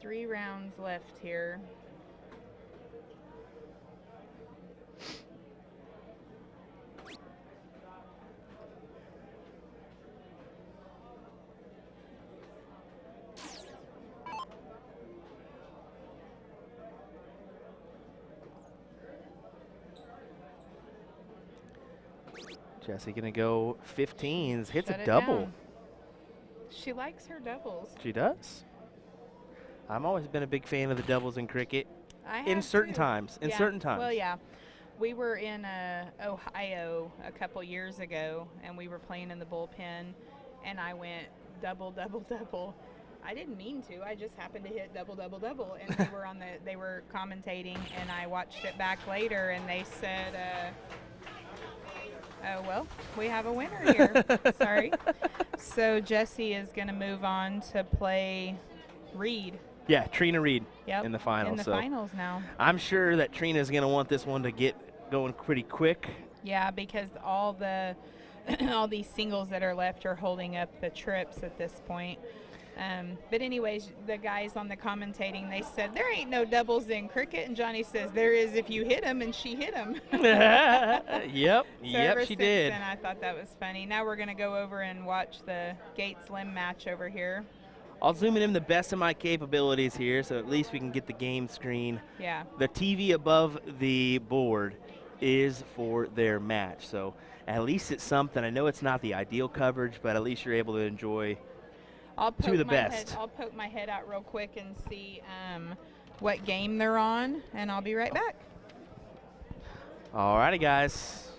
3 rounds left here. Jessie gonna go 15s, hits Shut a it double. down. She likes her doubles. She does. I've always been a big fan of the doubles in cricket. I In have certain too. times. In Yeah. certain times. Well, yeah. We were in Ohio a couple years ago, and we were playing in the bullpen, and I went double, double, double. I didn't mean to. I just happened to hit double, double, double, and they were commentating, and I watched it back later, and they said, "Oh well, we have a winner here." Sorry. So Jesse is going to move on to play Reed. Yeah, Trina Reed Yep. in the finals. In the so finals now. I'm sure that Trina's going to want this one to get going pretty quick. Yeah, because all the all these singles that are left are holding up the trips at this point. But anyways, the guys on the commentating, they said, there ain't no doubles in cricket. And Johnny says, there is if you hit him, and she hit him. Yep, Ever she since did. then, I thought that was funny. Now we're going to go over and watch the Gates Lim match over here. I'll zoom in the best of my capabilities here, so at least we can get the game screen. Yeah. The TV above the board is for their match, so at least it's something. I know it's not the ideal coverage, but at least you're able to enjoy two of the best. I'll poke my head out real quick and see what game they're on, and I'll be right back. Alrighty, guys.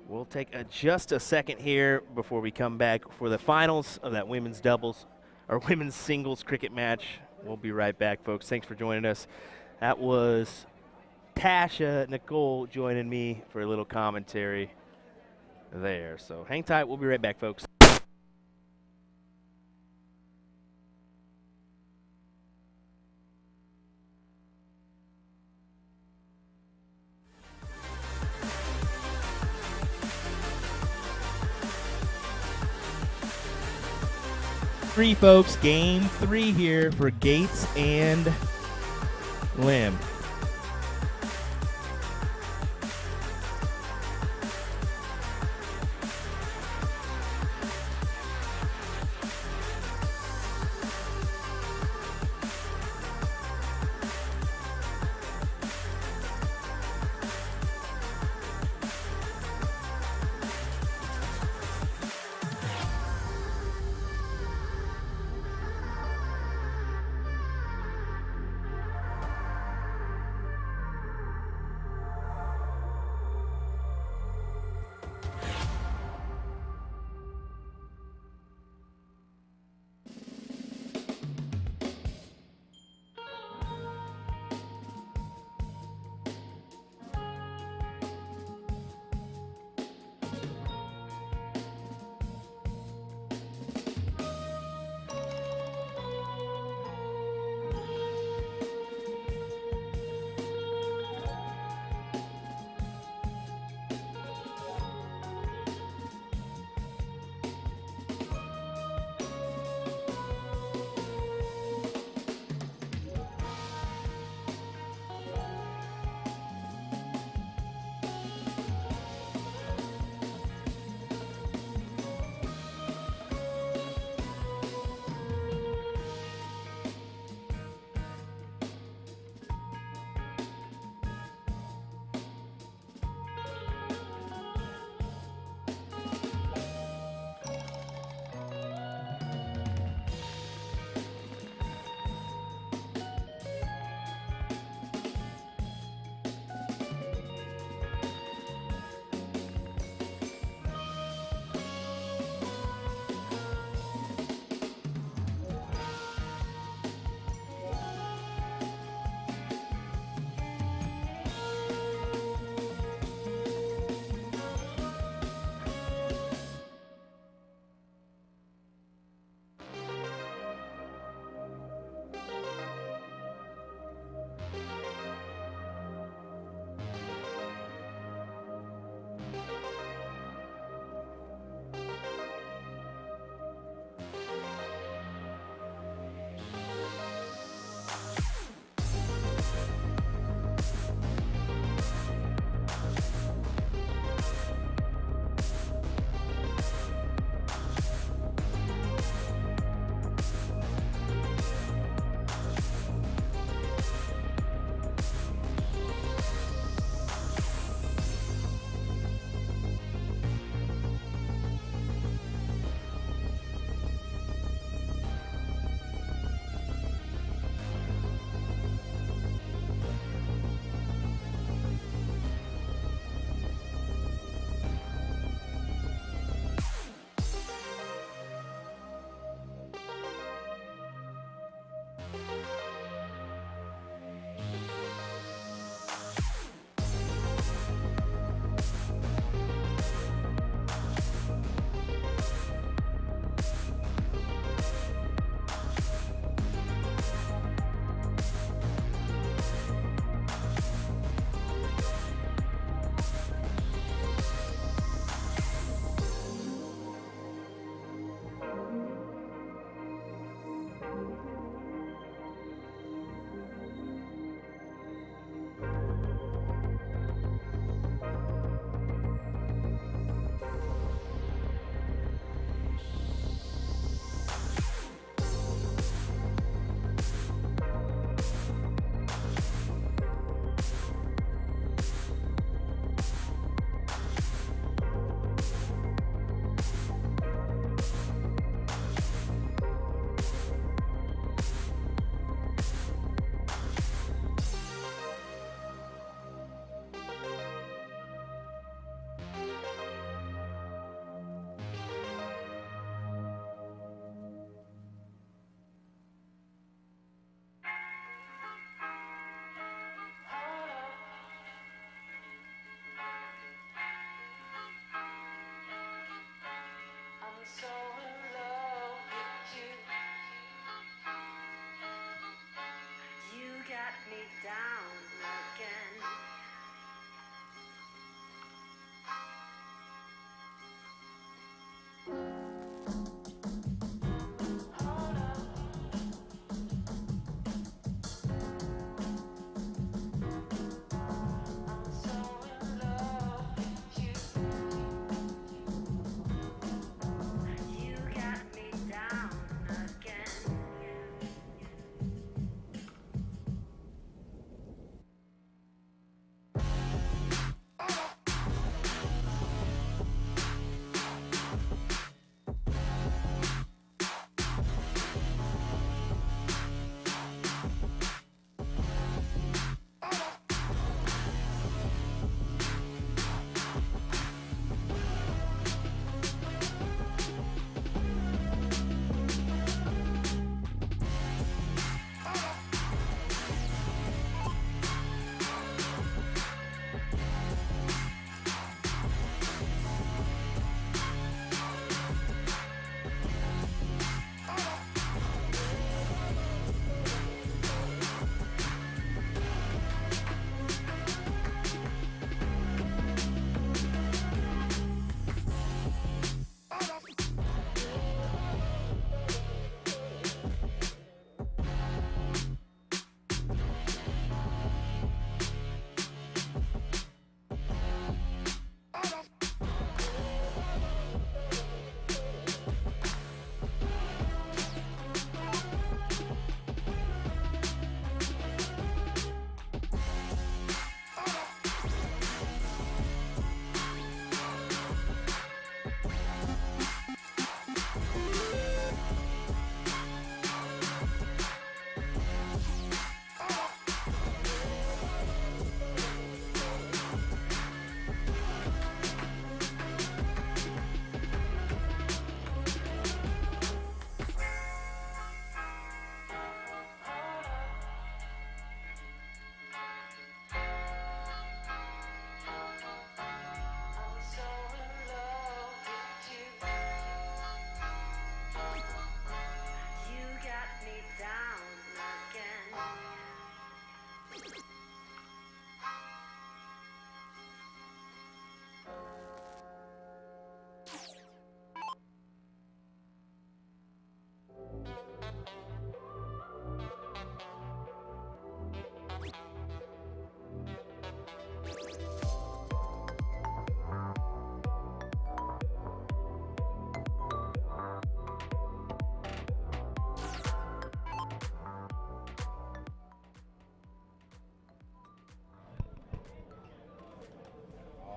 We'll take just a second here before we come back for the finals of that women's doubles or women's singles cricket match. We'll be right back, folks. Thanks for joining us. That was Tasha Nicole joining me for a little commentary there. So hang tight. We'll be right back, folks. Three, folks. Game 3 here for Gates and Lim.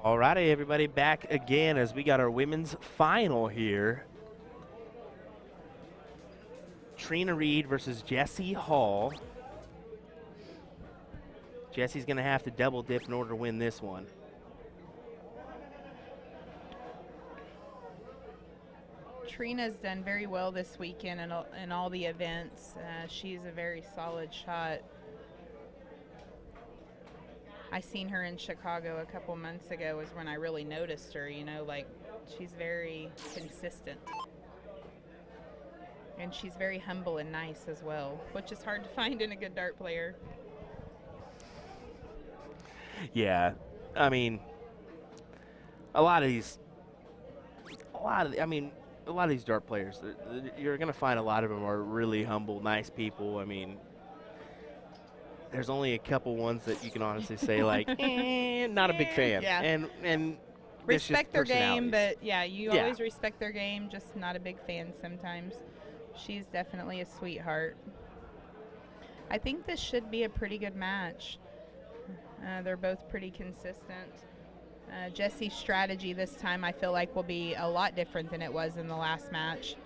Alrighty, everybody, back again as we got our women's final here. Trina Reed versus Jessie Hall. Jessie's going to have to double dip in order to win this one. Trina's done very well this weekend in all the events. She's a very solid shot. I seen her in Chicago a couple months ago was when I really noticed her, you know, like she's very consistent. And she's very humble and nice as well, which is hard to find in a good dart player. Yeah, I mean, a lot of these dart players, you're going to find a lot of them are really humble, nice people. I mean, there's only a couple ones that you can honestly say, like, not a big fan. Yeah. And respect their game, personalities. but yeah, you always respect their game, just not a big fan sometimes. She's definitely a sweetheart. I think this should be a pretty good match. They're both pretty consistent. Jessie's strategy this time I feel like will be a lot different than it was in the last match.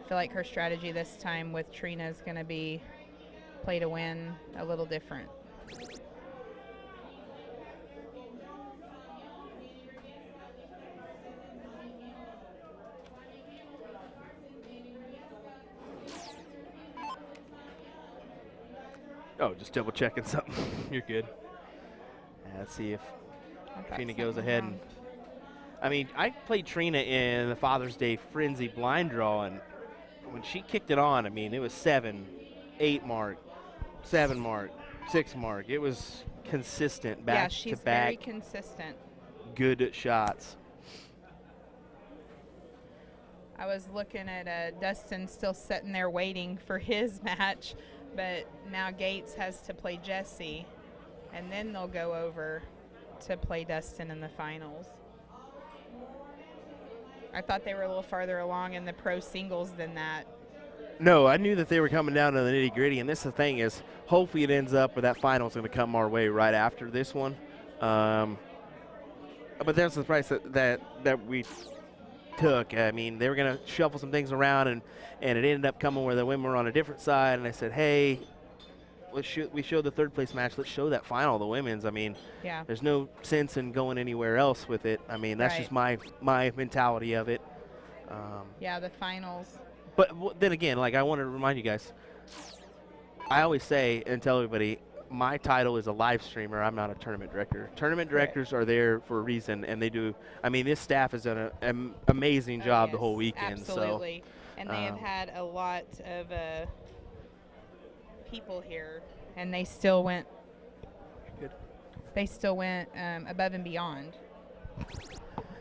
I feel like her strategy this time with Trina is going to be play to win a little different. Oh, just double checking something. You're good. Let's see if Trina goes ahead and I mean, I played Trina in the Father's Day Frenzy blind draw, and when she kicked it on, I mean, it was 7, 8 mark, 7 mark, 6 mark. It was consistent Yeah, back she's to very back, consistent. good shots. I was looking at Dustin still sitting there waiting for his match, but now Gates has to play Jesse, and then they'll go over to play Dustin in the finals. I thought they were a little farther along in the pro singles than that. No, I knew that they were coming down to the nitty gritty, and this the thing is, hopefully it ends up where that final's going to come our way right after this one. But that's the price that we took. I mean, they were going to shuffle some things around, and it ended up coming where the women were on a different side, and I said, hey, we showed the third place match. Let's show that final, the women's. I mean, Yeah. there's no sense in going anywhere else with it. I mean, that's just my mentality of it. Yeah, the finals. But then again, like I want to remind you guys, I always say and tell everybody, my title is a live streamer. I'm not a tournament director. Tournament directors are there for a reason, and they do. I mean, this staff has done an amazing job the whole weekend. Absolutely. So, And they have had a lot of people here, and they still went. Good. They still went above and beyond.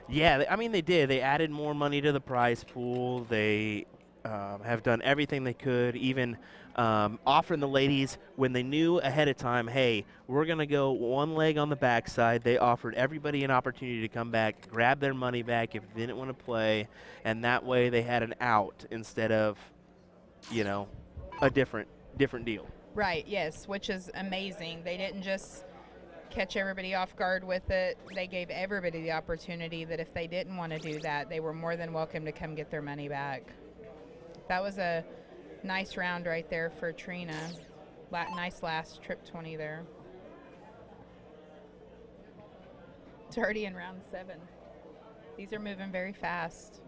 yeah, I mean, they did. They added more money to the prize pool. They have done everything they could, even offering the ladies when they knew ahead of time, hey, we're going to go one leg on the backside. They offered everybody an opportunity to come back, grab their money back if they didn't want to play, and that way they had an out instead of, a different deal. Right, yes, which is amazing. They didn't just catch everybody off guard with it. They gave everybody the opportunity that if they didn't want to do that, they were more than welcome to come get their money back. That was a nice round right there for Trina. Nice last trip 20 there. It's already in round 7. These are moving very fast.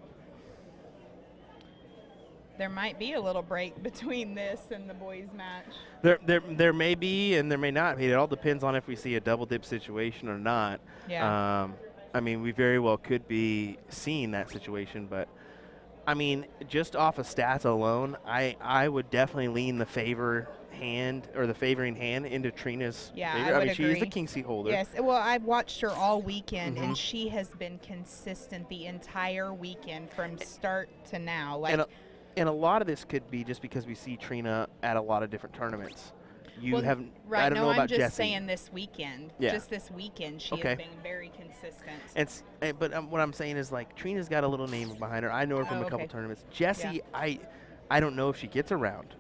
There might be a little break between this and the boys' match. There may be and there may not be. It all depends on if we see a double dip situation or not. Yeah. I mean, we very well could be seeing that situation, but I mean, just off of stats alone, I would definitely lean the favoring hand into Trina's Yeah, favor. I I would mean, she is the agree. king seat holder. Yes, well, I've watched her all weekend, Mhm. and she has been consistent the entire weekend from start to now. Like, And a lot of this could be just because we see Trina at a lot of different tournaments. You well, haven't. right? I don't no, know about I'm just Jessie. saying this weekend. Yeah. Just this weekend, she Okay. has been very consistent. But what I'm saying is, like, Trina's got a little name behind her. I know her from Oh, a couple okay. tournaments. Jessie, I don't know if she gets around.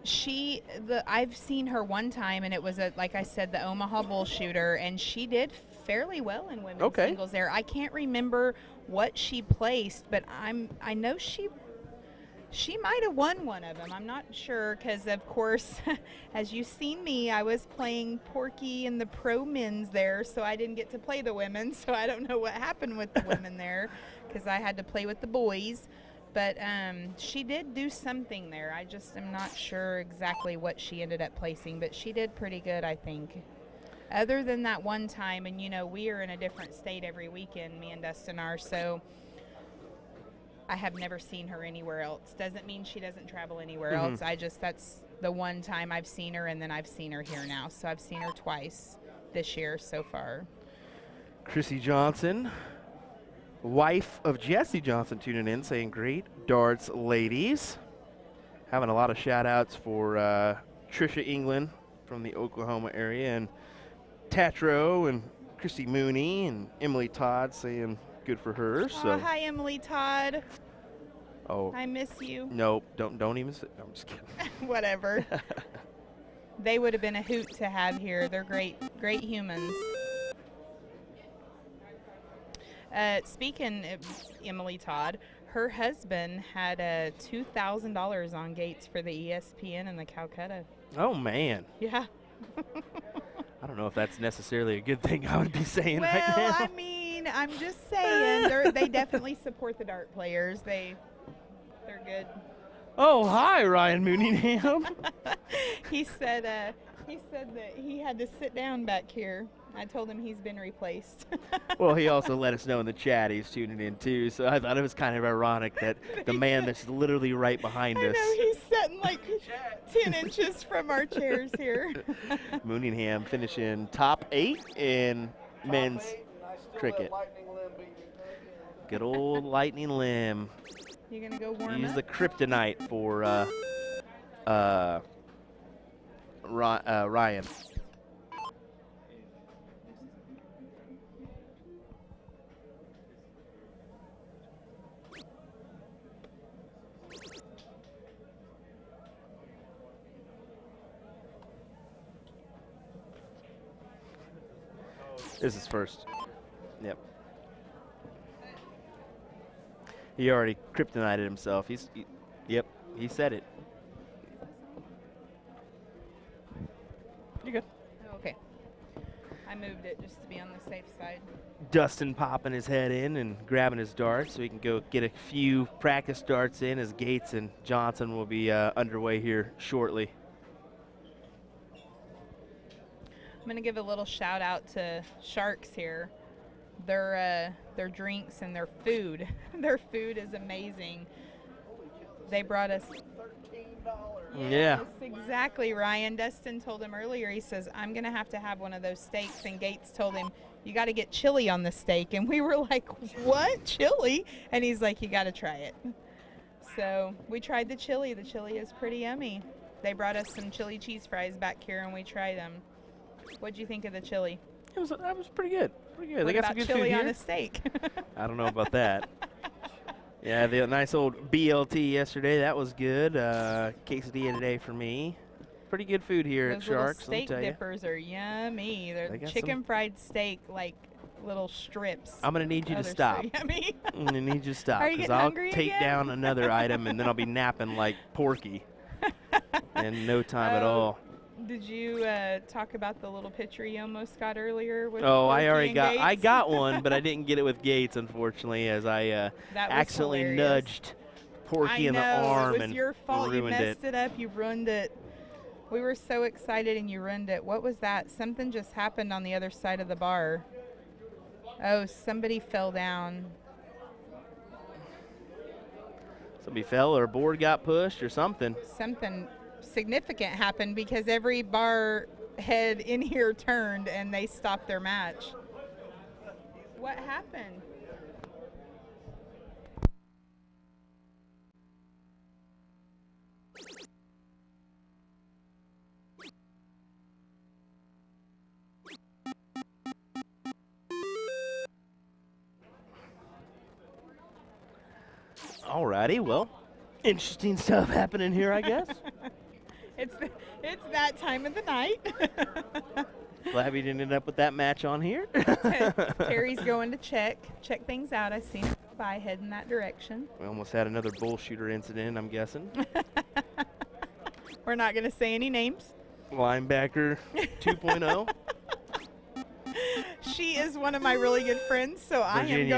I've seen her one time, and it was like I said, the Omaha Bull Shooter, and she did fairly well in women's Okay. singles there. I can't remember what she placed, but I know she might have won one of them. I'm not sure because, of course, as you've seen me, I was playing Porky in the pro men's there, so I didn't get to play the women. So I don't know what happened with the women there because I had to play with the boys. But she did do something there. I just am not sure exactly what she ended up placing, but she did pretty good, I think. Other than that one time, and we are in a different state every weekend, me and Dustin are, so I have never seen her anywhere else. Doesn't mean she doesn't travel anywhere else. That's the one time I've seen her, and then I've seen her here now. So I've seen her twice this year so far. Chrissy Johnson, wife of Jesse Johnson, tuning in, saying great darts, ladies. Having a lot of shout outs for Trisha England from the Oklahoma area, and Tatro and Christy Mooney and Emily Todd saying good for her. So Oh, hi, Emily Todd. oh I miss you. nope, don't even say, I'm just kidding. Whatever. They would have been a hoot to have here. They're great humans. Speaking of Emily Todd, her husband had $2,000 on Gates for the ESPN in the Calcutta. Oh man, Yeah. I don't know if that's necessarily a good thing I would be saying right now. Well, I mean, I'm just saying they definitely support the dart players. They're good. Oh, hi, Ryan Mooningham. He said that he had to sit down back here. I told him he's been replaced. Well, he also let us know in the chat he's tuning in too, so I thought it was kind of ironic that the man that's literally right behind I us, know, he's sitting like 10 inches from our chairs here. Mooningham, finishing top 8 in men's cricket. Good old lightning limb. You gonna go warm Use up? the kryptonite for Ryan. This is first. Yep. He already kryptonited himself. Yep, he said it. You good? Okay. I moved it just to be on the safe side. Dustin popping his head in and grabbing his darts so he can go get a few practice darts in as Gates and Johnson will be underway here shortly. I'm gonna give a little shout out to Sharks here. Their drinks and their food. Their food is amazing. They brought us. Yeah. Yes, exactly, Ryan. Dustin told him earlier, he says, I'm going to have one of those steaks. And Gates told him, you got to get chili on the steak. And we were like, what? Chili? And he's like, you got to try it. So we tried the chili. The chili is pretty yummy. They brought us some chili cheese fries back here, and we tried them. What'd you think of the chili? That was pretty good. Pretty good. What They got about some good chili food on here. a steak? I don't know about that. Yeah, the nice old BLT yesterday. That was good. Quesadilla today for me. Pretty good food here Those at little Sharks. Let me steak tell you. dippers are yummy. They're They got chicken some- fried steak, like little strips. I'm gonna need you Oh, to they're so stop. yummy. I'm gonna need you to stop Are you because getting I'll hungry take again? down another item and then I'll be napping like Porky in no time at Oh, all. Did you talk about the little picture you almost got earlier? With Oh, I Porky already and got. I Gates? got one, but I didn't get it with Gates, unfortunately, as I That was accidentally hilarious. nudged Porky I in know, the arm it was and your fault. You ruined messed it up. You ruined it. We were so excited and you ruined it. What was that? Something just happened on the other side of the bar. Oh, somebody fell down. Somebody fell or a board got pushed or something. Something significant happened because every bar head in here turned and they stopped their match. What happened? Alrighty, well, interesting stuff happening here, I guess. It's that time of the night. Glad we didn't end up with that match on here. Terry's going to check things out. I seen him go by heading that direction. We almost had another bull shooter incident, I'm guessing. We're not going to say any names. Linebacker 2.0. She is one of my really good friends, so Virginia.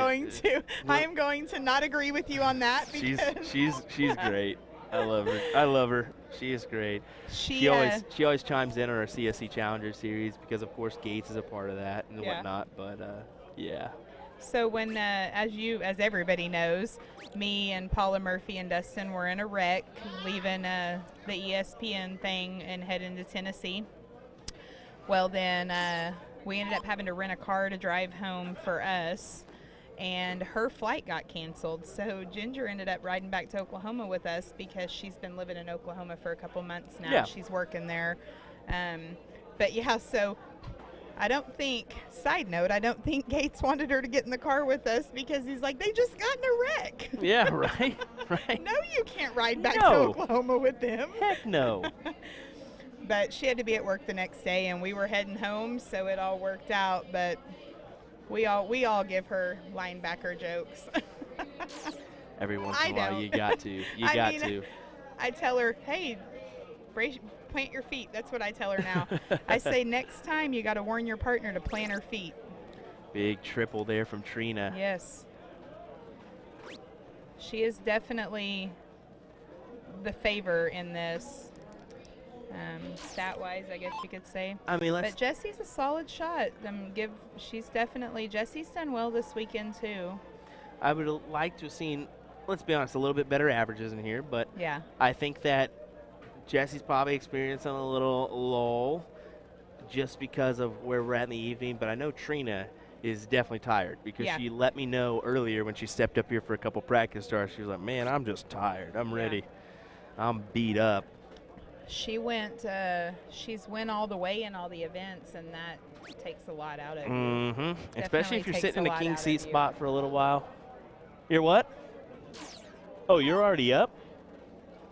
I am going to not agree with you on that because She's great. I love her. I love her. She is great. she She always chimes in on our CSC Challenger series because of course Gates is a part of that and Yeah. whatnot. But yeah. So when, as everybody knows, me and Paula Murphy and Dustin were in a wreck, leaving the ESPN thing and heading to Tennessee. Well, then we ended up having to rent a car to drive home for us, and her flight got canceled. So Ginger ended up riding back to Oklahoma with us because she's been living in Oklahoma for a couple months now. Yeah. She's working there. But yeah, so side note, I don't think Gates wanted her to get in the car with us because he's like, they just got in a wreck. Yeah, right. Right. No, you can't ride back to No. Oklahoma with them. Heck no. But she had to be at work the next day, and we were heading home, so it all worked out. But we all give her linebacker jokes. Every once I in a while don't. you got to. I mean, I tell her, hey, plant your feet. That's what I tell her now. I say next time you got to warn your partner to plant her feet. Big triple there from Trina. Yes. She is definitely the favor in this. stat-wise, I guess you could say. I mean, But Jesse's a solid shot. She's definitely, Jesse's done well this weekend too. I would like to have seen, let's be honest, a little bit better averages in here, but Yeah. I think that Jesse's probably experiencing a little lull just because of where we're at in the evening, but I know Trina is definitely tired because Yeah. she let me know earlier when she stepped up here for a couple practice starts. She was like, man, I'm just tired. I'm ready. I'm beat up. She's went all the way in all the events, and that takes a lot out of you. Mm-hmm. Especially if you're takes sitting a in a lot king out seat of you. spot for a little while. You're what? Oh, you're already up?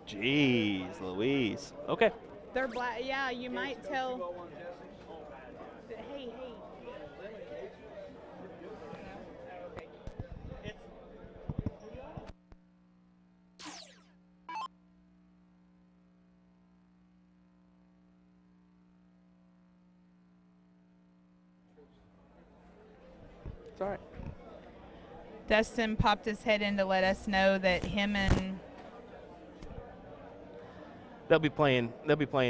Jeez, Louise. Okay. They're black. Yeah, you might tell. Hey. It's all right. Dustin popped his head in to let us know that him and They'll be playing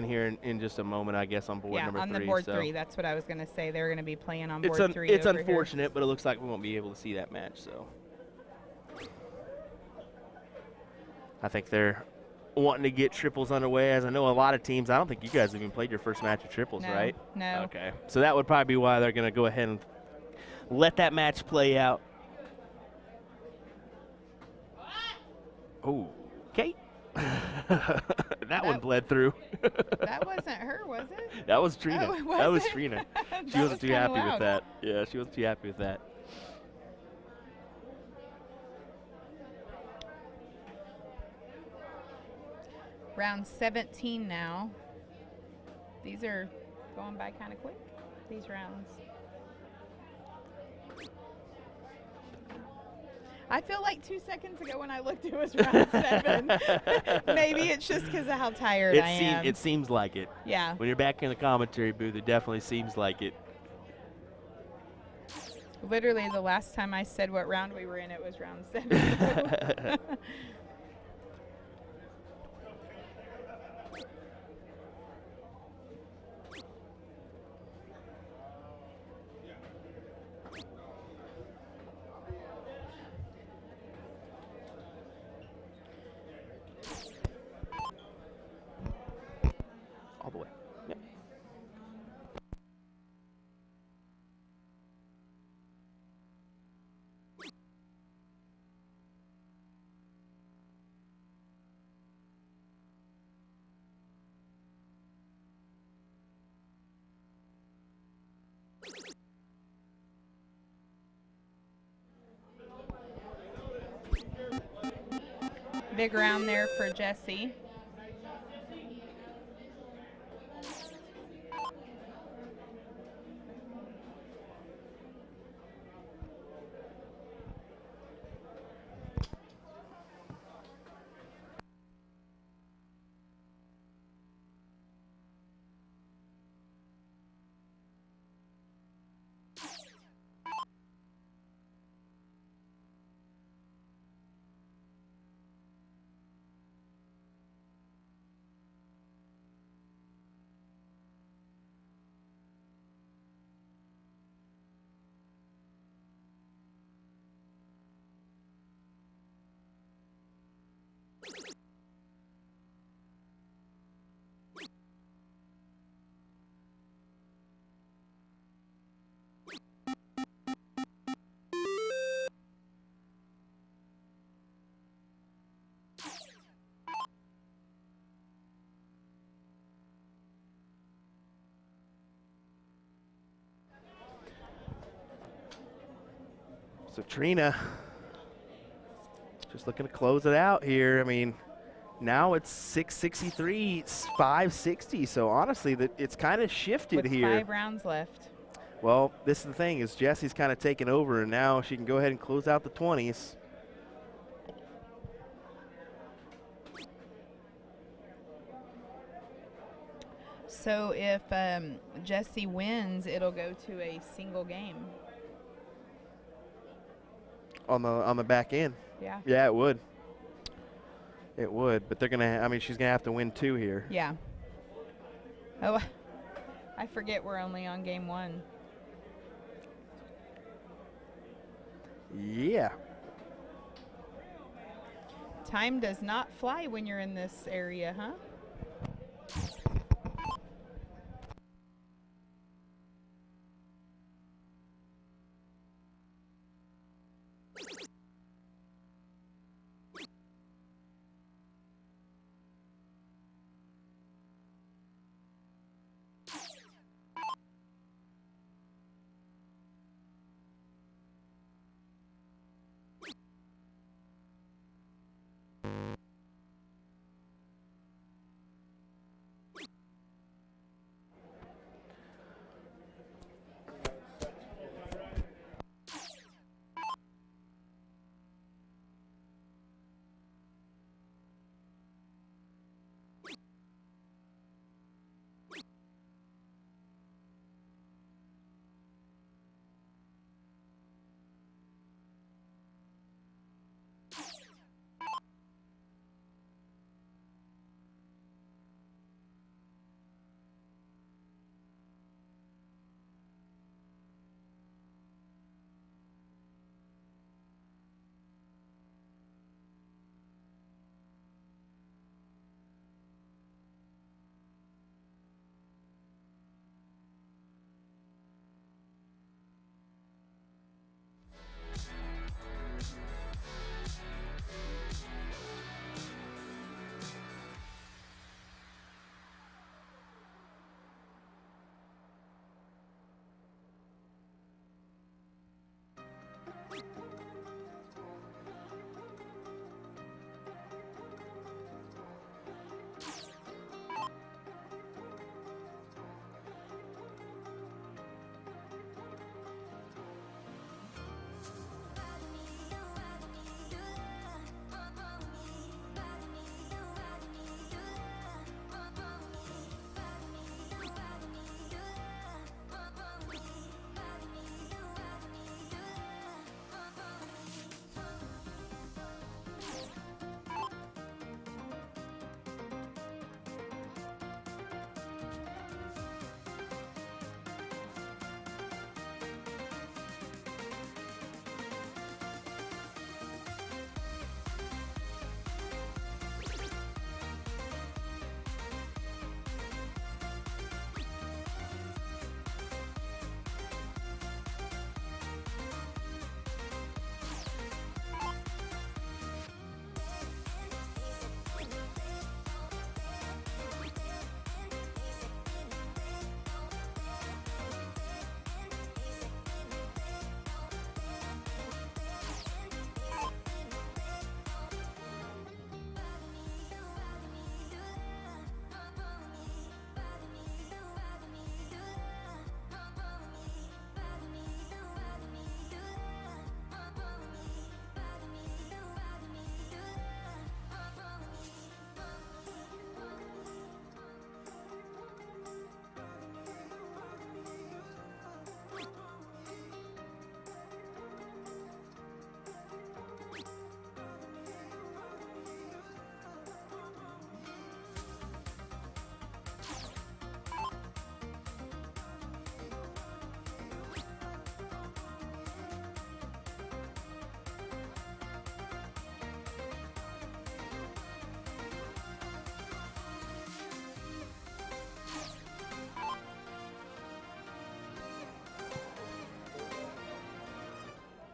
here in just a moment, I guess, on board number 3. on the board so 3. That's what I was going to say. They're going to be playing on It's board 3. it's over here. unfortunate, but it looks like we won't be able to see that match. So I think they're wanting to get triples underway. As I know a lot of teams, I don't think you guys have even played your first match of triples, No, right? no. Okay. So that would probably be why they're going to go ahead and let that match play out. Oh, okay. that one bled through. That wasn't her, was it? That was Trina. Oh, was that was it? Trina. She That wasn't was too kinda happy with loud. that. Yeah, she wasn't too happy with that. Round 17 now. These are going by kind of quick, these rounds. I feel like 2 seconds ago when I looked, it was round 7. Maybe it's just because of how tired I am. It seems like it. Yeah. When you're back in the commentary booth, it definitely seems like it. Literally, the last time I said what round we were in, it was round 7. All the way. Yep. Big round there for Jesse. So Trina just looking to close it out here. I mean, now it's 663, it's 560. So honestly, it's kind of shifted With here. 5 rounds left. Well, this is the thing, is Jesse's kind of taken over, and now she can go ahead and close out the 20s. So if Jesse wins, it'll go to a single game. On the back end. Yeah. Yeah, it would. It would, but they're gonna. I mean, she's gonna have to win 2 here. Yeah. Oh, I forget we're only on game 1. Yeah. Time does not fly when you're in this area, huh?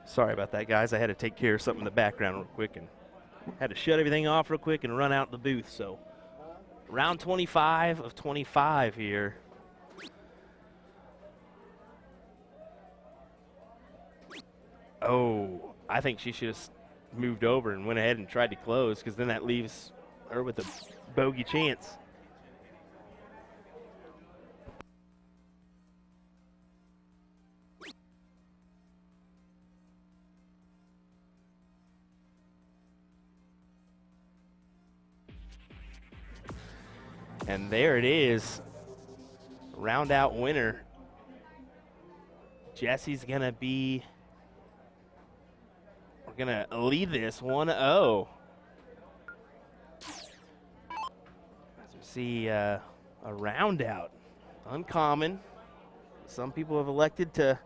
Sorry about that, guys. I had to take care of something in the background real quick and had to shut everything off real quick and run out the booth. So round 25 of 25 here. Oh, I think she should have moved over and went ahead and tried to close, because then that leaves her with a bogey chance. And there it is. Round out winner. Jesse's going to be, we're going to lead this 1-0. As we see A round out. Uncommon. Some people have elected to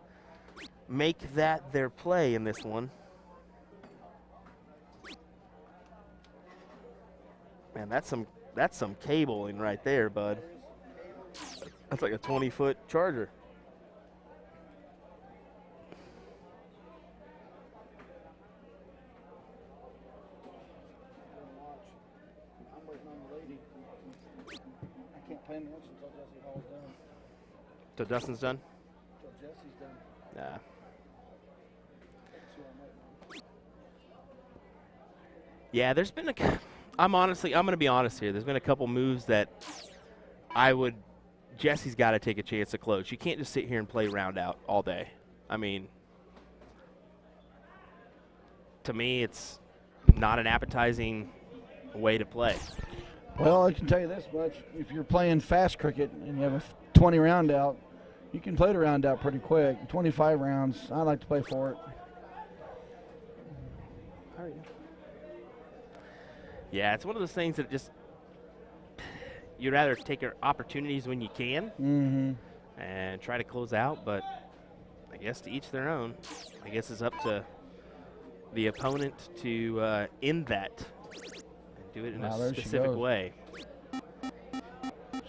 make that their play in this one. Man, that's some cabling right there, bud. That's like a 20-foot charger. I'm waiting on the lady. I can't play much until Jesse Hall's done. So Dustin's done? Until Jesse's done. Nah. That's who I'm waiting on. Yeah, there's been I'm going to be honest here. There's been a couple moves that Jesse's got to take a chance to close. You can't just sit here and play round out all day. I mean, to me, it's not an appetizing way to play. Well, I can tell you this much. If you're playing fast cricket and you have a 20 round out, you can play the round out pretty quick. 25 rounds, I like to play for it. How are you? Yeah, it's one of those things that just you'd rather take your opportunities when you can and try to close out, but I guess to each their own. I guess it's up to the opponent to end that and do it in a specific way.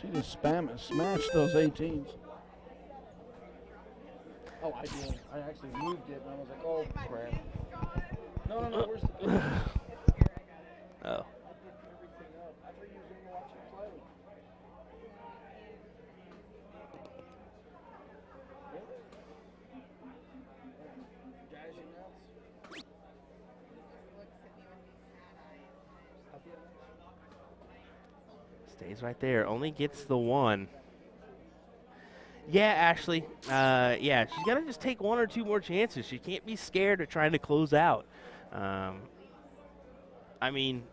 She just smashed those 18s. Oh, I did. I actually moved it, and I was like, oh, crap. No, where's the... Oh. Stays right there. Only gets the one. Yeah, Ashley. Yeah, she's got to just take one or two more chances. She can't be scared of trying to close out. I mean,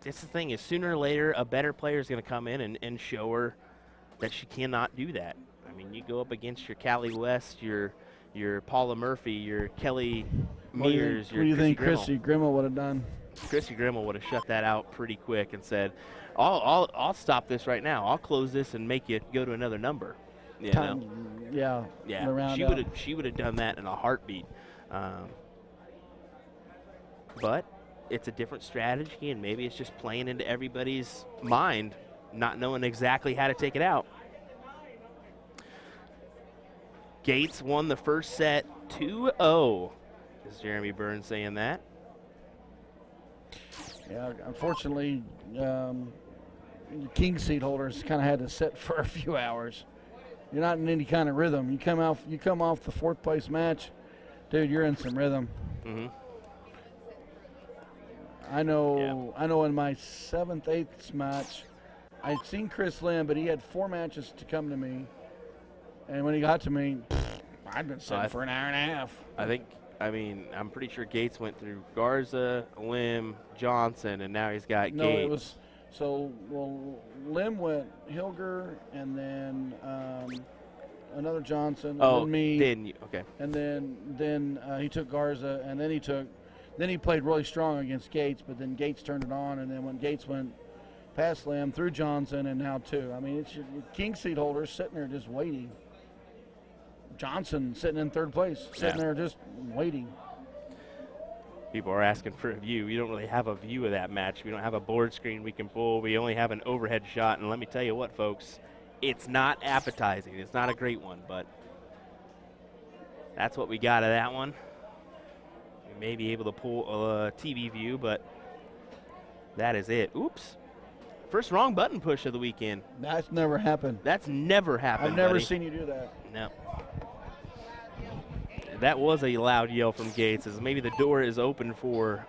that's the thing is sooner or later a better player is going to come in and show her that she cannot do that. I mean, you go up against your Callie West, your Paula Murphy, your Kelly Mears, your What do you think Grimmel. Chrissy Grimmel would have done? Chrissy Grimmel would have shut that out pretty quick and said, I'll stop this right now. I'll close this and make you go to another number. You know? Yeah. the round out. She would have done that in a heartbeat. But it's a different strategy, and maybe it's just playing into everybody's mind, not knowing exactly how to take it out. Gates won the first set 2-0. Is Jeremy Burns saying that? Yeah, unfortunately, the king seat holders kind of had to sit for a few hours. You're not in any kind of rhythm. You come off the fourth place match, dude. You're in some rhythm. Mm-hmm. I know in my 7th, 8th match, I'd seen Chris Lynn, but he had 4 matches to come to me. And when he got to me, I'd been sitting for an hour and a half. I'm pretty sure Gates went through Garza, Lim, Johnson, and now he's got No, Gates. it was Lim went Hilger, and then another Johnson, and then me. Okay. And then he took Garza, and then he played really strong against Gates, but then Gates turned it on, and then when Gates went past Lim, through Johnson, and now 2. I mean, it's your king seat holders sitting there just waiting. Johnson sitting in 3rd place, sitting there just waiting. People are asking for a view. We don't really have a view of that match. We don't have a board screen we can pull. We only have an overhead shot, and let me tell you what, folks, it's not appetizing. It's not a great one, but that's what we got of that one. We may be able to pull a TV view, but that is it. Oops. First wrong button push of the weekend. That's never happened. That's never happened, I've never buddy. seen you do that. No. That was a loud yell from Gates, as maybe the door is open for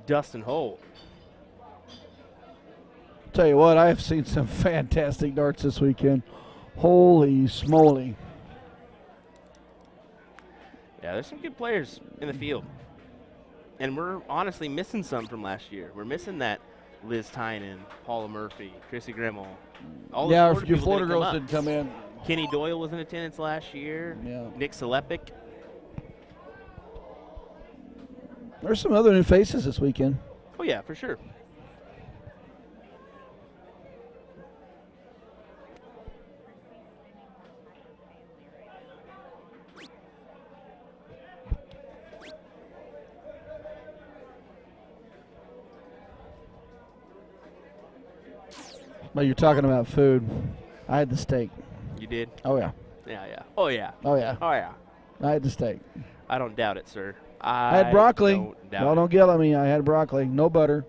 Dustin Holt. Tell you what, I have seen some fantastic darts this weekend. Holy smoly. Yeah, there's some good players in the field. And we're honestly missing some from last year. We're missing that Liz Tynan, Paula Murphy, Chrissy Grimmel. All the Yeah, Florida your people Florida didn't come girls up. didn't come in. Kenny Doyle was in attendance last year. Yeah. Nick Selepic. There's some other new faces this weekend. Oh, yeah, for sure. But you're talking about food. I had the steak. You did? Oh, yeah. Yeah, yeah. Oh, yeah. Oh, yeah. Oh, yeah. I had the steak. I don't doubt it, sir. I had broccoli. Don't doubt Y'all it. don't yell at me. I had broccoli. No butter.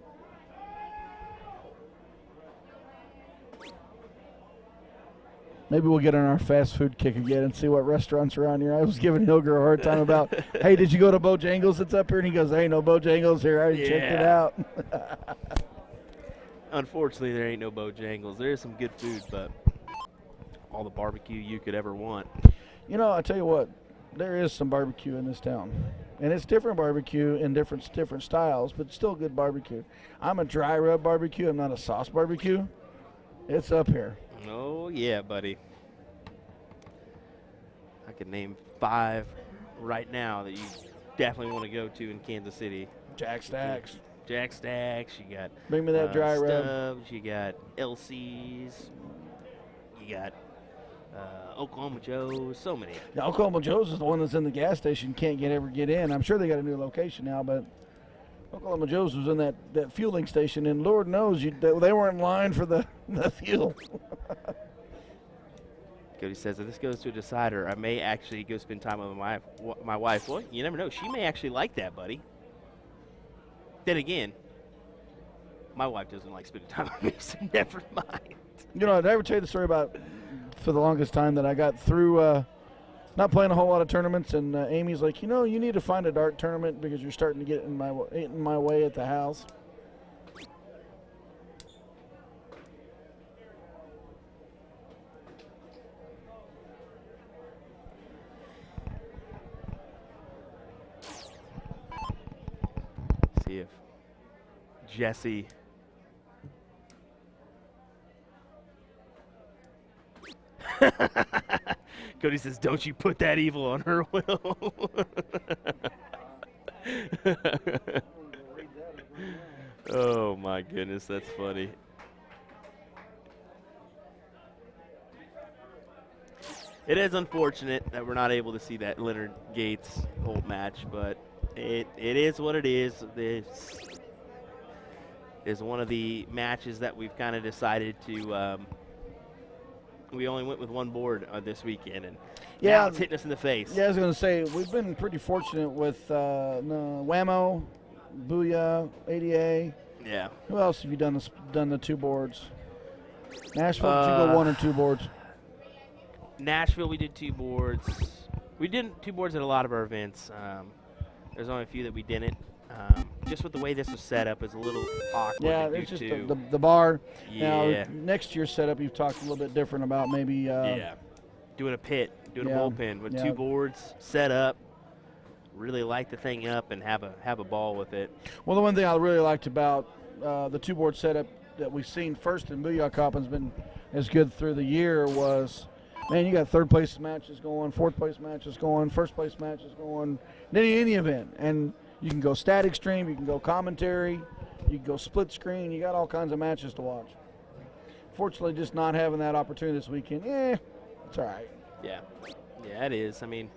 Maybe we'll get on our fast food kick again and see what restaurants around here. I was giving Hilger a hard time about, hey, did you go to Bojangles that's up here? And he goes, there ain't no Bojangles here. I already checked it Yeah. out. Unfortunately, there ain't no Bojangles. There is some good food, but all the barbecue you could ever want. You know, I tell you what, there is some barbecue in this town. And it's different barbecue in different styles, but still good barbecue. I'm a dry rub barbecue. I'm not a sauce barbecue. It's up here. Oh, yeah, buddy. I could name 5 right now that you definitely want to go to in Kansas City. Jack Stacks. Jack Stacks. You got Bring me that dry rub. Stubbs. You got LC's. You got Oklahoma Joe's. So many. Now, Oklahoma Joe's is the one that's in the gas station. Can't ever get in. I'm sure they got a new location now, but Oklahoma Joe's was in that fueling station, and Lord knows they weren't in line for the fuel. Cody says, if this goes to a decider, I may actually go spend time with my wife. Well, you never know. She may actually like that, buddy. Then again, my wife doesn't like spending time with me, so never mind. You know, did I ever tell you the story about, for the longest time, that I got through not playing a whole lot of tournaments, and Amy's like, you know, you need to find a dart tournament because you're starting to get in my way at the house. See if Jesse Cody says, don't you put that evil on her, Will. Oh my goodness, that's funny. It is unfortunate that we're not able to see that Leonard Gates Holt match, but it is what it is. This is one of the matches that we've kind of decided to. We only went with one board this weekend, and now it's hitting us in the face. Yeah, I was going to say, we've been pretty fortunate with Whammo, Booyah, ADA. Yeah. Who else have you done the 2 boards? Nashville, did you go 1 or 2 boards? Nashville, we did 2 boards. We did 2 boards at a lot of our events. There's only a few that we didn't. Just with the way this was set up, is a little awkward. Yeah, to it's do just two. the bar. Yeah. Now, next year's setup, you've talked a little bit different about maybe. Yeah. Doing a pit, doing yeah, a bullpen with 2 boards set up. Really light the thing up and have a ball with it. Well, the one thing I really liked about the 2 board setup that we've seen first in Booyah Cup has been as good through the year was, man, you got 3rd place matches going, 4th place matches going, 1st place matches going, any event. And you can go static stream, you can go commentary, you can go split screen, you got all kinds of matches to watch. Fortunately, just not having that opportunity this weekend, it's all right. Yeah. Yeah, it is. I mean,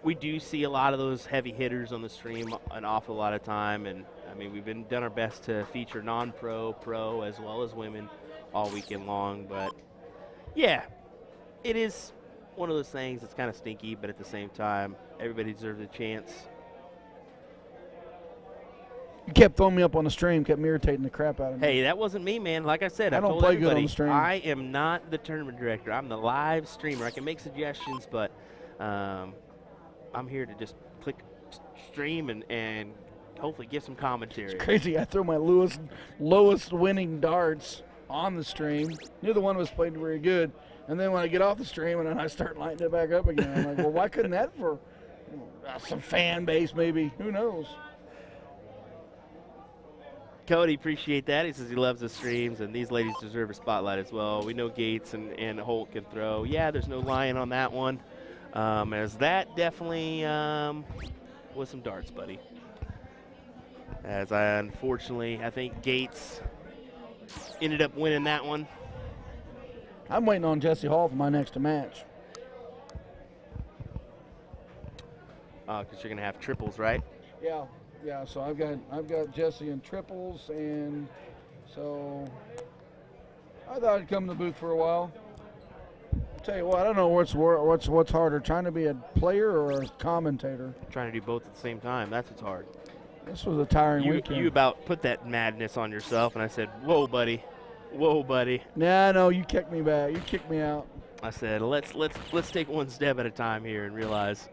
we do see a lot of those heavy hitters on the stream an awful lot of time, and I mean, we've done our best to feature non-pro, pro, as well as women all weekend long, but yeah, it is one of those things that's kind of stinky, but at the same time, everybody deserves a chance. You kept throwing me up on the stream, kept me irritating the crap out of me. Hey, that wasn't me, man. Like I said, I I don't told play good on everybody, the stream. I am not the tournament director. I'm the live streamer. I can make suggestions, but I'm here to just click stream and hopefully give some commentary. It's crazy. I threw my lowest winning darts on the stream. Neither one was played very good. And then when I get off the stream and then I start lighting it back up again, I'm like, well, why couldn't that for some fan base maybe? Who knows? Cody, appreciate that. He says he loves the streams, and these ladies deserve a spotlight as well. We know Gates and Holt can throw. Yeah, there's no lying on that one. As that definitely was some darts, buddy. As unfortunately, I think Gates ended up winning that one. I'm waiting on Jesse Hall for my next match. Because you're going to have triples, right? Yeah. Yeah, so I've got Jesse in triples, and so I thought I'd come to the booth for a while. Tell you what, I don't know what's harder, trying to be a player or a commentator. Trying to do both at the same time. That's what's hard. This was a tiring weekend. You about put that madness on yourself, and I said, "Whoa, buddy, whoa, buddy." Nah, no, you kicked me back. You kicked me out. I said, "Let's take one step at a time here and realize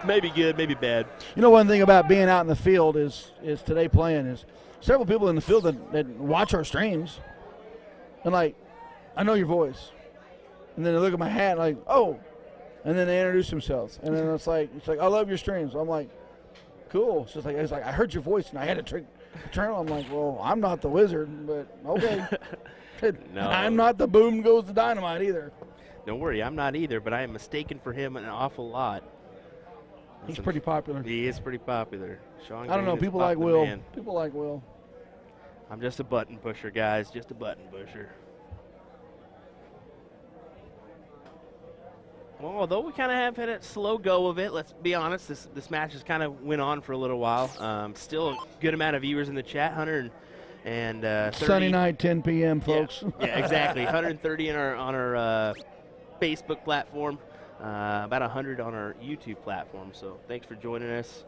maybe good, maybe bad." You know, one thing about being out in the field is today playing is several people in the field that watch our streams, and like, I know your voice, and then they look at my hat like, oh, and then they introduce themselves, and then it's like I love your streams. I'm like, cool. It's like I heard your voice and I had to turn. I'm like, well, I'm not the wizard, but okay. No. I'm not the boom goes the dynamite either. Don't worry, I'm not either, but I am mistaken for him an awful lot. He's pretty popular. He is pretty popular. Sean I don't know. Green is People a like popular Will. man. People like Will. I'm just a button pusher, guys. Just a button pusher. Well, although we kind of have had a slow go of it, let's be honest, this match has kind of went on for a little while. Still a good amount of viewers in the chat, 100 and 30. Sunday night, 10 p.m., folks. Yeah, exactly. 130 on our Facebook platform, about 100 on our YouTube platform. So thanks for joining us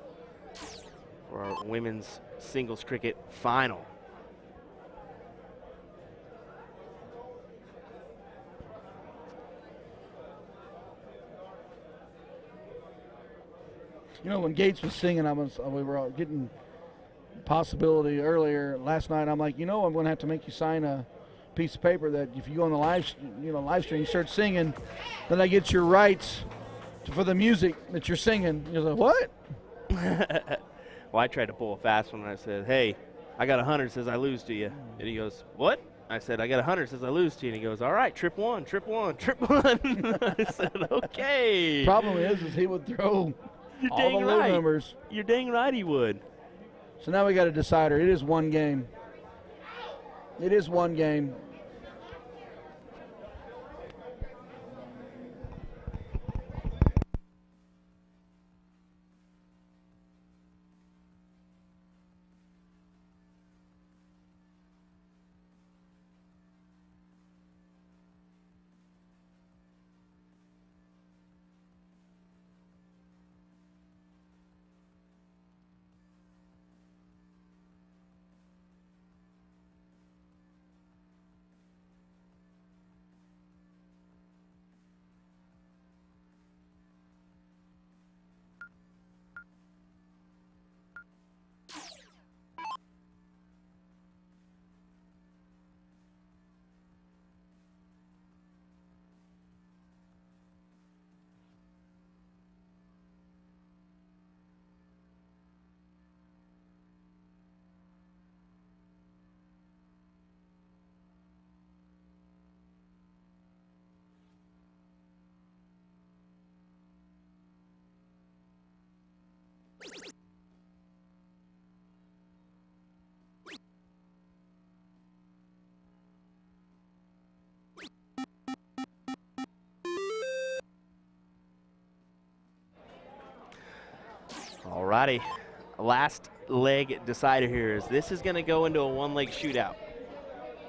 for our women's singles cricket final. You know, when Gates was singing, we were all getting possibility earlier last night. I'm like, I'm going to have to make you sign a piece of paper that if you go on the live stream, you start singing, then I get your rights for the music that you're singing. He was like, what? Well, I tried to pull a fast one, and I said, hey, I got 100, says I lose to you. And he goes, what? I said, I got 100, says I lose to you. And he goes, all right, trip one. I said, okay. Problem is he would throw You're all dang the low right. numbers. You're dang right he would. So now we got a decider. It is one game. It is one game. Alrighty, last leg decider here is this is going to go into a one-leg shootout.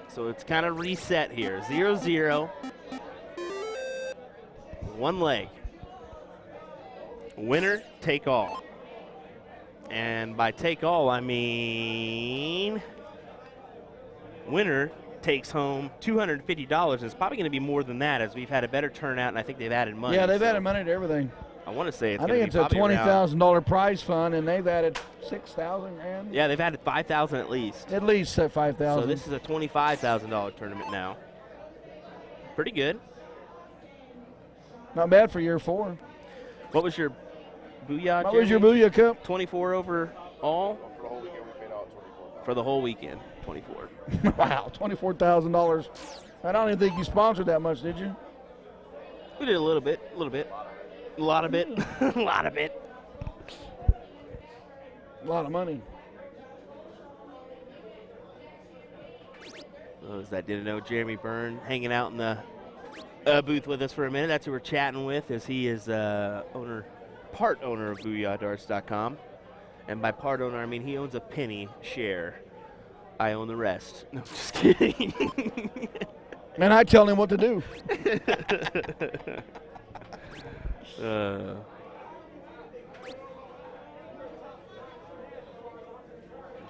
So it's kind of reset here, 0-0, one leg. Winner take all. And by take all, I mean winner takes home $250. And it's probably going to be more than that as we've had a better turnout, and I think they've added money. Yeah, they've added money to everything. I want to say it's I going think to be it's a probably around- $20,000 prize fund, and they've added 6,000 grand. Yeah, they've added 5,000 at least. At least 5,000. So this is a $25,000 tournament now. Pretty good. Not bad for year 4. What was your booyah? What was your Jeremy? Booyah Cup? 24 overall? For the whole weekend, 24. Wow, $24,000. I don't even think you sponsored that much, did you? We did a little bit. A lot of it. A lot of it. A lot of money. Those that didn't know, Jeremy Byrne hanging out in the booth with us for a minute. That's who we're chatting with, as he is part owner of usadartsproduction. And by part owner, I mean he owns a penny share I own the rest. No, just kidding. And I tell him what to do.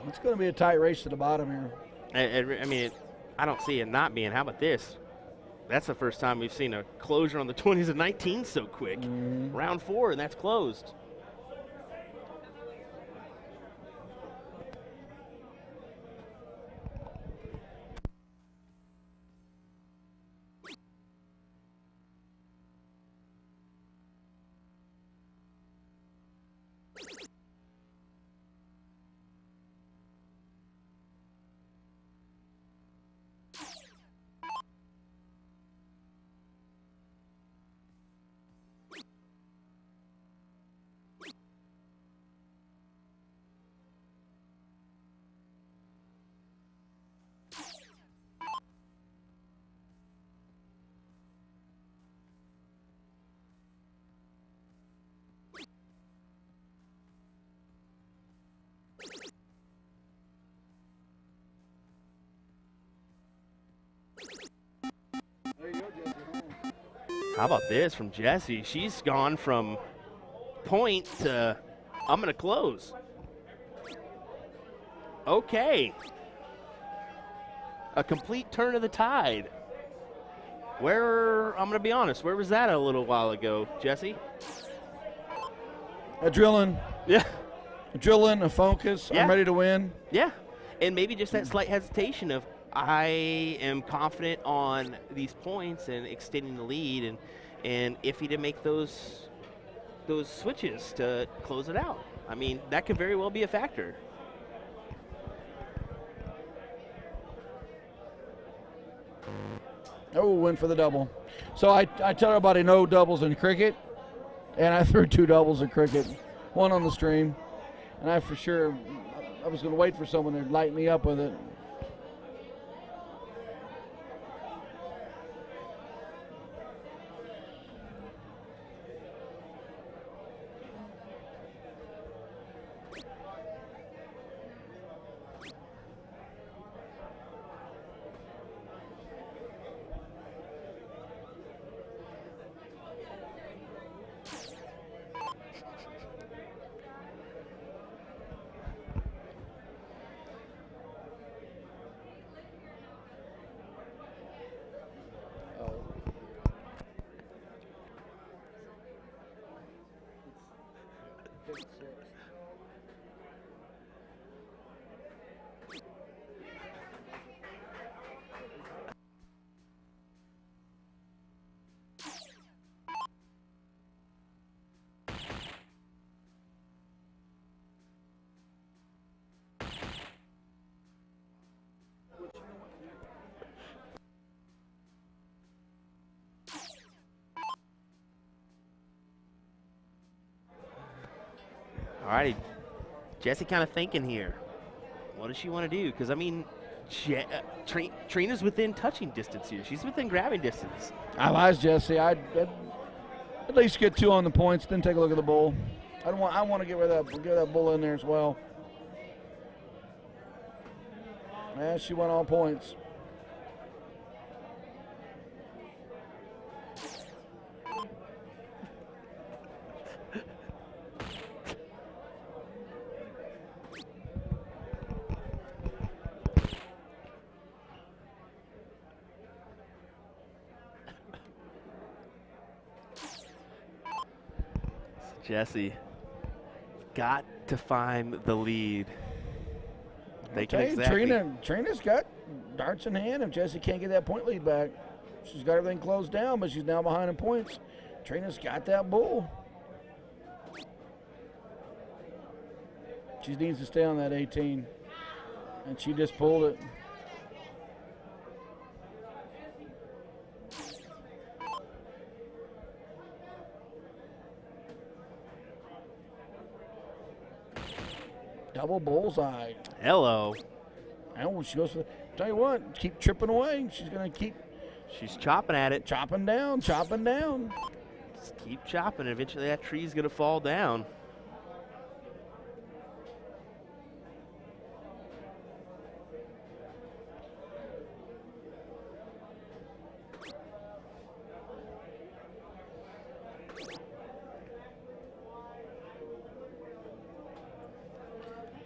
It's going to be a tight race to the bottom here. I mean, I don't see it not being. How about this? That's the first time we've seen a closure on the 20s and 19s so quick. Round 4, and that's closed. How about this from Jessie? She's gone from point to I'm going to close. Okay. A complete turn of the tide. I'm going to be honest, where was that a little while ago, Jessie? A drilling. Yeah. A drilling, a focus. Yeah. I'm ready to win. Yeah. And maybe just that slight hesitation of I am confident on these points and extending the lead, and iffy to make those switches to close it out. I mean, that could very well be a factor. Oh, went for the double. So I tell everybody no doubles in cricket, and I threw 2 doubles in cricket, one on the stream, and I for sure I was going to wait for someone to light me up with it. All righty, Jessie kind of thinking here. What does she want to do? Because, I mean, Trina's within touching distance here. She's within grabbing distance. I lies, Jesse. I'd at least get 2 on the points, then take a look at the bull. I want to get that bull in there as well. Yeah, she went all points. Jessie got to find the lead. They can exactly. Trina's got darts in hand if Jessie can't get that point lead back. She's got everything closed down, but she's now behind in points. Trina's got that bull. She needs to stay on that 18, and she just pulled it. Double bullseye. Hello. And she goes for the, tell you what, keep tripping away. She's going to keep. She's chopping at it. Chopping down, chopping down. Just keep chopping. Eventually that tree's going to fall down.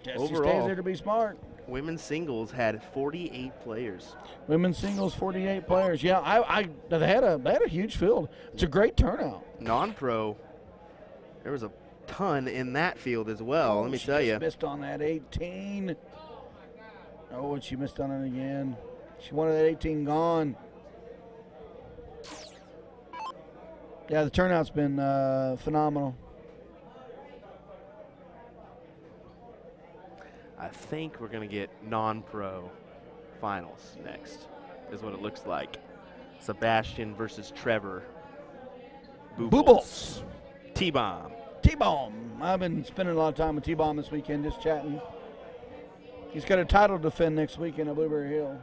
Jesse stays Overall, there to be smart. women's singles had 48 players. Women's singles, 48 players. Yeah, they had a huge field. It's a great turnout. Non-pro, there was a ton in that field as well. Let me she tell just you. missed on that 18. Oh, and she missed on it again. She wanted that 18 gone. Yeah, the turnout's been phenomenal. I think we're going to get non-pro finals next, is what it looks like. Sebastian versus Trevor. Boobles. T-Bomb. T-Bomb. I've been spending a lot of time with T-Bomb this weekend, just chatting. He's got a title to defend next weekend at Blueberry Hill.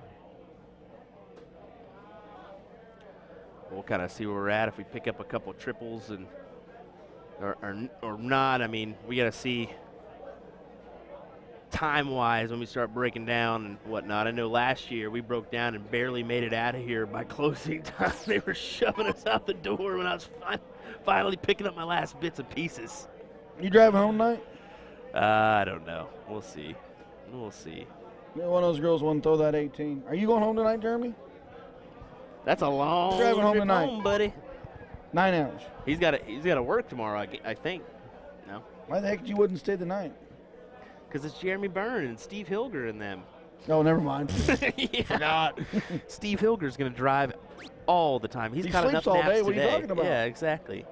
We'll kind of see where we're at if we pick up a couple triples and or not. I mean, we got to see time-wise when we start breaking down and whatnot. I know last year we broke down and barely made it out of here by closing time. They were shoving us out the door when I was finally picking up my last bits and pieces. You driving home tonight? I don't know. We'll see. We'll see. Yeah, one of those girls want to throw that 18. Are you going home tonight, Jeremy? That's a long Driving home trip tonight. home, buddy. 9 hours. He's got to work tomorrow, I think. No, Why the heck you wouldn't stay the night? because it's Jeremy Byrne and Steve Hilger and them. Oh, never mind. Yeah. Forgot. Steve Hilger's going to drive all the time. He's He got enough sleeps all naps day. What are you today. talking about? Yeah, exactly.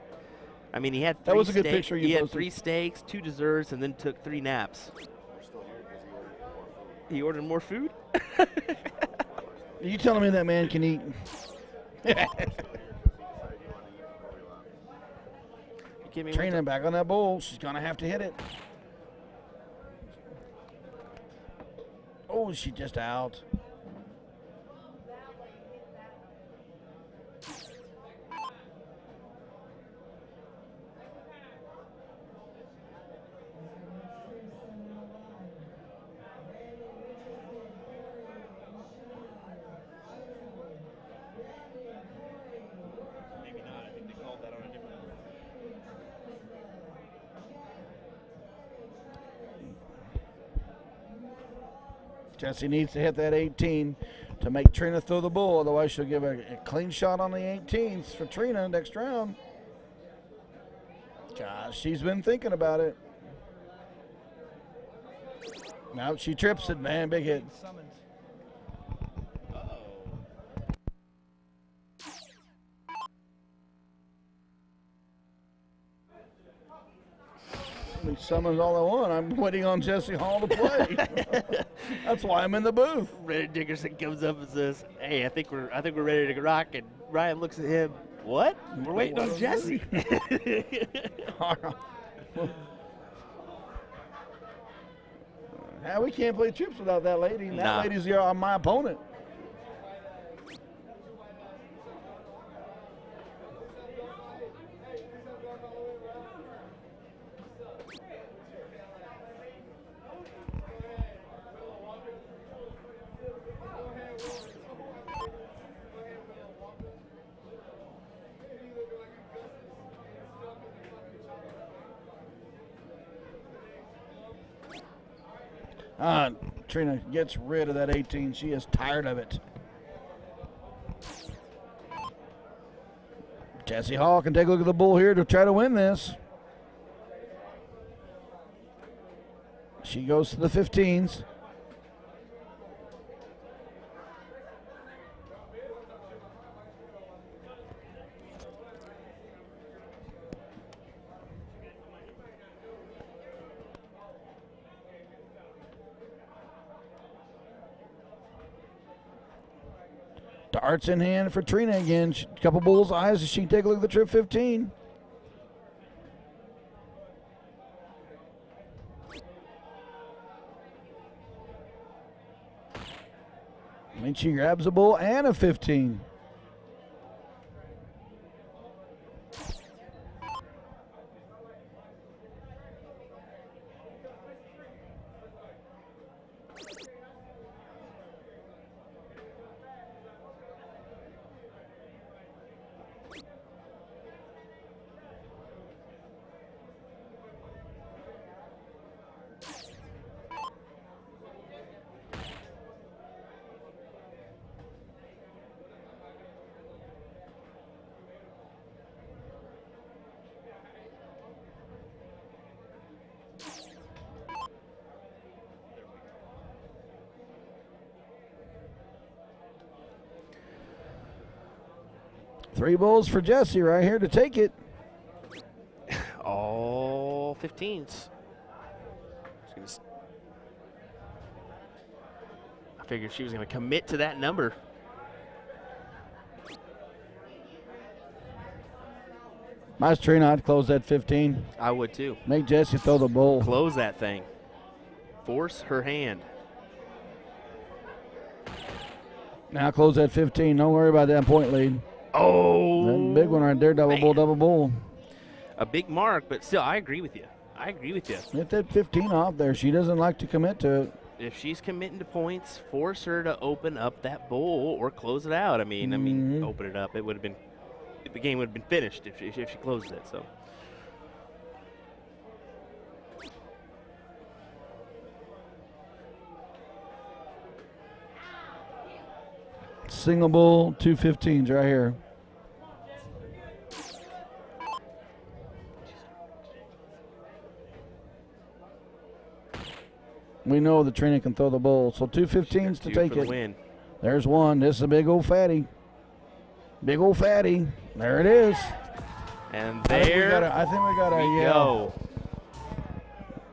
I mean, he had That three was a good steak- picture you He had posted. 3 steaks, 2 desserts, and then took 3 naps. He ordered more food? Are you telling me that man can eat? You kidding me? Trina back on that bowl. She's going to have to hit it. Oh, she just out. Maybe not. I think they called that on a different. Jesse needs to hit that 18 to make Trina throw the bull. Otherwise, she'll give a clean shot on the 18s for Trina next round. Gosh, she's been thinking about it. Now she trips it, man. Big hit. We summoned all I want. I'm waiting on Jesse Hall to play. That's why I'm in the booth. Brandon Dickerson comes up and says, "Hey, I think we're ready to rock." And Ryan looks at him. What? We're waiting on Jesse. Yeah, we can't play trips without that lady. And Nah. that lady's my opponent. Trina gets rid of that 18. She is tired of it. Jesse Hall can take a look at the bull here to try to win this. She goes to the 15s. Darts in hand for Trina again. Couple bull's eyes as she can take a look at the trip 15. And she grabs a bull and a 15. 3 balls for Jesse right here to take it. All 15s. I figured she was going to commit to that number. Nice Trina, I'd close that 15. I would too. Make Jesse throw the bowl. Close that thing. Force her hand. Now close that 15. Don't worry about that point lead. Oh. That big one right there, double bull, double bull. A big mark, but still, I agree with you. I agree with you. Get that 15 off there. She doesn't like to commit to it. If she's committing to points, force her to open up that bowl or close it out. I mean, open it up. It would have been, the game would have been finished if she closed it. So. Single bull, 2 15s right here. We know that Trina can throw the bull, so 2 15s to take it. Win. There's one. This is a big old fatty. Big old fatty. There it is. And there I think we got a we go.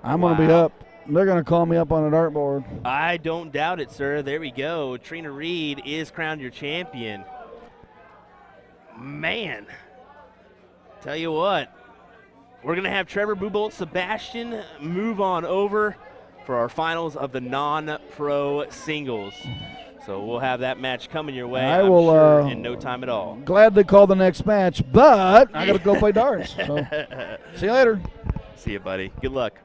I'm going to be up. They're going to call me up on a dartboard. I don't doubt it, sir. There we go. Trina Reed is crowned your champion. Man, tell you what, we're going to have Trevor Bubolt Sebastian move on over for our finals of the non-pro singles. So we'll have that match coming your way, I'm sure, in no time at all. Gladly call the next match, but I got to go play darts. So. See you later. See you, buddy. Good luck.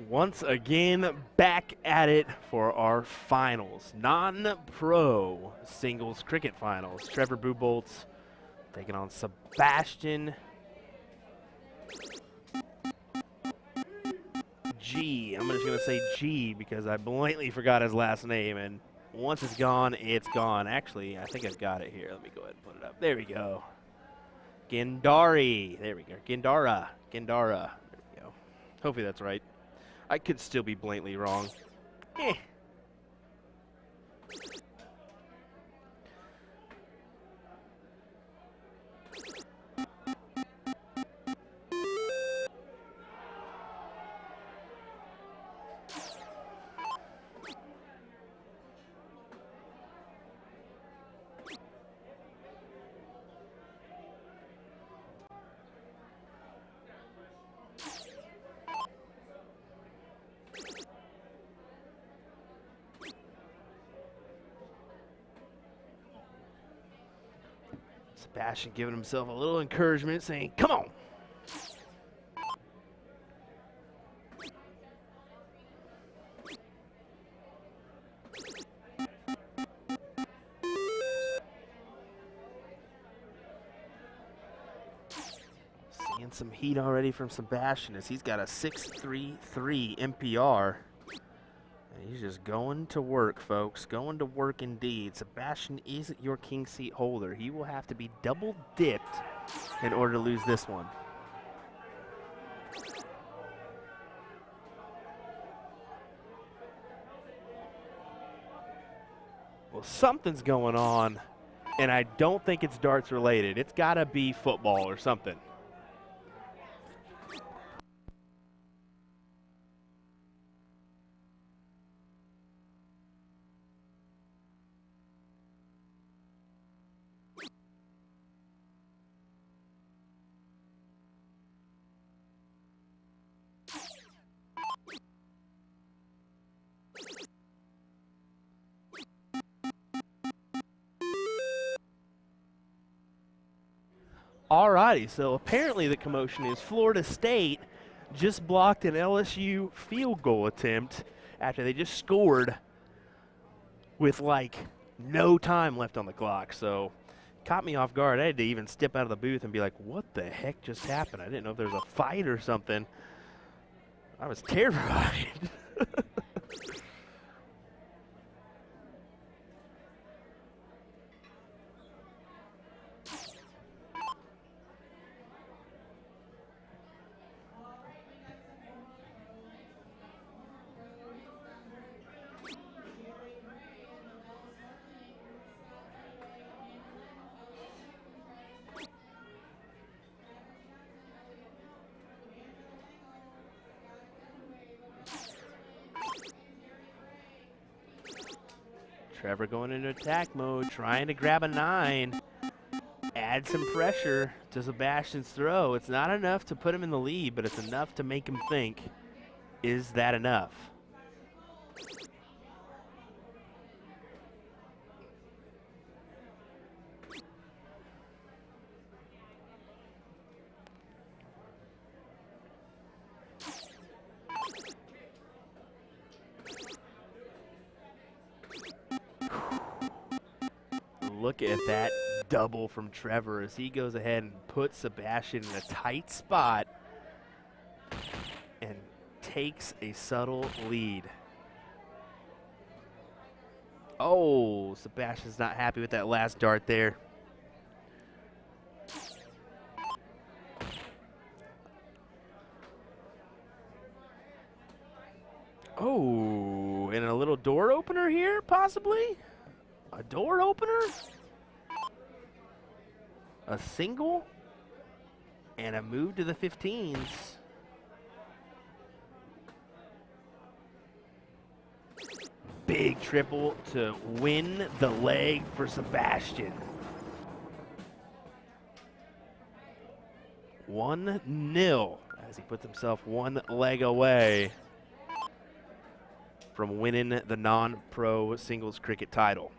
Once again, back at it for our finals. Non-pro singles cricket finals. Trevor Buboltz taking on Sebastian G. I'm just going to say G because I blatantly forgot his last name, and once it's gone, it's gone. Actually, I think I've got it here. Let me go ahead and put it up. There we go. Gindari. There we go. Gindara. There we go. Hopefully that's right. I could still be blatantly wrong. Eh. Sebastian giving himself a little encouragement, saying, come on. Seeing some heat already from Sebastian as he's got a 6.33 MPR. And he's just going to work, folks. Going to work indeed. Sebastian isn't your king seat holder. He will have to be double dipped in order to lose this one. Well, something's going on, and I don't think it's darts related. It's got to be football or something. Alrighty, so apparently the commotion is Florida State just blocked an LSU field goal attempt after they just scored with like no time left on the clock. So caught me off guard. I had to even step out of the booth and be like, what the heck just happened? I didn't know if there was a fight or something. I was terrified. Trevor going into attack mode, trying to grab a 9. Add some pressure to Sebastian's throw. It's not enough to put him in the lead, but it's enough to make him think, is that enough? Look at that double from Trevor as he goes ahead and puts Sebastian in a tight spot and takes a subtle lead. Oh, Sebastian's not happy with that last dart there. Oh, and a little door opener here, possibly? A door opener? A single? And a move to the 15s. Big triple to win the leg for Sebastian. 1-0 as he puts himself one leg away from winning the non-pro singles cricket title.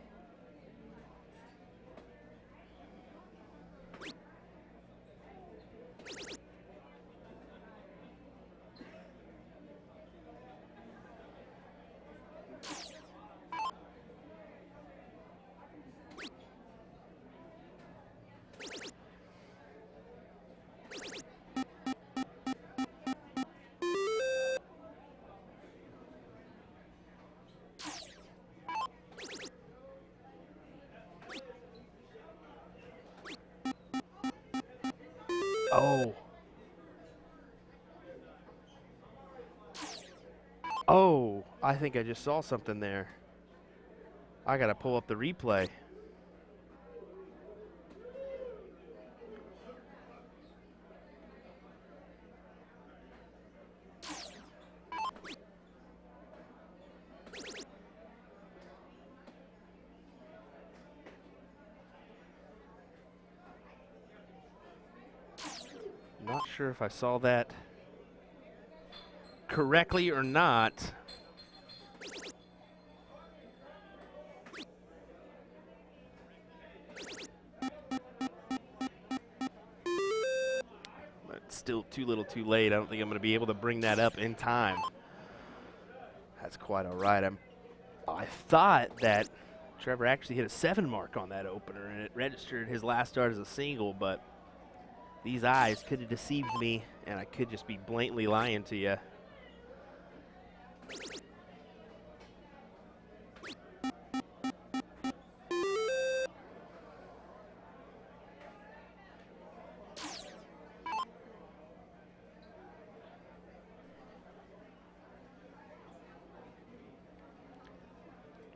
Oh. Oh, I think I just saw something there. I got to pull up the replay. Not sure if I saw that correctly or not. But still too little too late. I don't think I'm going to be able to bring that up in time. That's quite all right. I thought that Trevor actually hit a 7 mark on that opener, and it registered his last start as a single, but these eyes could have deceived me, and I could just be blatantly lying to you.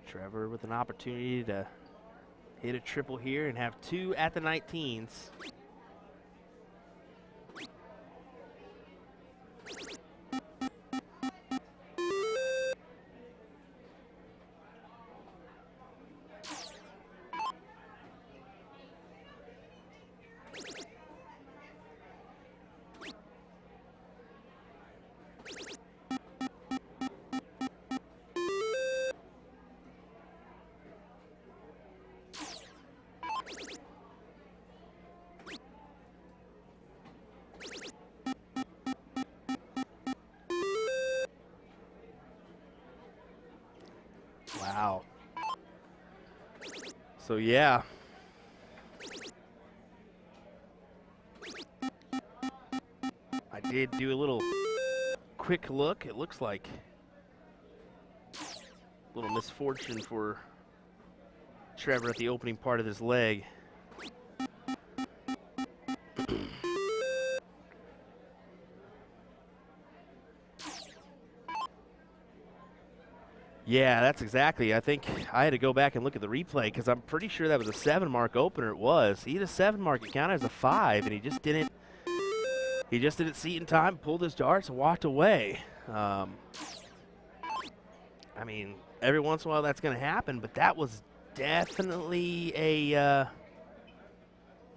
Trevor with an opportunity to hit a triple here and have 2 at the 19s. Wow. So yeah. I did do a little quick look. It looks like a little misfortune for Trevor at the opening part of his leg. Yeah, that's exactly. I think I had to go back and look at the replay because I'm pretty sure that was a 7 mark opener. It was. He had a 7 mark. It counted as a 5, and he just didn't see it in time, pulled his darts, and walked away. I mean, every once in a while that's going to happen, but that was definitely a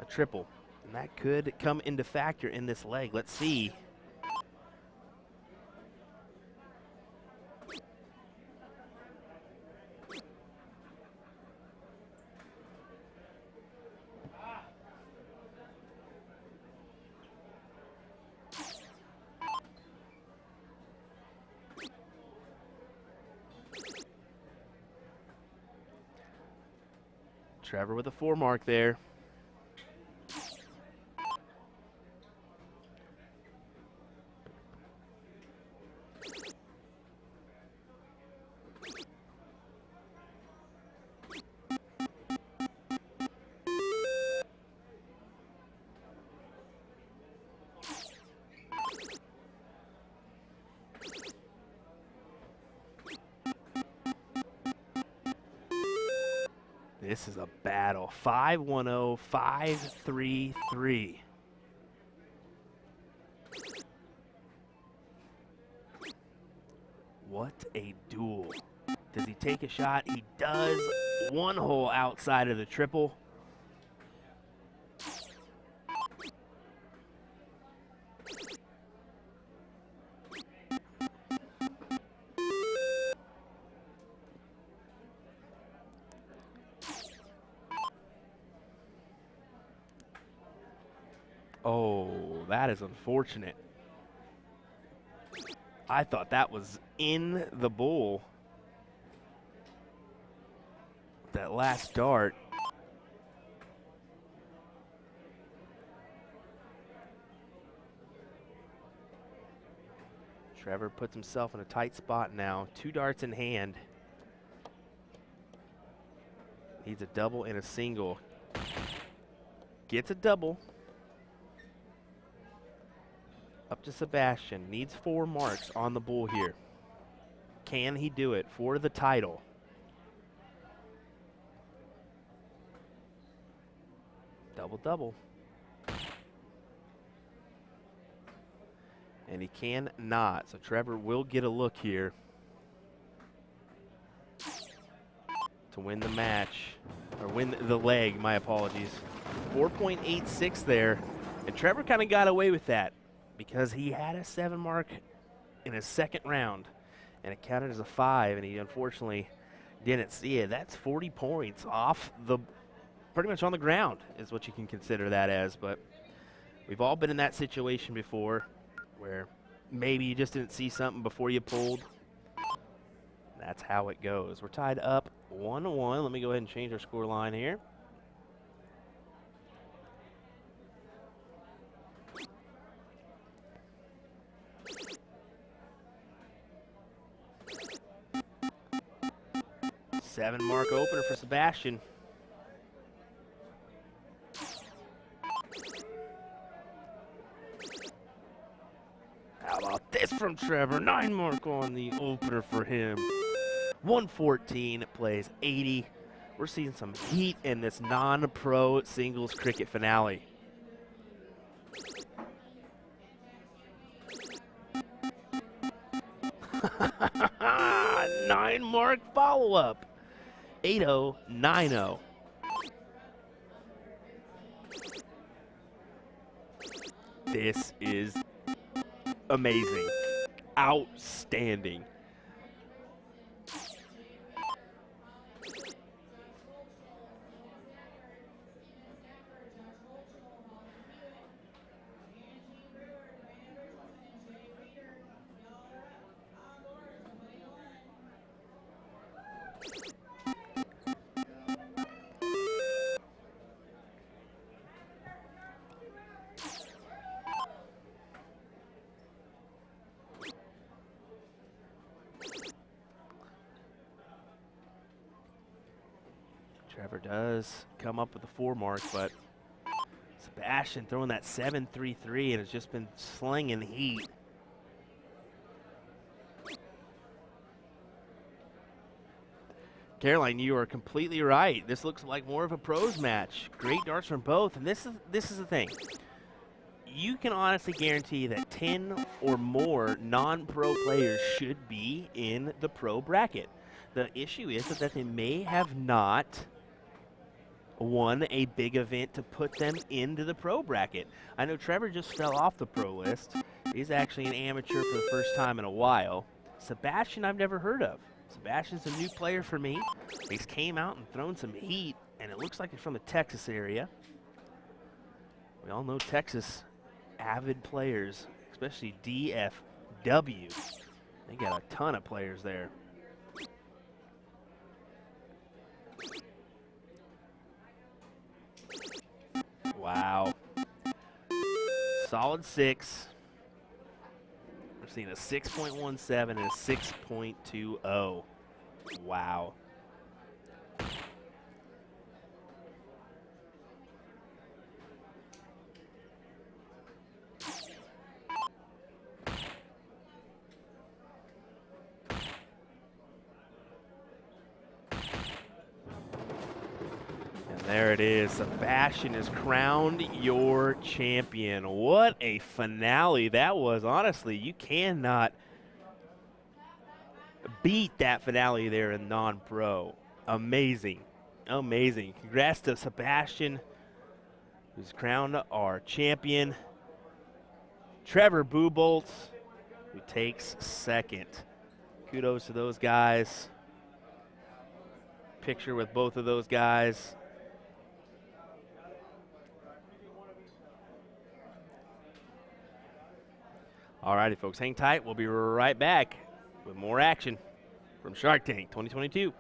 triple, and that could come into factor in this leg. Let's see. Trevor with a 4 mark there. This is a battle. 5-1-0, 5-3-3. What a duel. Does he take a shot? He does. 1 hole outside of the triple. Oh, that is unfortunate. I thought that was in the bowl. That last dart. Trevor puts himself in a tight spot now. 2 darts in hand. Needs a double and a single. Gets a double. Up to Sebastian. Needs 4 marks on the bull here. Can he do it for the title? Double-double. And he cannot, so Trevor will get a look here to win the match, or win the leg, my apologies. 4.86 there, and Trevor kind of got away with that because he had a 7 mark in his second round, and it counted as a 5, and he unfortunately didn't see it. That's 40 points off the, pretty much on the ground is what you can consider that as, but we've all been in that situation before where maybe you just didn't see something before you pulled. That's how it goes. We're tied up 1-1. Let me go ahead and change our score line here. Seven mark opener for Sebastian. How about this from Trevor? 9 mark on the opener for him. 114 plays 80. We're seeing some heat in this non-pro singles cricket finale. Nine mark follow-up. 8-0, 9-0. This is amazing. Outstanding. Trevor does come up with the 4 mark, but Sebastian throwing that 7-3-3 and has just been slinging heat. Caroline, you are completely right. This looks like more of a pros match. Great darts from both, and this is the thing. You can honestly guarantee that 10 or more non-pro players should be in the pro bracket. The issue is that they may have not won a big event to put them into the pro bracket. I know Trevor just fell off the pro list. He's actually an amateur for the first time in a while. Sebastian I've never heard of. Sebastian's a new player for me. He's came out and thrown some heat, and it looks like he's from the Texas area. We all know Texas avid players, especially DFW. They got a ton of players there. Wow. Solid 6. We're seeing a 6.17 and a 6.20. Wow. There it is. Sebastian is crowned your champion. What a finale that was. Honestly, you cannot beat that finale there in non-pro. Amazing. Amazing. Congrats to Sebastian, who's crowned our champion. Trevor Boobolts, who takes second. Kudos to those guys. Picture with both of those guys. Alrighty, folks, hang tight. We'll be right back with more action from Shark Tank 2022.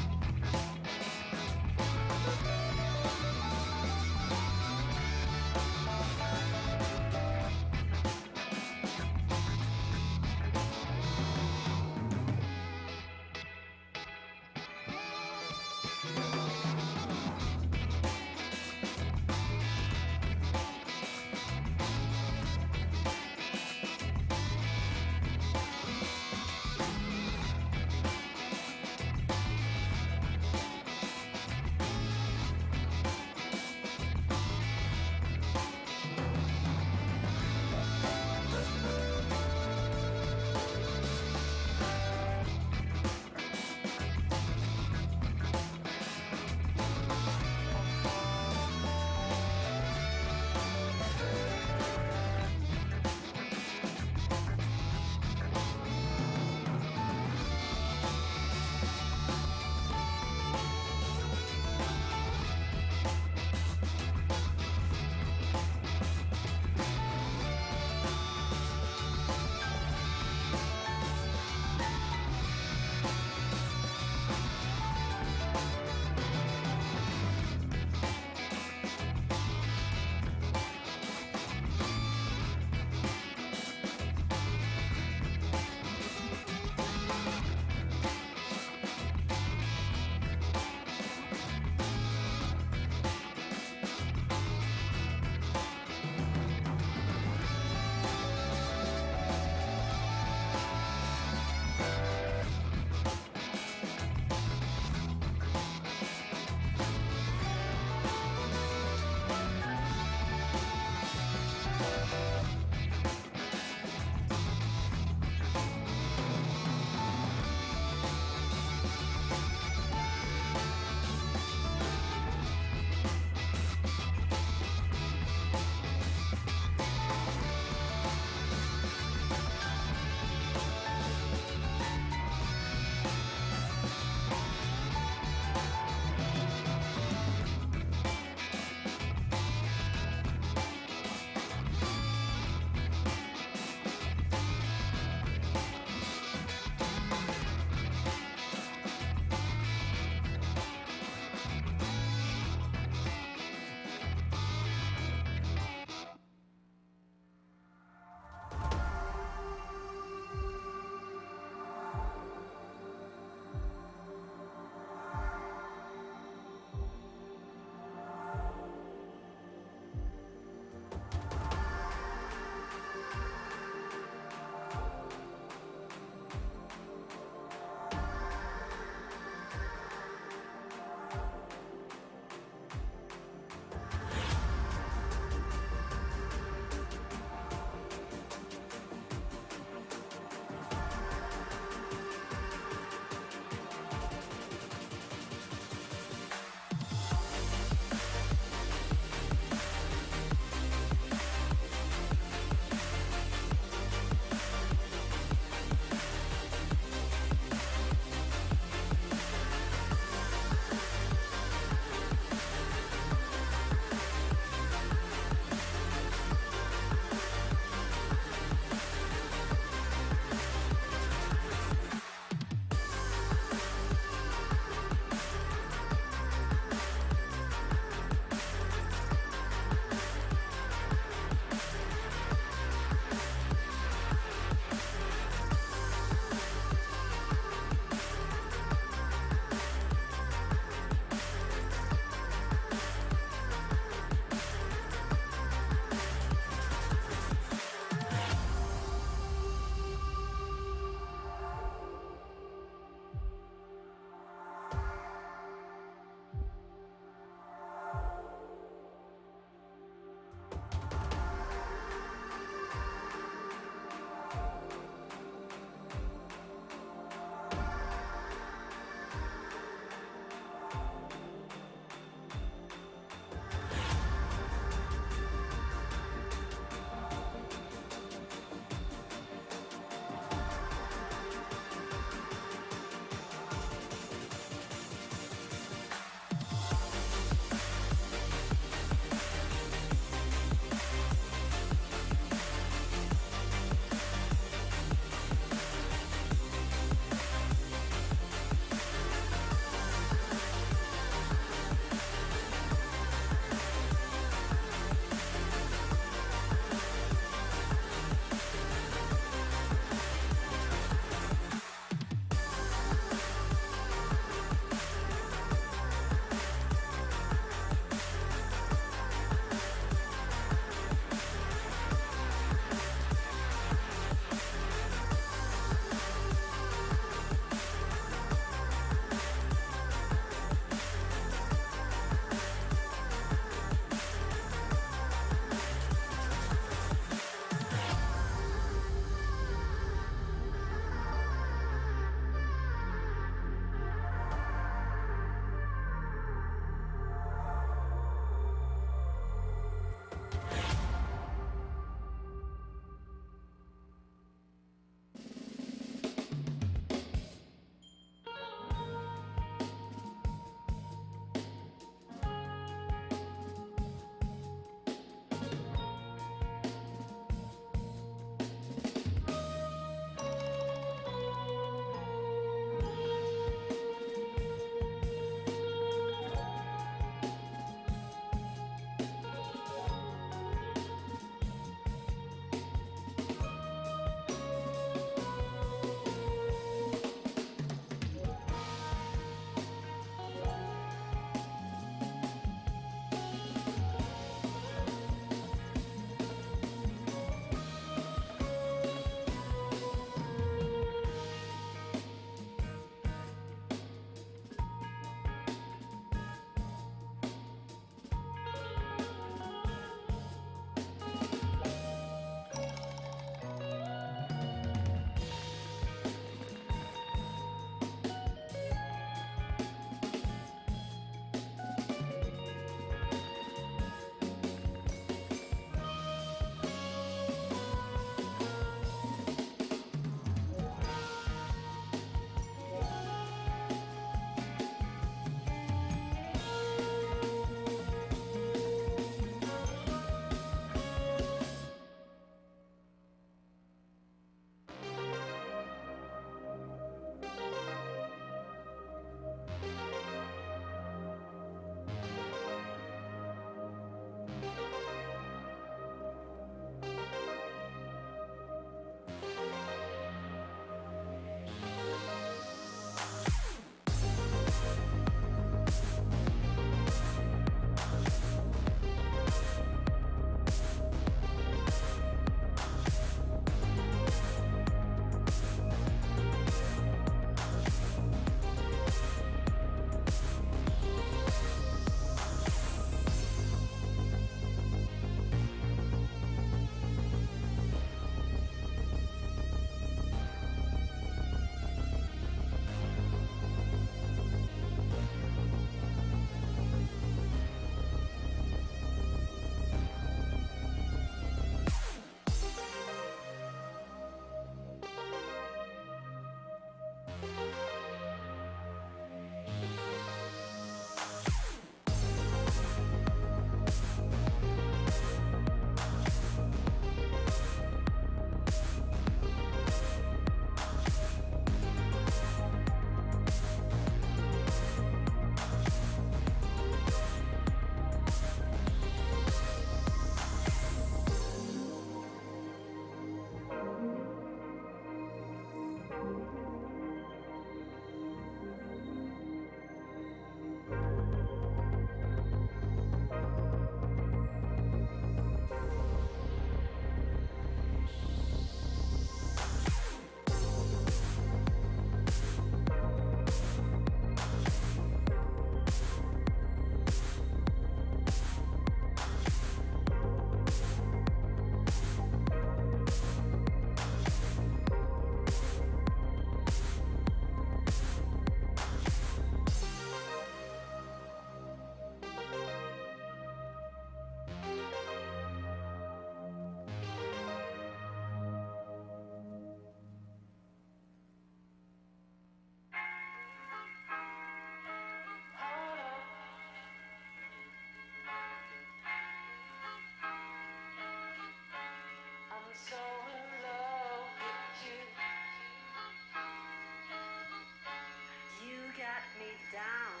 You got me down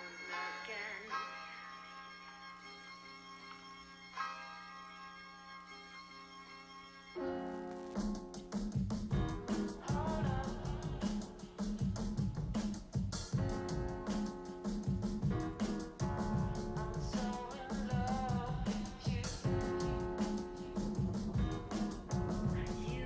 again. You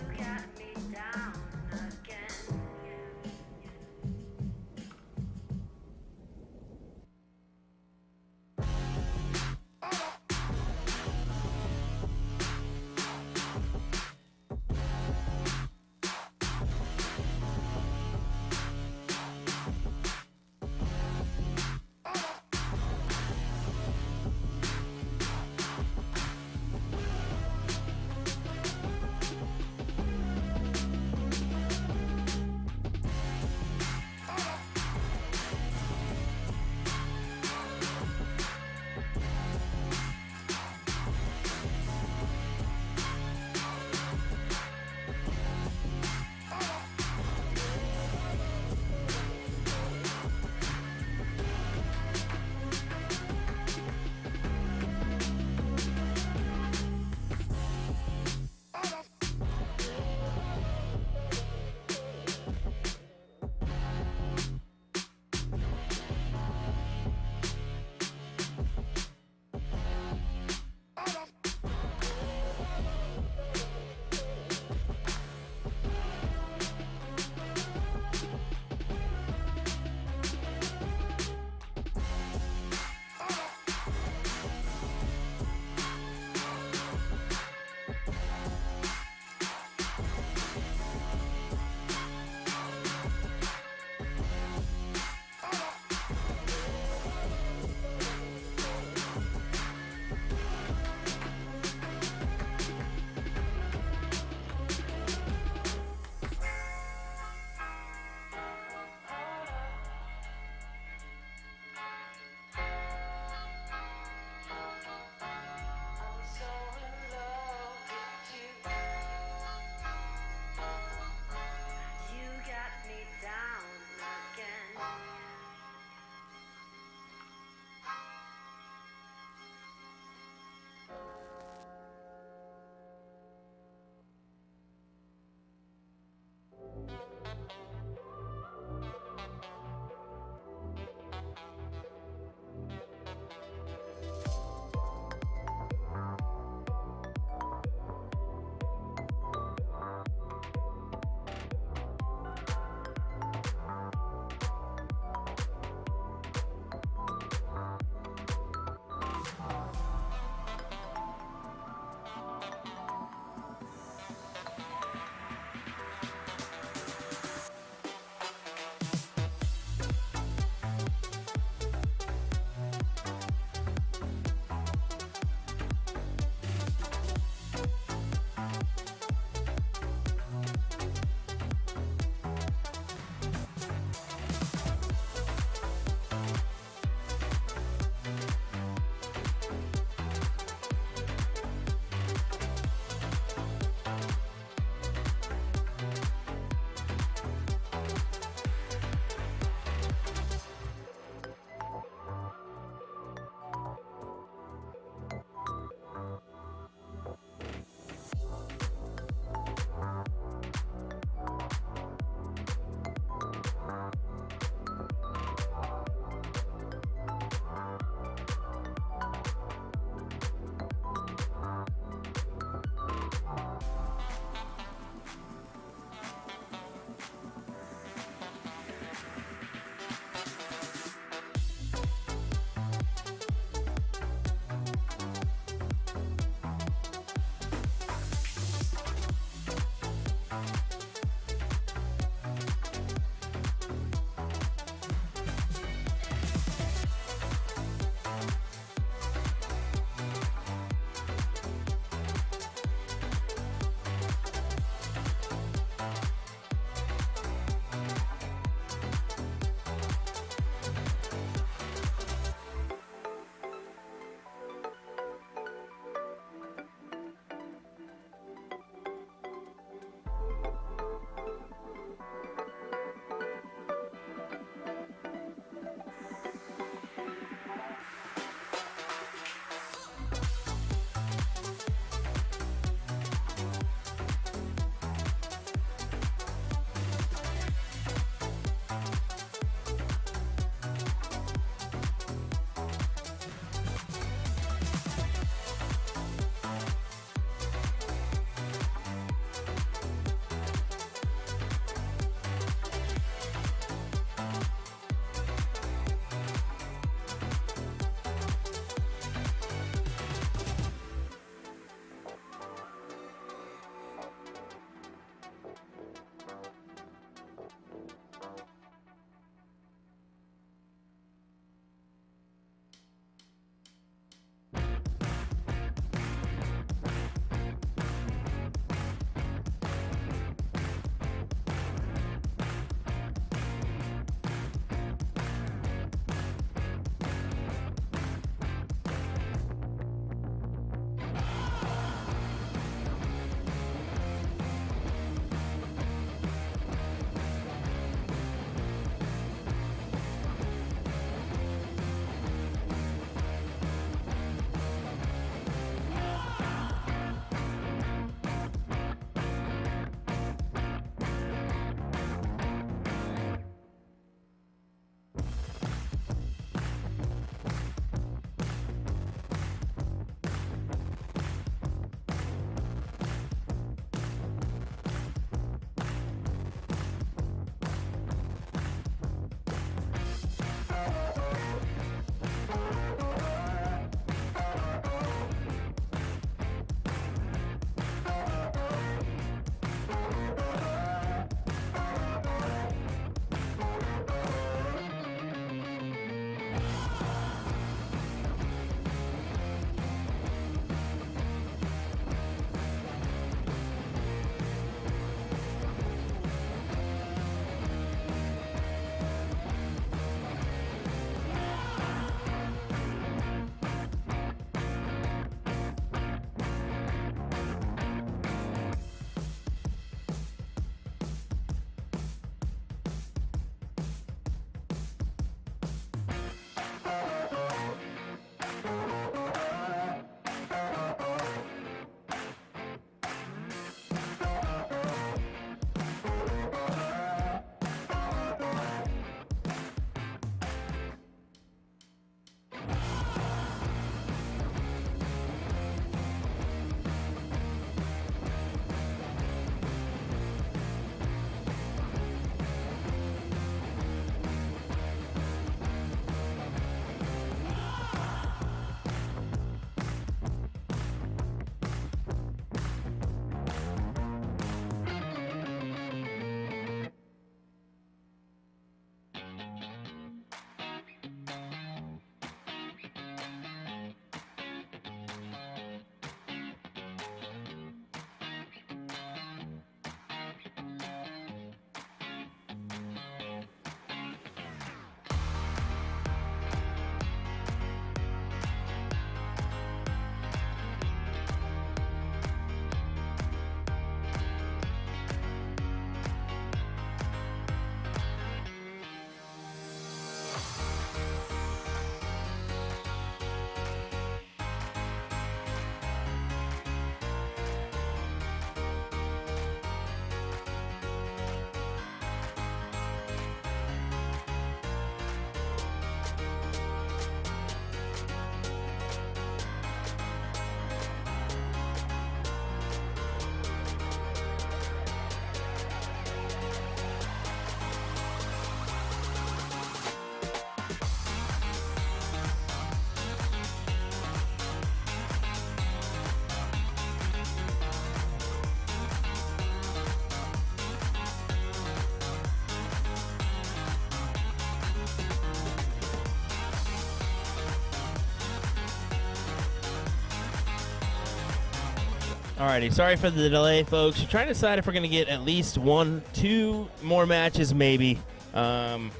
Alrighty, sorry for the delay, folks. We're trying to decide if we're going to get at least 1-2 more matches, maybe. We're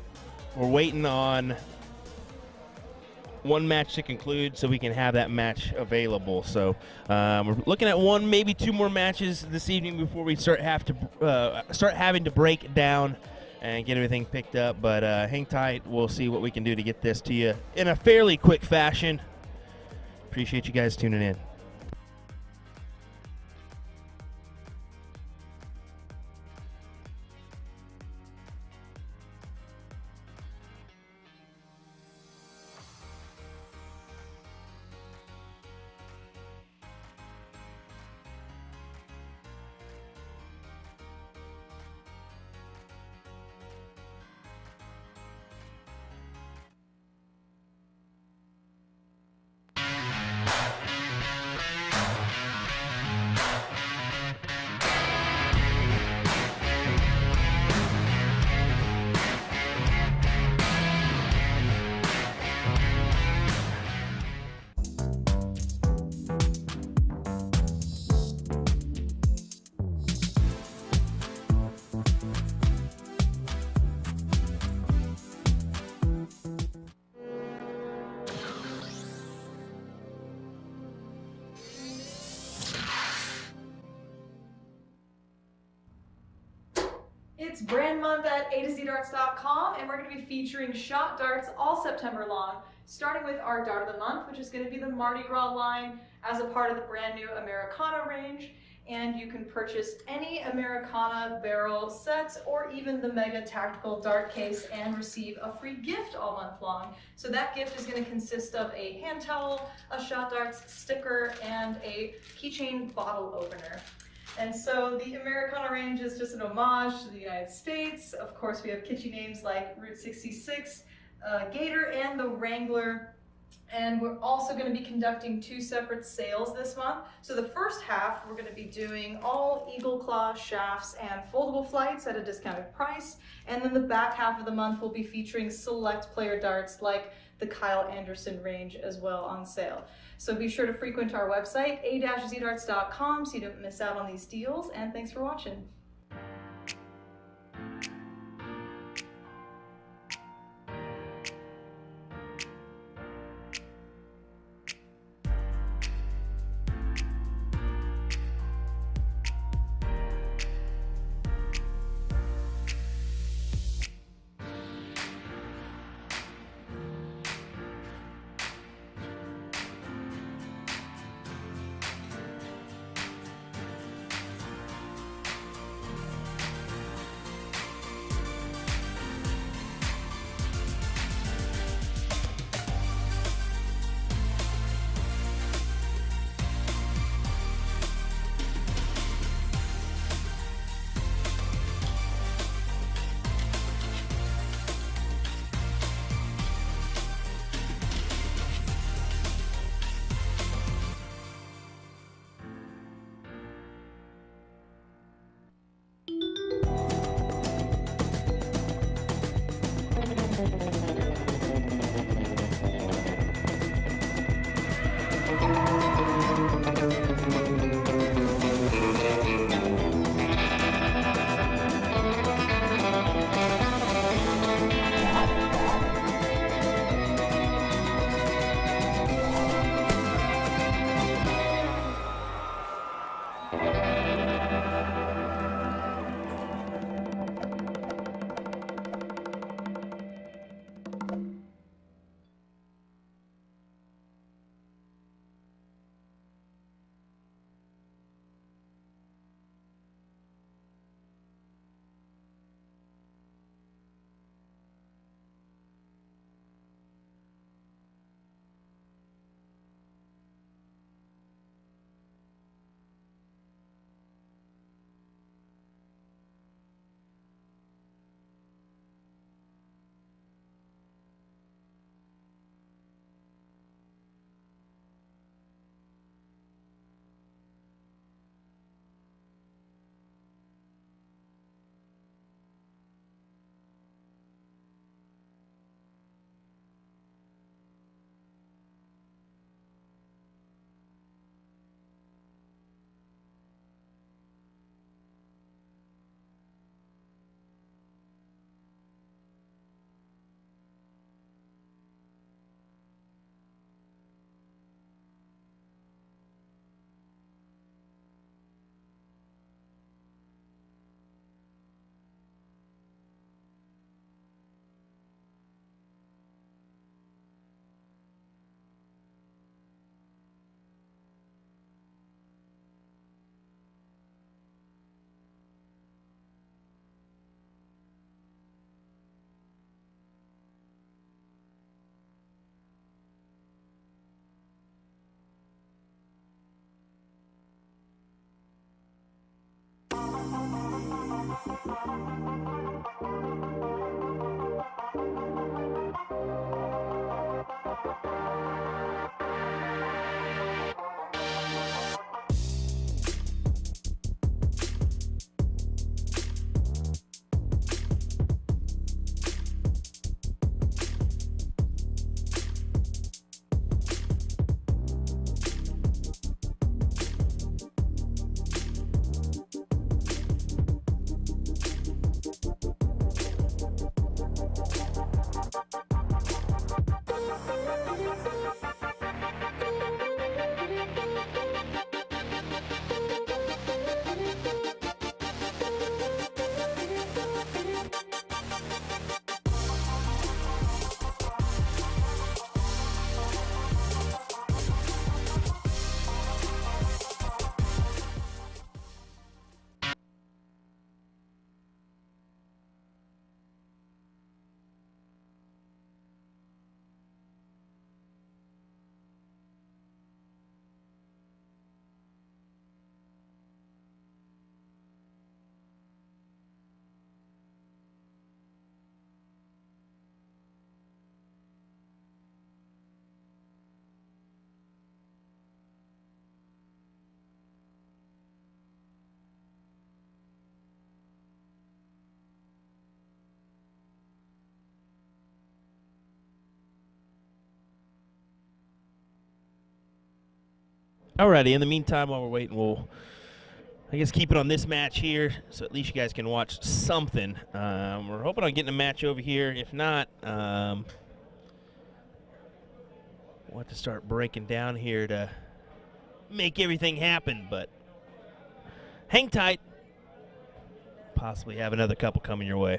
waiting on one match to conclude so we can have that match available. So we're looking at 1, maybe 2 more matches this evening before we start having to break down and get everything picked up. But hang tight. We'll see what we can do to get this to you in a fairly quick fashion. Appreciate you guys tuning in. It's brand month at usadartsproduction, and we're going to be featuring shot darts all September long, starting with our Dart of the Month, which is going to be the Mardi Gras line as a part of the brand new Americana range. And you can purchase any Americana barrel sets or even the Mega Tactical Dart case and receive a free gift all month long. So that gift is going to consist of a hand towel, a shot darts sticker, and a keychain bottle opener. And so the Americana range is just an homage to the United States. Of course, we have kitschy names like Route 66, Gator, and the Wrangler. And we're also going to be conducting 2 separate sales this month. So the first half, we're going to be doing all Eagle Claw shafts and foldable flights at a discounted price. And then the back half of the month, we'll be featuring select player darts like the Kyle Anderson range as well on sale. So be sure to frequent our website, a-zdarts.com, so you don't miss out on these deals. And thanks for watching. Alrighty, in the meantime, while we're waiting, we'll, I guess, keep it on this match here, so at least you guys can watch something. We're hoping on getting a match over here. If not, we'll have to start breaking down here to make everything happen, but hang tight. Possibly have another couple coming your way.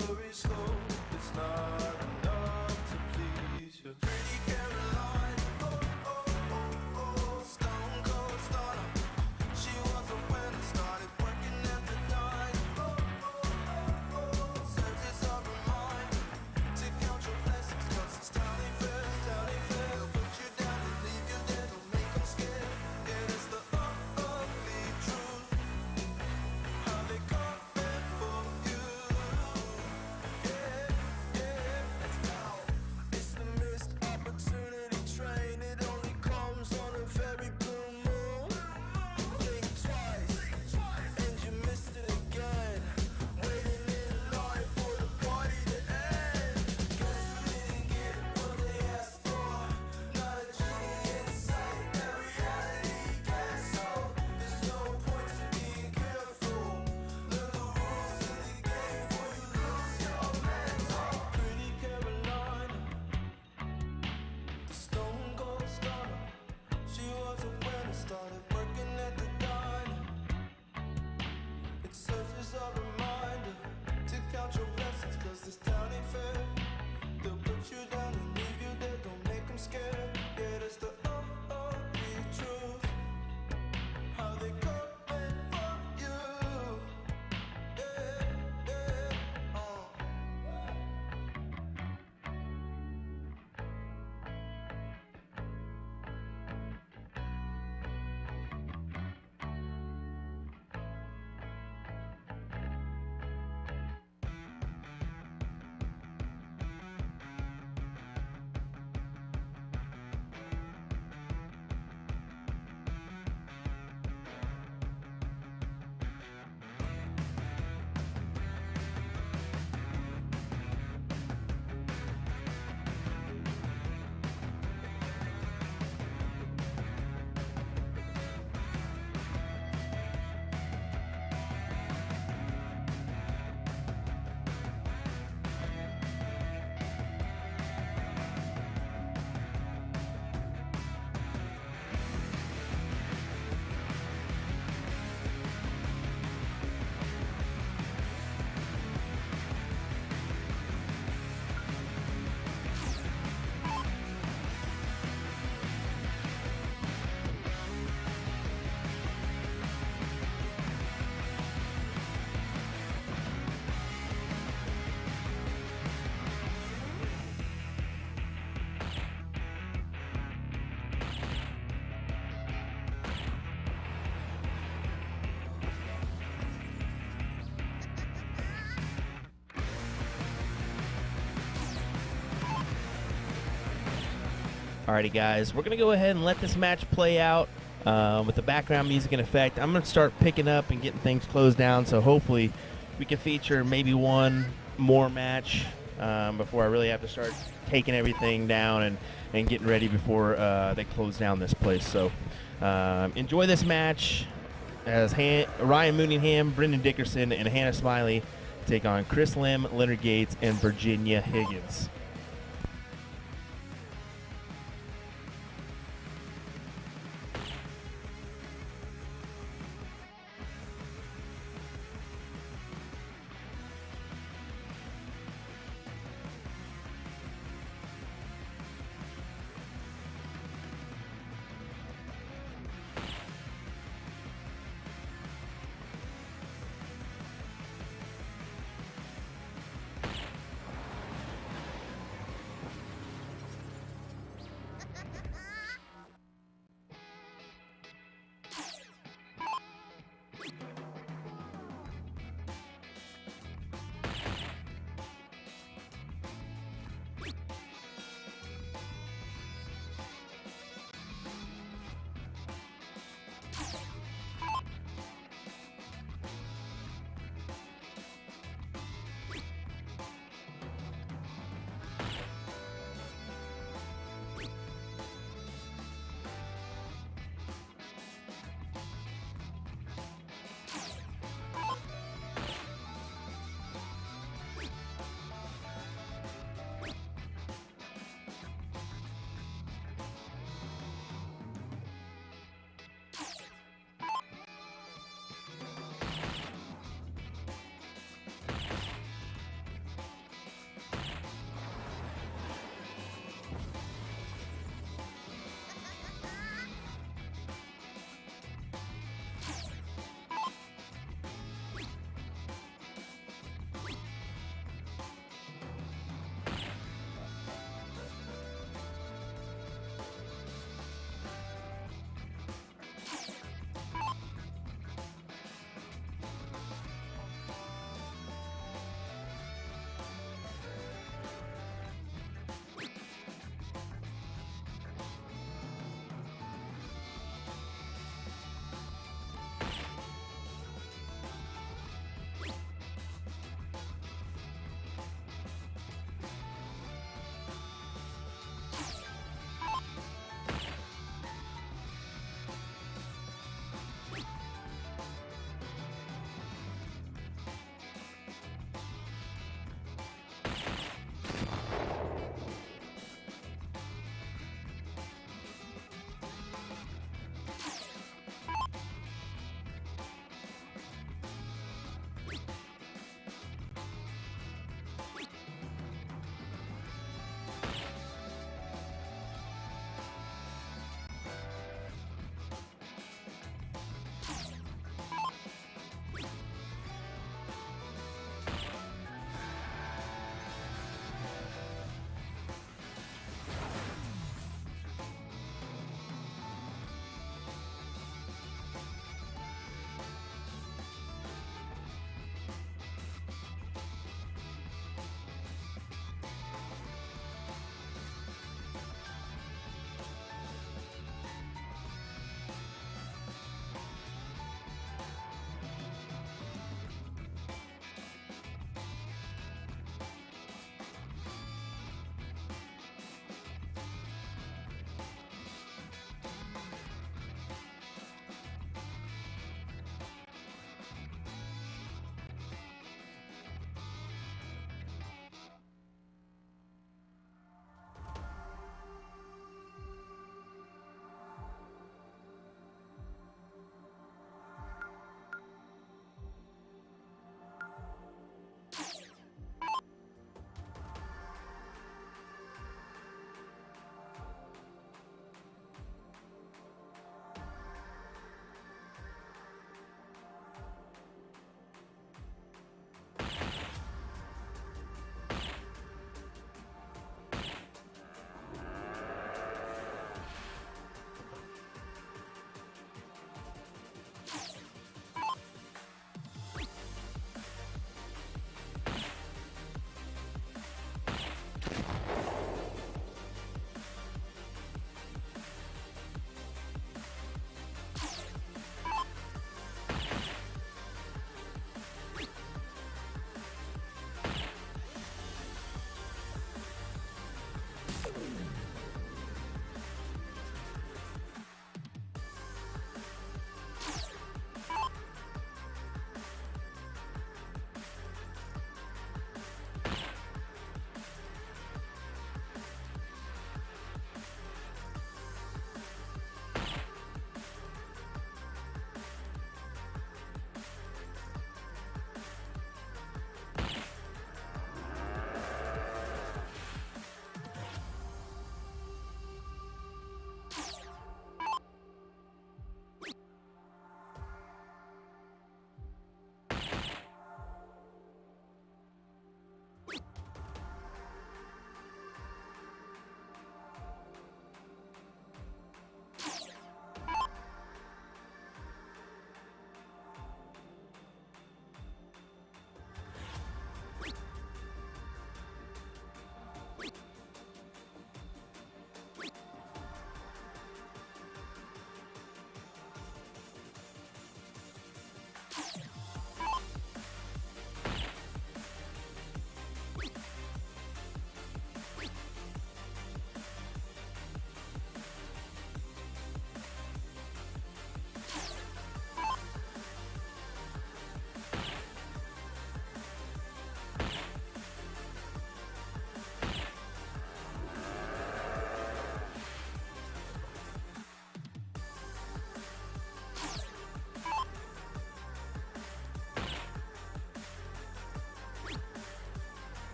very slow. It's not enough to please you. Pretty Caroline, oh, oh, oh, oh, stone cold stunner. She was a winner, started working at the dime. Oh, oh, oh, oh, serves as a reminder to count your blessings, 'cause it's town ain't fair, town ain't fair. They'll put you down and leave you there, don't make them scared. It is the ugly truth, how they come in for you. Yeah, yeah, it's the missed opportunity train. It only comes on a very blue moon. Think twice, and you missed it again. Waiting in line for the party to end. Guess you didn't get what they asked for. Not a genie in sight, that reality gets so. There's no point to being careful. Learn the rules of the game before you lose your mental. Pretty Caroline, the stone cold stunner. She was a winner, started working at the diner. It serves as a reminder to count your blessings, 'cause this town ain't fair. They'll put you down and leave you there, don't make them scared. Yeah, that's the ugly truth, how they come in for you. Yeah, yeah, Alrighty, guys, we're going to go ahead and let this match play out with the background music in effect. I'm going to start picking up and getting things closed down, so hopefully we can feature maybe one more match before I really have to start taking everything down and getting ready before they close down this place. So enjoy this match as Ryan Mooningham, Brendan Dickerson, and Hannah Smiley take on Chris Lim, Leonard Gates, and Virginia Higgins.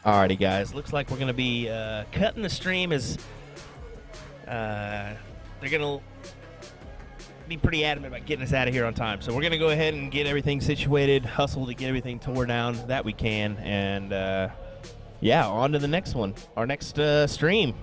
Alrighty, guys. Looks like we're going to be cutting the stream as they're going to be pretty adamant about getting us out of here on time. So we're going to go ahead and get everything situated, hustle to get everything tore down that we can, and yeah, on to the next one. Our next stream.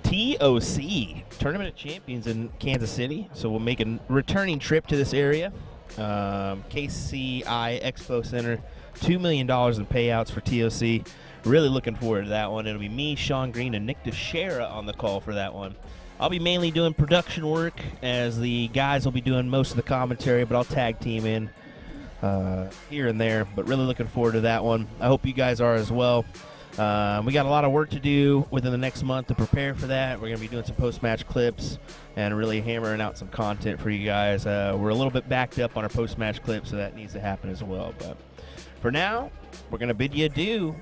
TOC, Tournament of Champions in Kansas City. So we'll make a returning trip to this area. KCI Expo Center, $2 million in payouts for TOC. Really looking forward to that one. It'll be me, Sean Green, and Nick DeShera on the call for that one. I'll be mainly doing production work, as the guys will be doing most of the commentary, but I'll tag team in here and there. But really looking forward to that one. I hope you guys are as well. We got a lot of work to do within the next month to prepare for that. We're going to be doing some post-match clips and really hammering out some content for you guys. We're a little bit backed up on our post-match clips, so that needs to happen as well. But for now, we're going to bid you adieu.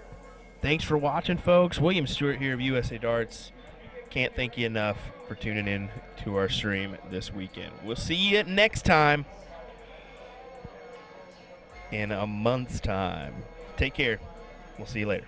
Thanks for watching, folks. William Stuart here of USA Darts. Can't thank you enough for tuning in to our stream this weekend. We'll see you next time in a month's time. Take care. We'll see you later.